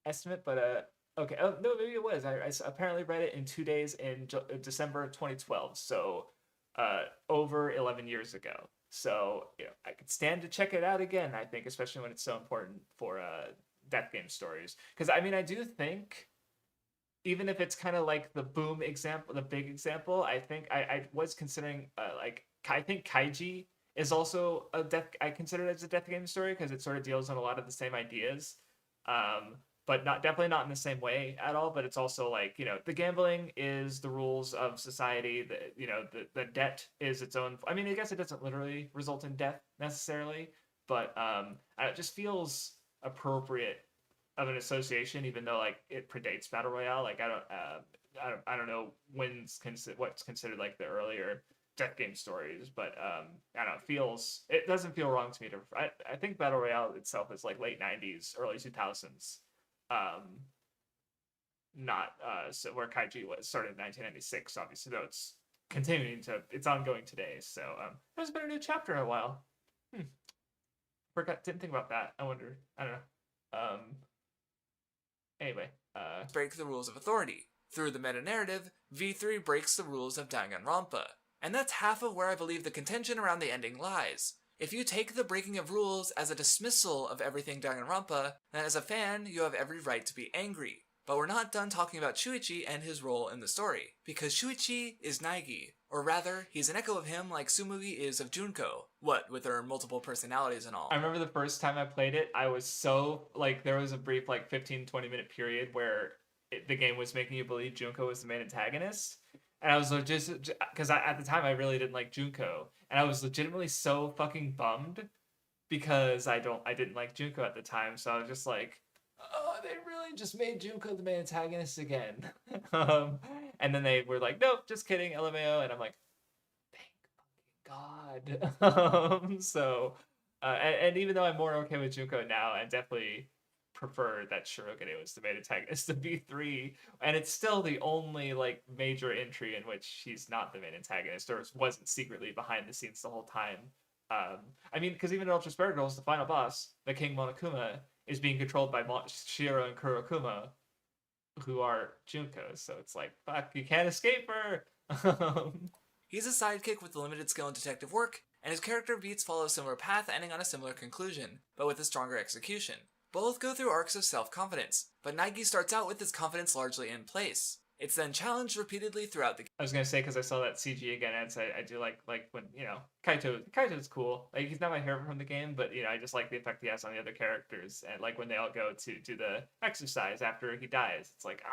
estimate. But okay, oh no, maybe it was. I apparently read it in 2 days in December of 2012, so over 11 years ago. So I could stand to check it out again. I think, especially when it's so important for death game stories, because I mean, I do think, even if it's kind of like the boom example, the big example, I think I was considering like I think Kaiji is also a death. I consider it as a death game story because it sort of deals on a lot of the same ideas, but definitely not in the same way at all. But it's also like the gambling is the rules of society. The debt is its own. I mean, I guess it doesn't literally result in death necessarily, but it just feels appropriate of an association, even though like it predates Battle Royale. Like I don't know what's considered like the earlier death game stories, but I don't know, it doesn't feel wrong to me to I think Battle Royale itself is like late 90s, early 2000s. Not so where Kaiji was started in 1996, obviously, though it's ongoing today. So there's been a new chapter in a while. Didn't think about that. I wonder. I don't know. Anyway, break the rules of authority. Through the meta-narrative, V3 breaks the rules of Danganronpa. And that's half of where I believe the contention around the ending lies. If you take the breaking of rules as a dismissal of everything Danganronpa, then as a fan, you have every right to be angry. But we're not done talking about Shuichi and his role in the story, because Shuichi is Naegi, or rather, he's an echo of him like Tsumugi is of Junko, what with her multiple personalities and all. I remember the first time I played it, I was so, like, there was a brief, like, 15-20 minute period where the game was making you believe Junko was the main antagonist, and I was just, because at the time I really didn't like Junko, and I was legitimately so fucking bummed, because I didn't like Junko at the time, so I was just like, oh, they really just made Junko the main antagonist again. And then they were like, nope, just kidding, LMAO, and I'm like, thank fucking God. And even though I'm more okay with Junko now, I definitely prefer that Shirogane was the main antagonist of V3, and it's still the only like major entry in which he's not the main antagonist, or wasn't secretly behind the scenes the whole time. I mean, because even in Ultra Spirit Girls, the final boss, the King Monokuma, is being controlled by Shiro and Kurokuma, who are Junko. So it's like, fuck, you can't escape her. He's a sidekick with limited skill in detective work, and his character beats follow a similar path, ending on a similar conclusion, but with a stronger execution. Both go through arcs of self-confidence, but Naegi starts out with his confidence largely in place. It's then challenged repeatedly throughout the game. I was gonna say, because I saw that CG again, and I do like when, you know, Kaito's cool. Like, he's not my favorite from the game, but, you know, I just like the effect he has on the other characters, and like when they all go to do the exercise after he dies, it's like,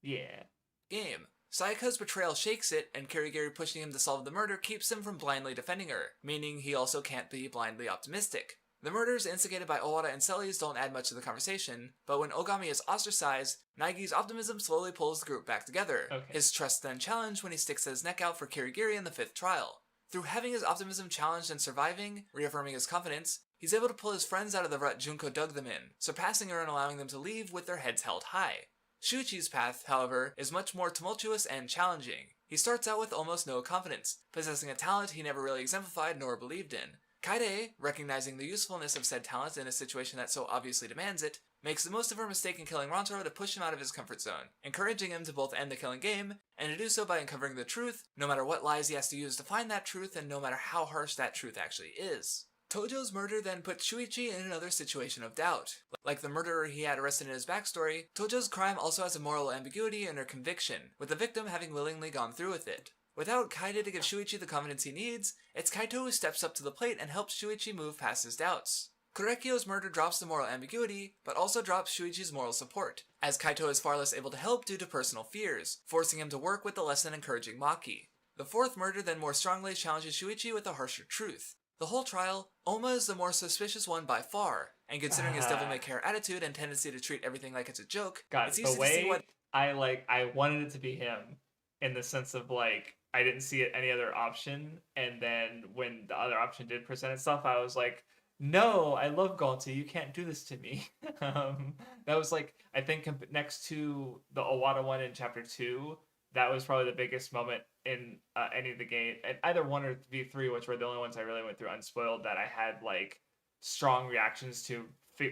yeah. Game. Sayaka's betrayal shakes it, and Kirigiri pushing him to solve the murder keeps him from blindly defending her, meaning he also can't be blindly optimistic. The murders instigated by Owada and Celes don't add much to the conversation, but when Ogami is ostracized, Naigi's optimism slowly pulls the group back together. Okay. His trust then challenged when he sticks his neck out for Kirigiri in the 5th trial. Through having his optimism challenged and surviving, reaffirming his confidence, he's able to pull his friends out of the rut Junko dug them in, surpassing her and allowing them to leave with their heads held high. Shuichi's path, however, is much more tumultuous and challenging. He starts out with almost no confidence, possessing a talent he never really exemplified nor believed in. Kaede, recognizing the usefulness of said talent in a situation that so obviously demands it, makes the most of her mistake in killing Rantaro to push him out of his comfort zone, encouraging him to both end the killing game, and to do so by uncovering the truth, no matter what lies he has to use to find that truth and no matter how harsh that truth actually is. Tojo's murder then put Shuichi in another situation of doubt. Like the murderer he had arrested in his backstory, Tojo's crime also has a moral ambiguity in her conviction, with the victim having willingly gone through with it. Without Kaede to give Shuichi the confidence he needs, it's Kaito who steps up to the plate and helps Shuichi move past his doubts. Kurekyo's murder drops the moral ambiguity, but also drops Shuichi's moral support, as Kaito is far less able to help due to personal fears, forcing him to work with the less than encouraging Maki. The 4th murder then more strongly challenges Shuichi with a harsher truth. The whole trial, Oma is the more suspicious one by far, and considering his devil-may-care attitude and tendency to treat everything like it's a joke, it's easy to see what I wanted it to be him, in the sense of, like, I didn't see any other option, and then when the other option did present itself, I was like, no, I love Gonta, you can't do this to me. That was, like, I think next to the Owada one in chapter 2, that was probably the biggest moment in any of the game, and either 1 or V3, which were the only ones I really went through unspoiled, that I had, like, strong reactions to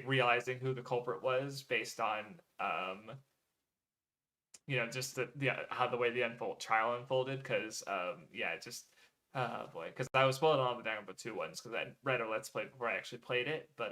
realizing who the culprit was based on, you know, just how the way the trial unfolded, because boy, because I was spoiled on all the Danganronpa 2 ones, because I read a Let's Play before I actually played it, but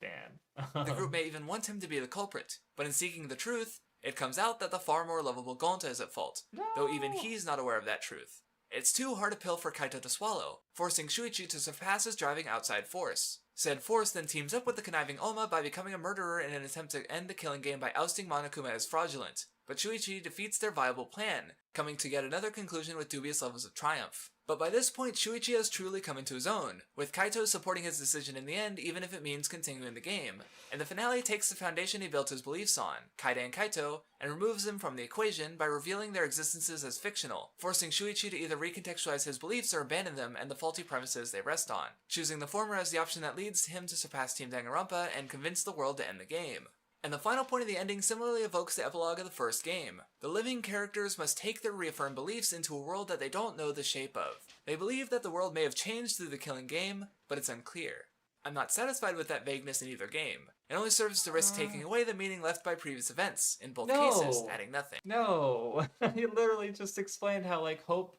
damn. The group may even want him to be the culprit, but in seeking the truth, it comes out that the far more lovable Gonta is at fault, though even he's not aware of that truth. It's too hard a pill for Kaito to swallow, forcing Shuichi to surpass his driving outside force. Said force then teams up with the conniving Oma by becoming a murderer in an attempt to end the killing game by ousting Monokuma as fraudulent, but Shuichi defeats their viable plan, coming to yet another conclusion with dubious levels of triumph. But by this point, Shuichi has truly come into his own, with Kaito supporting his decision in the end even if it means continuing the game, and the finale takes the foundation he built his beliefs on, Kaede and Kaito, and removes them from the equation by revealing their existences as fictional, forcing Shuichi to either recontextualize his beliefs or abandon them and the faulty premises they rest on, choosing the former as the option that leads him to surpass Team Danganronpa and convince the world to end the game. And the final point of the ending similarly evokes the epilogue of the first game. The living characters must take their reaffirmed beliefs into a world that they don't know the shape of. They believe that the world may have changed through the killing game, but it's unclear. I'm not satisfied with that vagueness in either game. It only serves to risk taking away the meaning left by previous events, in both cases, adding nothing. No! You literally just explained how, like, hope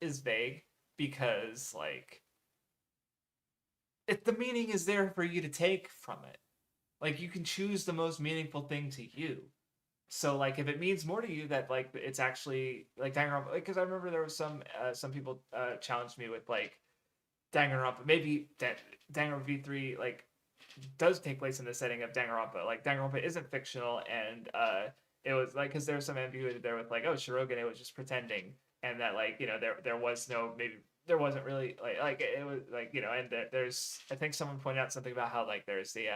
is vague, because, like, the meaning is there for you to take from it. Like, you can choose the most meaningful thing to you. So, like, if it means more to you that, like, it's actually, like, Danganronpa, because I remember there was some people challenged me with, like, Danganronpa, maybe Danganronpa V3, like, does take place in the setting of Danganronpa. Like, Danganronpa isn't fictional, and it was, like, because there's some ambiguity there with, like, oh, Shirogane was just pretending, and that, like, you know, there was no, maybe, there wasn't really, like, it was, like, you know, and there's, I think someone pointed out something about how, like, there's the,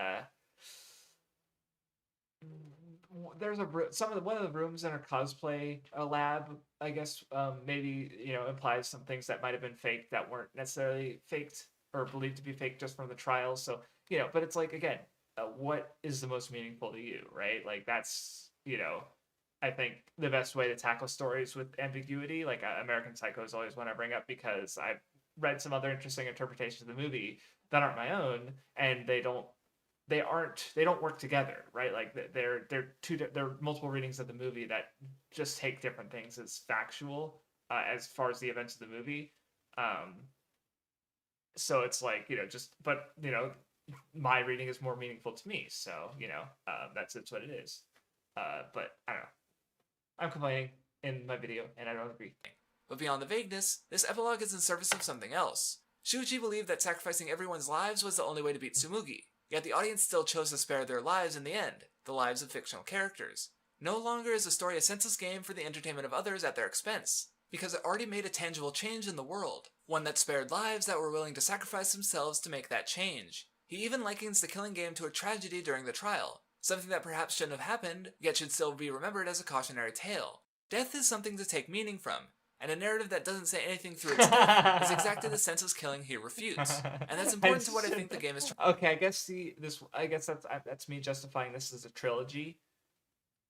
there's one of the rooms in our cosplay lab, I guess, maybe, you know, implies some things that might have been faked that weren't necessarily faked or believed to be fake just from the trials. So, you know, but it's like, again, what is the most meaningful to you, right? Like, that's, you know, I think the best way to tackle stories with ambiguity. Like, American Psycho is always one I bring up, because read some other interesting interpretations of the movie that aren't my own, and they don't work together, right? Like they're multiple readings of the movie that just take different things as factual as far as the events of the movie. Um, so it's like, just, but my reading is more meaningful to me, so that's what it is. But I don't know. I'm complaining in my video, and I don't agree. But beyond the vagueness, this epilogue is in service of something else. Shuichi believed that sacrificing everyone's lives was the only way to beat Tsumugi, yet the audience still chose to spare their lives in the end, the lives of fictional characters. No longer is the story a senseless game for the entertainment of others at their expense, because it already made a tangible change in the world, one that spared lives that were willing to sacrifice themselves to make that change. He even likens the killing game to a tragedy during the trial, something that perhaps shouldn't have happened, yet should still be remembered as a cautionary tale. Death is something to take meaning from, and a narrative that doesn't say anything through its death is exactly the senseless killing he refutes. And that's important to what I think the game is trying. Okay, I guess that's me justifying this as a trilogy,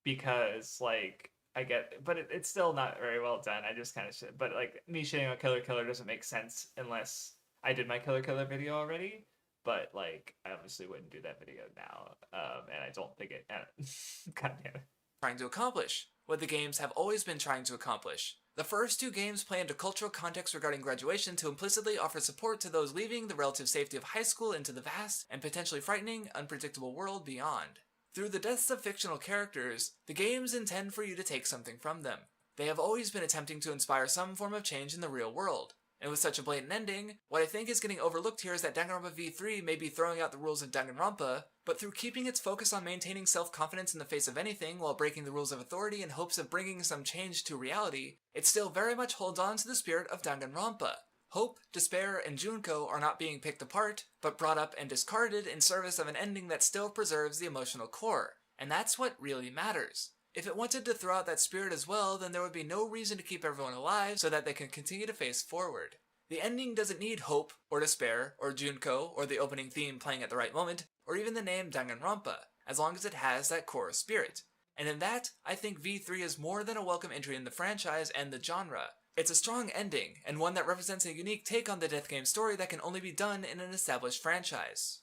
because like I get, but it's still not very well done. I just kind of shit, but like me shitting on Killer Killer doesn't make sense unless I did my Killer Killer video already. But like, I obviously wouldn't do that video now, and I don't think it. God damn it. Trying to accomplish what the games have always been trying to accomplish. The first two games play into cultural context regarding graduation to implicitly offer support to those leaving the relative safety of high school into the vast and potentially frightening, unpredictable world beyond. Through the deaths of fictional characters, the games intend for you to take something from them. They have always been attempting to inspire some form of change in the real world. And with such a blatant ending, what I think is getting overlooked here is that Danganronpa V3 may be throwing out the rules of Danganronpa, but through keeping its focus on maintaining self-confidence in the face of anything while breaking the rules of authority in hopes of bringing some change to reality, it still very much holds on to the spirit of Danganronpa. Hope, despair, and Junko are not being picked apart, but brought up and discarded in service of an ending that still preserves the emotional core. And that's what really matters. If it wanted to throw out that spirit as well, then there would be no reason to keep everyone alive so that they can continue to face forward. The ending doesn't need hope, or despair, or Junko, or the opening theme playing at the right moment, or even the name Danganronpa, as long as it has that core spirit. And in that, I think V3 is more than a welcome entry in the franchise and the genre. It's a strong ending, and one that represents a unique take on the death game story that can only be done in an established franchise.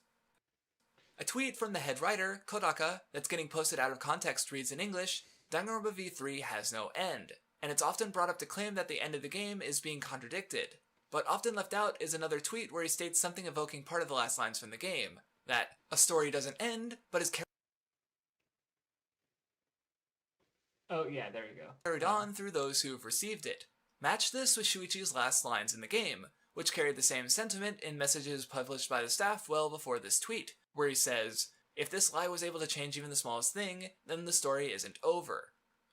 A tweet from the head writer, Kodaka, that's getting posted out of context reads in English, Danganronpa V3 has no end, and it's often brought up to claim that the end of the game is being contradicted. But often left out is another tweet where he states something evoking part of the last lines from the game, that a story doesn't end, but is Oh yeah, there you go. carried on through those who have received it. Match this with Shuichi's last lines in the game, which carried the same sentiment in messages published by the staff well before this tweet, where he says, if this lie was able to change even the smallest thing, then the story isn't over.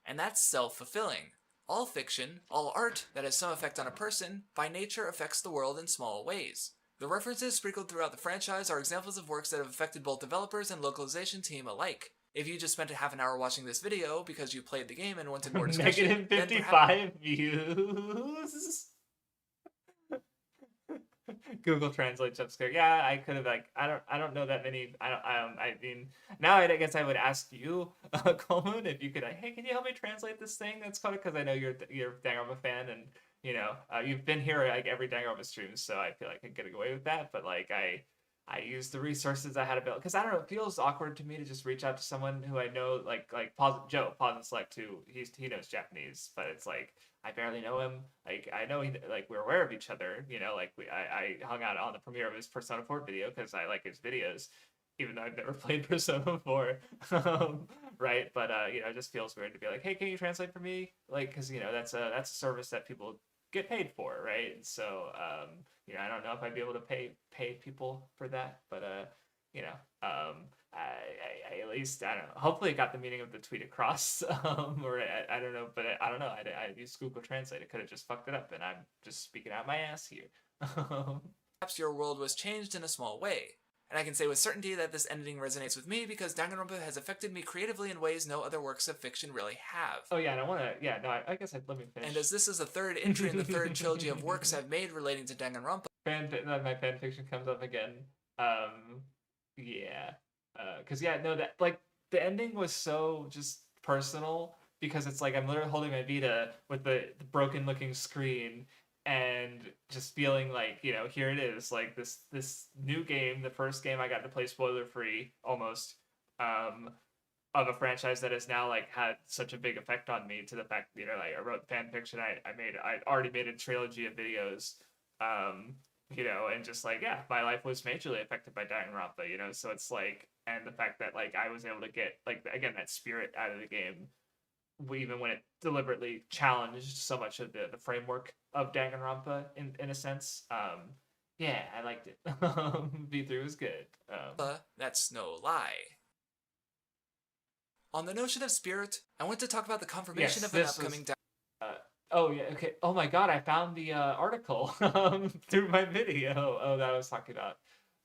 And that's self-fulfilling. All fiction, all art that has some effect on a person, by nature affects the world in small ways. The references sprinkled throughout the franchise are examples of works that have affected both developers and localization team alike. If you just spent a half an hour watching this video because you played the game and wanted more discussion, Negative then 55 views. Google Translate jump scare. Yeah, I could have I don't know that many. I mean, now I guess I would ask you, Coleman, if you could hey, can you help me translate this thing that's called, because I know you're a Danganronpa fan, and you've been here like every Danganronpa stream, so I feel like I can get away with that. But like I used the resources I had available, because I don't know, it feels awkward to me to just reach out to someone who I know, like Joe Pause and Select, who he knows Japanese, but it's like I barely know him. Like I know we're aware of each other. Like I hung out on the premiere of his Persona 4 video because I like his videos, even though I've never played Persona 4. Right? But it just feels weird to be like, hey, can you translate for me? Like, because that's a service that people get paid for, right? And so I don't know if I'd be able to pay people for that, but I at least, I don't know, hopefully it got the meaning of the tweet across, or I don't know, but I don't know, I used Google Translate, it could have just fucked it up, and I'm just speaking out my ass here. perhaps your world was changed in a small way. And I can say with certainty that this ending resonates with me because Danganronpa has affected me creatively in ways no other works of fiction really have. Oh yeah, and I want to, yeah, no, I guess let me finish. And as this is the third entry in the third trilogy of works I've made relating to Danganronpa, my fan fiction comes up again. Yeah, because that like the ending was so just personal, because it's like I'm literally holding my Vita with the broken looking screen, and just feeling like, you know, here it is, like this new game, the first game I got to play spoiler free almost, um, of a franchise that has now like had such a big effect on me, to the fact, you know, like I wrote fan fiction, I already made a trilogy of videos, um, you know, and just like, yeah, my life was majorly affected by Danganronpa, you know, so it's like, and the fact that like I was able to get like again that spirit out of the game, even when it deliberately challenged so much of the framework of Danganronpa in a sense. Yeah, I liked it. V3 was good. That's no lie. On the notion of spirit, I want to talk about the confirmation Yes, of an this upcoming was. Oh yeah, okay. Oh my God, I found the article through my video. Oh, that I was talking about.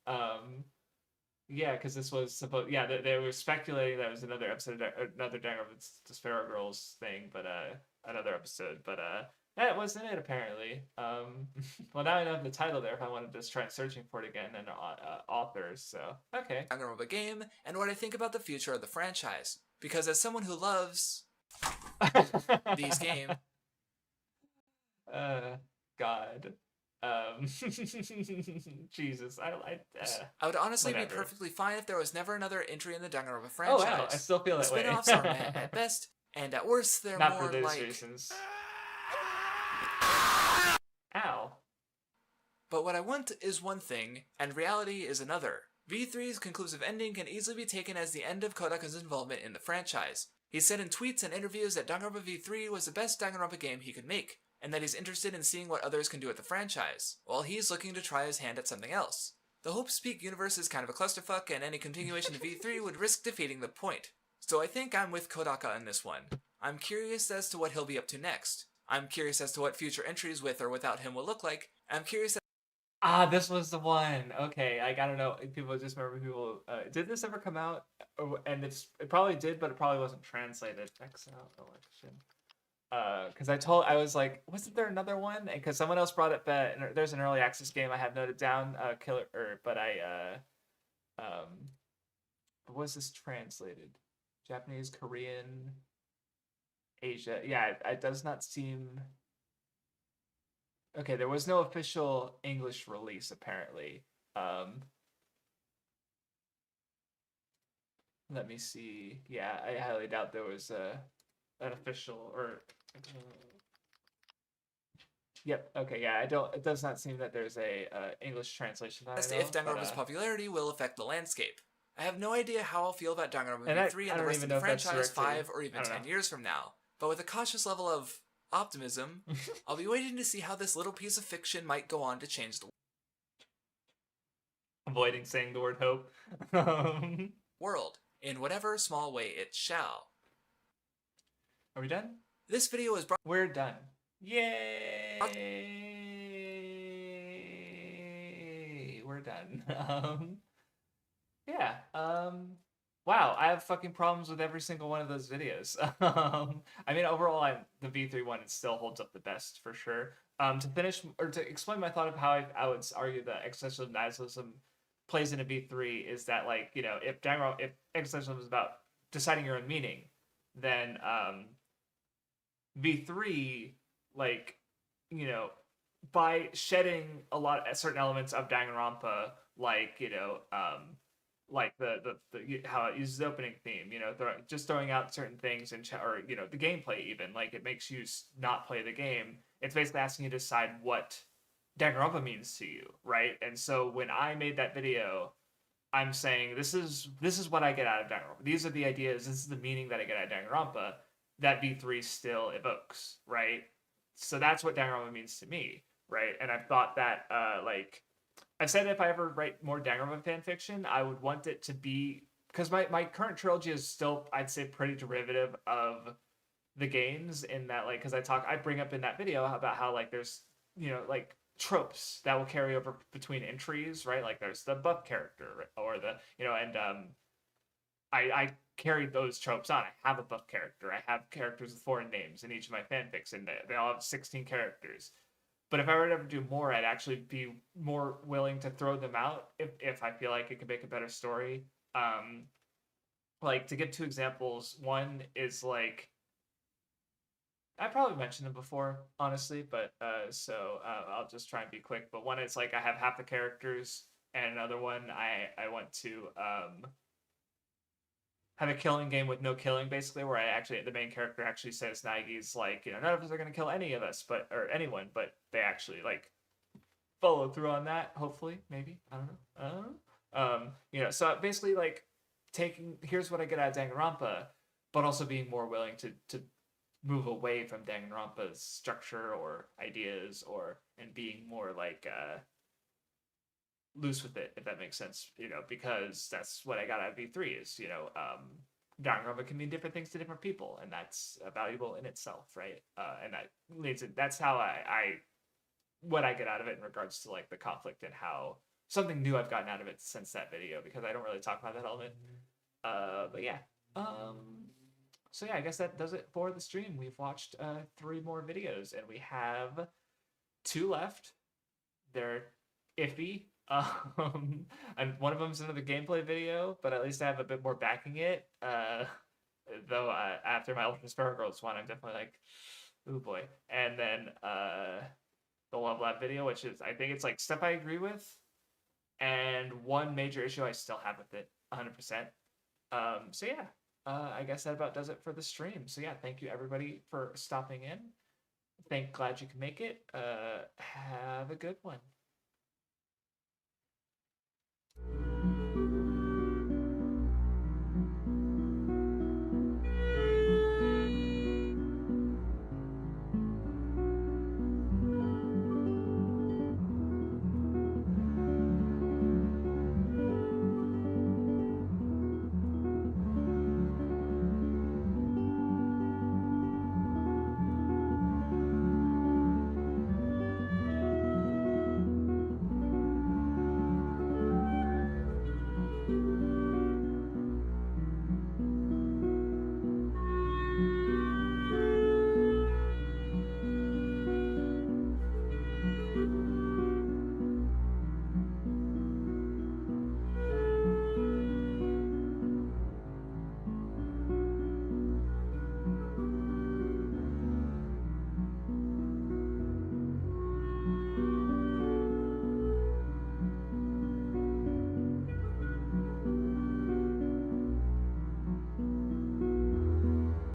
Um, yeah, because this was supposed. Yeah, they were speculating that it was another episode, another Danganronpa Sparrow Girls thing, but another episode. But that wasn't it apparently. Well, now I know the title there. If I wanted to just try searching for it again and authors, so okay. Danganronpa game and what I think about the future of the franchise. Because as someone who loves these games, God. Jesus, I would honestly whatever. be perfectly fine if there was never another entry in the Danganronpa Oh franchise. wow, I still feel The that way. spin-offs are meh at best, and at worst they're Not more for those like... reasons. Ow. But what I want is one thing, and reality is another. V3's conclusive ending can easily be taken as the end of Kodaka's involvement in the franchise. He said in tweets and interviews that Danganronpa V3 was the best Danganronpa game he could make, and that he's interested in seeing what others can do with the franchise, while he's looking to try his hand at something else. The Hope Speak universe is kind of a clusterfuck, and any continuation of V3 would risk defeating the point. So I think I'm with Kodaka on this one. I'm curious as to what he'll be up to next. I'm curious as to what future entries with or without him will look like. I'm curious Ah, this was the one. Okay, I gotta know. People just remember people. Did this ever come out? And it probably did, but it probably wasn't translated. Exile election. Because I was like, wasn't there another one? And because someone else brought it back, and there's an early access game I have noted down, but what was this translated? Japanese, Korean, Asia. Yeah, it does not seem. Okay, there was no official English release apparently. Let me see. Yeah, I highly doubt there was an official or. Yep. Okay. Yeah. I don't. It does not seem that there's a English translation. as to if Danganronpa's popularity will affect the landscape. I have no idea how I'll feel about Danganronpa V3 and the rest of the franchise 5 or even 10 years from now, but with a cautious level of optimism, I'll be waiting to see how this little piece of fiction might go on to change the Avoiding saying the word hope. world, in whatever small way it shall. Are we done? This video is brought... We're done. Yay! We're done. Yeah. Wow, I have fucking problems with every single one of those videos. I mean, overall, the V3 one, it still holds up the best for sure. To finish or to explain my thought of how I would argue that existential nihilism plays into V3 is that, like, you know, if existentialism is about deciding your own meaning, then V3, like, you know, by shedding certain elements of Danganronpa, like, you know, like the how it uses the opening theme, you know, just throwing out certain things or you know the gameplay, even like it makes you not play the game. It's basically asking you to decide what Danganronpa means to you, right? And so when I made that video, I'm saying this is what I get out of Danganronpa. These are the ideas. This is the meaning that I get out of Danganronpa that V3 still evokes, right? So that's what Danganronpa means to me, right? And I've thought that like. I've said if I ever write more Danganronpa fan fiction, I would want it to be because my current trilogy is still, I'd say, pretty derivative of the games in that, like, because I bring up in that video about how, like, there's, you know, like tropes that will carry over between entries, right? Like there's the buff character or the, you know, and I carried those tropes on. I have a buff character. I have characters with foreign names in each of my fanfics, and they all have 16 characters. But if I were to ever do more, I'd actually be more willing to throw them out if I feel like it could make a better story. Like, to give two examples, one is like I probably mentioned them before, honestly, but so I'll just try and be quick. But one is like I have half the characters, and another one I want to have a killing game with no killing, basically, where I actually the main character actually says Nagi's like, none of us are gonna kill any of us, but or anyone, but they actually like follow through on that. Hopefully, maybe I don't know. I don't know. So basically like taking here's what I get out of Danganronpa, but also being more willing to move away from Danganronpa's structure or ideas or and being more like loose with it, if that makes sense, because that's what I got out of V3 is, Danganronpa can mean different things to different people, and that's valuable in itself, right? And that leads it. That's how what I get out of it in regards to like the conflict and how something new I've gotten out of it since that video because I don't really talk about that element. But yeah. So yeah, I guess that does it for the stream. We've watched 3 more videos, and we have 2 left. They're iffy. And one of them's another gameplay video, but at least I have a bit more backing it. Though after my Ultra Sparrow Girls one, I'm definitely like, ooh boy. And then the Love Lab video, which is I think it's like stuff I agree with, and one major issue I still have with it, 100%. So yeah, I guess that about does it for the stream. So yeah, thank you everybody for stopping in. Glad you can make it. Have a good one.